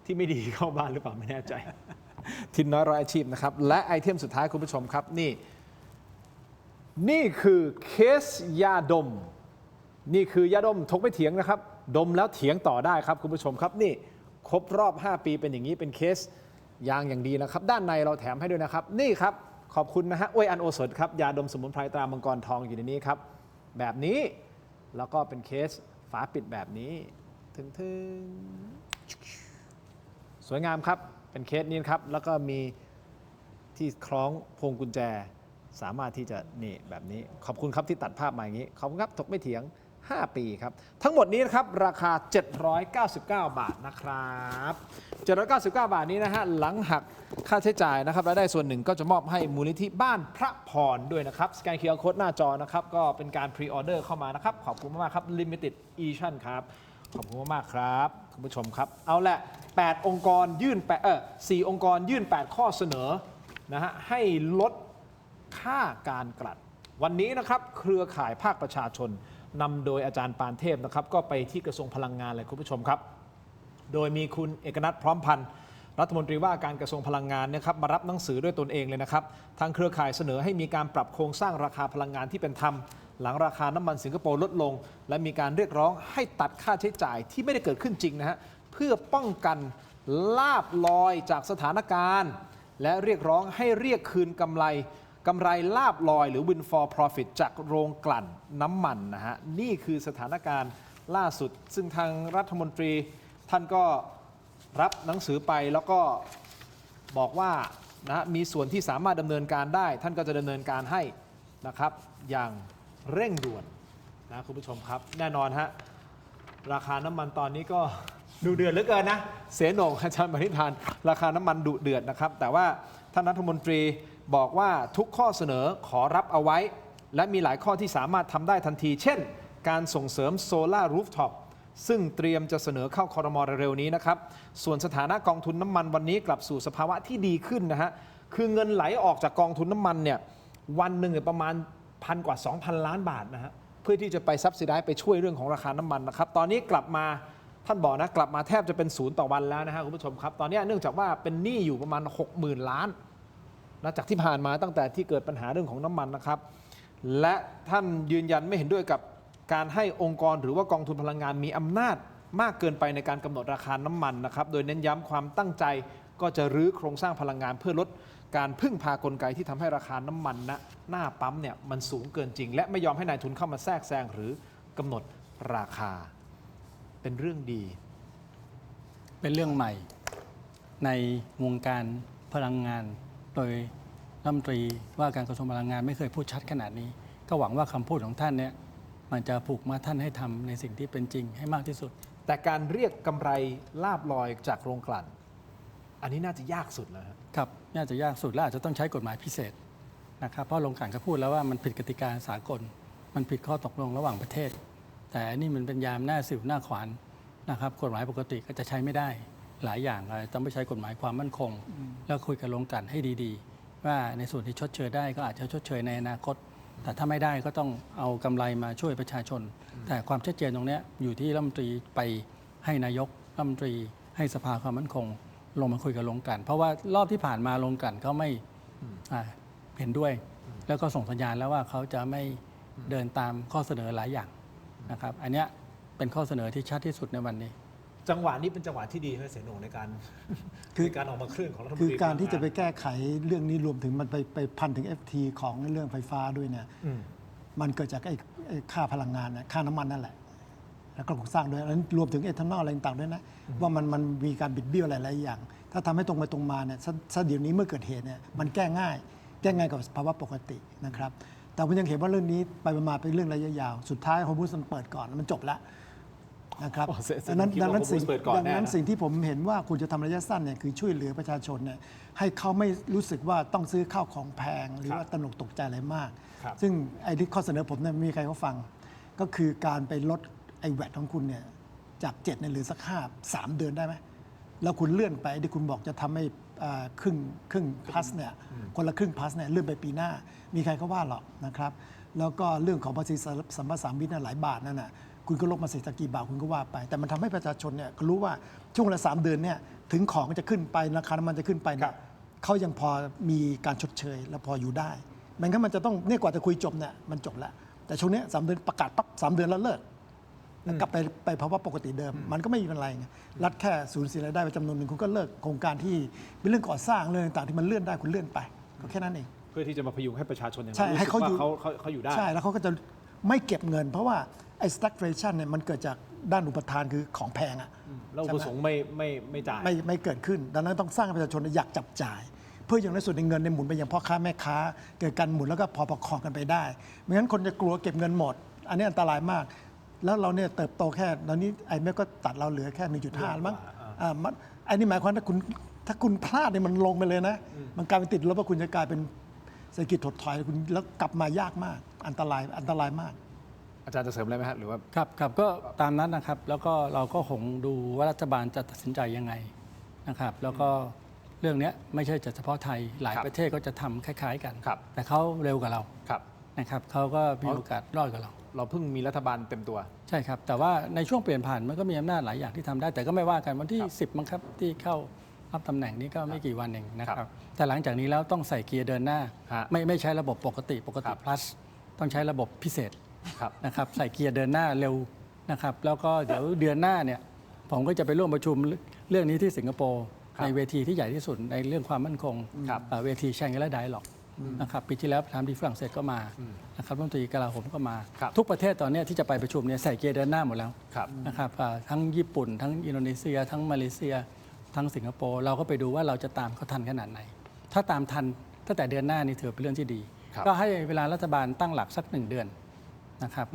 ที่ไม่ดีเข้าบ้านหรือเปล่าไม่แน่ใจ ทินน้อย100 อาชีพนะครับและไอเทมสุดท้ายคุณผู้ชมครับนี่คือเคสยาดมนี่คือยาดมถกไม่เถียงนะครับดมแล้วเถียงต่อได้ครับคุณผู้ชมครับนี่ครบรอบ 5 ปีเป็นอย่างนี้เป็นเคสยางอย่างดีนะครับด้านในเราแถมให้ด้วยนะครับนี่ครับขอบคุณนะฮะอ้วยอันโอสถครับยาดมสมุนไพรตรามังกรทองอยู่ในนี้ครับแบบนี้แล้วก็เป็นเคสฝาปิดแบบนี้ถึงสวยงามครับเป็นเคสนี้ครับแล้วก็มีที่คล้องพวงกุญแจสามารถที่จะนี่แบบนี้ขอบคุณครับที่ตัดภาพมาอย่างนี้ขอบคุณครับถกไม่เถียง5 ปีครับทั้งหมดนี้นะครับราคา799 บาทนะครับ799 บาทนี้นะฮะหลังหักค่าใช้จ่ายนะครับรายได้ส่วนหนึ่งก็จะมอบให้มูลนิธิบ้านพระพรด้วยนะครับสแกน QR Code หน้าจอนะครับก็เป็นการพรีออเดอร์เข้ามานะครับขอบคุณมากๆครับ Limited Edition ครับขอบคุณมากๆครับคุณผู้ชมครับเอาละ4 องค์กรยื่น8 ข้อเสนอนะฮะให้ลดค่าการกลั่นวันนี้นะครับเครือข่ายภาคประชาชนนำโดยอาจารย์ปานเทพนะครับก็ไปที่กระทรวงพลังงานเลยคุณผู้ชมครับโดยมีคุณเอกนัทพร้อมพันธ์รัฐมนตรีว่าการกระทรวงพลังงานนะครับมารับหนังสือด้วยตนเองเลยนะครับทางเครือข่ายเสนอให้มีการปรับโครงสร้างราคาพลังงานที่เป็นธรรมหลังราคาน้ำมันสิงคโปร์ลดลงและมีการเรียกร้องให้ตัดค่าใช้จ่ายที่ไม่ได้เกิดขึ้นจริงนะฮะเพื่อป้องกันลาบลอยจากสถานการณ์และเรียกร้องให้เรียกคืนกำไรลาบลอยหรือ windfall profit จากโรงกลั่นน้ำมันนะฮะนี่คือสถานการณ์ล่าสุดซึ่งทางรัฐมนตรีท่านก็รับหนังสือไปแล้วก็บอกว่านะมีส่วนที่สามารถดำเนินการได้ท่านก็จะดำเนินการให้นะครับอย่างเร่งด่วนนะคุณผู้ชมครับแน่นอนฮะราคาน้ำมันตอนนี้ก็ดุเดือดเหลือเกินนะเสนงอาจารย์ปณิธานราคาน้ำมันดุเดือดนะครับแต่ว่าท่านรัฐมนตรีบอกว่าทุกข้อเสนอขอรับเอาไว้และมีหลายข้อที่สามารถทำได้ทันทีเช่นการส่งเสริมโซลาร์รูฟท็อปซึ่งเตรียมจะเสนอเข้าครม.เร็วๆนี้นะครับส่วนสถานะกองทุนน้ำมันวันนี้กลับสู่สภาวะที่ดีขึ้นนะฮะคือเงินไหลออกจากกองทุนน้ำมันเนี่ยวันหนึ่งประมาณ1,000 กว่า 2,000 ล้านบาทนะฮะเพื่อที่จะไปซับซิไดซ์ไปช่วยเรื่องของราคาน้ำมันนะครับตอนนี้กลับมาท่านบอกนะกลับมาแทบจะเป็น0ต่อวันแล้วนะฮะคุณผู้ชมครับตอนนี้เนื่องจากว่าเป็นหนี้อยู่ประมาณ 60,000 ล้านจากที่ผ่านมาตั้งแต่ที่เกิดปัญหาเรื่องของน้ำมันนะครับและท่านยืนยันไม่เห็นด้วยกับการให้องค์กรหรือว่ากองทุนพลังงานมีอำนาจมากเกินไปในการกำหนดราคาน้ำมันนะครับโดยเน้นย้ำความตั้งใจก็จะรื้อโครงสร้างพลังงานเพื่อลดการพึ่งพากลไกที่ทำให้ราคาน้ำมันหน้าปั๊มเนี่ยมันสูงเกินจริงและไม่ยอมให้นายทุนเข้ามาแทรกแซงหรือกำหนดราคาเป็นเรื่องดีเป็นเรื่องใหม่ในวงการพลังงานโดยรัฐมนตรีว่าการกระทรวงพลังงานไม่เคยพูดชัดขนาดนี้ก็หวังว่าคำพูดของท่านเนี่ยมันจะผูกมาท่านให้ทำในสิ่งที่เป็นจริงให้มากที่สุดแต่การเรียกกำไรลาบลอยจากโรงกลั่นอันนี้น่าจะยากสุดแล้วครับน่าจะยากสุดและอาจจะต้องใช้กฎหมายพิเศษ นะครับเพราะลงกลั่นก็พูดแล้วว่ามันผิดกติกาสากลมันผิดข้อตกลงระหว่างประเทศ แต่อันนี่มันเป็นยามหน้าสิวหน้าขวานนะครับกฎหมายปกติก็จะใช้ไม่ได้หลายอย่างต้องไปใช้กฎหมายความมั่นคง แล้วคุยกับลงกลั่นให้ดีๆว่าในส่วนที่ชดเชยได้ก็อาจจะชดเชยในอนาคต แต่ถ้าไม่ได้ก็ต้องเอากำไรมาช่วยประชาชน แต่ความชัดเจนตรงนี้อยู่ที่รัฐมนตรีไปให้นายกรัฐมนตรีให้สภาความมั่นคงลงมาคุยกับลงกลั่นเพราะว่ารอบที่ผ่านมาลงกลั่นเขาไม่เห็นด้วย แล้วก็ส่งสัญญาณแล้วว่าเขาจะไม่เดินตามข้อเสนอหลายอย่างนะครับอันนี้เป็นข้อเสนอที่ชัดที่สุดในวันนี้ จังหวะนี้เป็นจังหวะที่ดีให้เสนงในการในการออกมาเคลื่อนของรัฐมนตรี คือการที่จะไปแก้ไขเรื่องนี้รวมถึงมันไปพันถึง FT ของเรื่องไฟฟ้าด้วยเนี่ยมันเกิดจากไอ้ค่าพลังงานค่าน้ำมันนั่นแหละแล้วก็โครงสร้างด้วยแล้วรวมถึงเอทานอลอะไรต่างๆด้วยนะว่ามันมีการบิดเบี้ยวหลายๆอย่าง ถ้าทำให้ตรงไปตรงมาเนี่ยซะเดี๋ยวนี้เมื่อเกิดเหตุเนี่ยมันแก้ง่ายกับภาวะปกตินะครับแต่ผมยังเห็นว่าเรื่องนี้ไปมาเป็นเรื่องระยะยาวสุดท้ายฮอร์มูสมันเปิดก่อนมันจบแล้วนะครับดังนั้นสิ่งที่ผมเห็นว่าคุณจะทำระยะสั้นเนี่ยคือช่วยเหลือประชาชนเนี่ยให้เขาไม่รู้สึกว่าต้องซื้อข้าวของแพงหรือว่าตระหนกตกใจอะไรมากซึ่งไอ้ที่ข้อเสนอผมเนี่ยไม่มีใครเขาฟังก็คือการไปลดไอ้แวตของคุณเนี่ยจาก7เนี่ยเหลือสัก3 เดือนได้ไหมแล้วคุณเลื่อนไปที่คุณบอกจะทำให้ครึ่งพลัสเนี่ยคนละครึ่งพลัสเนี่ยเลื่อนไปปีหน้ามีใครก็ว่าหรอกนะครับแล้วก็เรื่องของภาษีสัมปทานมิตรหลายบาทนั่นน่ะคุณก็ลดมาเสียจากกี่บาทคุณก็ว่าไปแต่มันทำให้ประชาชนเนี่ยก็รู้ว่าช่วงละ3 เดือนเนี่ยถึงของจะขึ้นไปราคาน้ำมันจะขึ้นไปเนี่ยเขายังพอมีการชดเชยและพออยู่ได้ไม่งั้นมันจะต้องเนี่ยกว่าจะคุยจบเนี่ยมันจบแล้วแต่ช่วงนี้3 เดือนประกาศปั๊บ3 เดือนแล้วเลิกแล้วกลับไปภาวะปกติเดิมมันก็ไม่มีอะไรไงรัฐแค่สูญเสียรายได้ไปจำนวนหนึ่งคุณก็เลิกโครงการที่เป็นเรื่องก่อสร้างเรื่องต่างๆที่มันเลื่อนได้คุณเลื่อนไปก็แค่นั้นเองเพื่อที่จะมาพยุงให้ประชาชนอย่าง ใช่ให้เขาอยู่ได้ใช่แล้วเขาก็จะไม่เก็บเงินเพราะว่าไอ้ stagflation เนี่ยมันเกิดจากด้านอุปทานคือของแพงอ่ะแล้วอุปสงค์ไม่จ่ายไม่เกิดขึ้นดังนั้นต้องสร้างให้ประชาชนอยากจับจ่ายเพื่ออย่างในส่วนในเงินในหมุนไปยังพ่อค้าแม่ค้าเกิดการหมุนแล้วก็พอประคองกันไปได้ไม่งั้นคนจะกลัวเก็บเงินหมดอันนี้อันตรายมากแล้วเราเนี่ยเติบโตแค่ตอนนี้ไอ้แม่ก็ตัดเราเหลือแค่ 1.5 มั้งอันนี้หมายความว่าถ้าคุณพลาดเนี่ยมันลงไปเลยนะมันกลายเป็นติดลบว่าคุณจะกลายเป็นเศรษฐกิจถดถอยคุณแล้วกลับมายากมากอันตรายมากอาจารย์จะเสริมอะไรไหมฮะหรือว่าครับก็ตามนั้นนะครับแล้วก็เราก็คงดูว่ารัฐบาลจะตัดสินใจยังไงนะครับแล้วก็เรื่องนี้ไม่ใช่เฉพาะไทยหลายประเทศก็จะทำคล้ายๆกันแต่เขาเร็วกว่าเรานะครับเขาก็มีโอกาสรอดกว่าเราเพิ่งมีรัฐบาลเต็มตัวใช่ครับแต่ว่าในช่วงเปลี่ยนผ่านมันก็มีอำนาจหลายอย่างที่ทำได้แต่ก็ไม่ว่ากันวันที่10มั้งครับที่เข้ารับตำแหน่งนี้ก็ไม่กี่วันเองนะครับแต่หลังจากนี้แล้วต้องใส่เกียร์เดินหน้าไม่ใช้ระบบปกติ plus ต้องใช้ระบบพิเศษนะครับใส่เกียร์เดินหน้าเร็วนะครับแล้วก็เดี๋ยวเดือนหน้าเนี่ยผมก็จะไปร่วมประชุมเรื่องนี้ที่สิงคโปร์ในเวทีที่ใหญ่ที่สุดในเรื่องความมั่นคงเวทีแชงเกอร์ไดล็อกนะครับปีที่แล้วประธานาธิบดีฝรั่งเศสก็มานะครับรัฐมนตรีกลาโหมก็มาทุกประเทศตอนนี้ที่จะไปประชุมเนี่ยใส่เกียร์เดินหน้าหมดแล้วนะครับทั้งญี่ปุ่นทั้งอินโดนีเซียทั้งมาเลเซียทั้งสิงคโปร์เราก็ไปดูว่าเราจะตามเขาทันขนาดไหนถ้าตามทันตั้งแต่เดือนหน้านี่ถือเป็นเรื่องที่ดีก็ให้เวลารัฐบาลตั้งหลักสัก1 เดือนนะครับ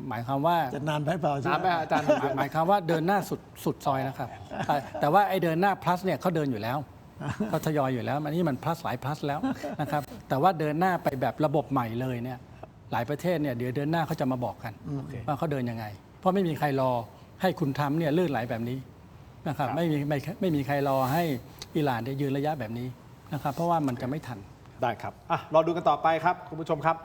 หมายความว่าจะนานไปเปล่าอาจารย์หมายความว่าเดินหน้าสุดซอยนะครับแต่ว่าไอ้เดินหน้า plus เนี่ยเขาเดินอยู่แล้วเขาทยอยอยู่แล้วอันนี้มัน plus หลาย plus แล้วนะครับแต่ว่าเดินหน้าไปแบบระบบใหม่เลยเนี่ยหลายประเทศเนี่ยเดี๋ยวเดินหน้าเขาจะมาบอกกันว่าเขาเดินยังไงเพราะไม่มีใครรอให้คุณทำเนี่ยลื่นไหลแบบนี้นะครับไม่มีใครรอให้อิหร่านได้ยืนระยะแบบนี้นะครับเพราะว่ามันจะไม่ทันได้ครับรอดูกันต่อไปครับคุณผู้ชมครับ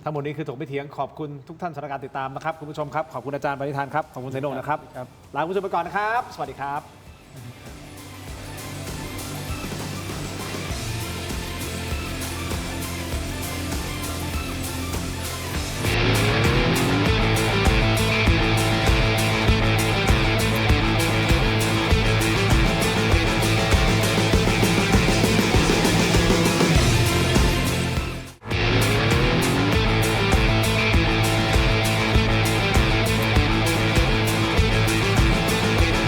ทั้งหมดนี้คือถกไม่เถียงขอบคุณทุกท่านสำหรับการติดตามนะครับคุณผู้ชมครับขอบคุณอาจารย์ปณิธานครับขอบคุณเสนงนะครับลาคุณผู้ชมไปก่อนนะครับสวัสดีครับ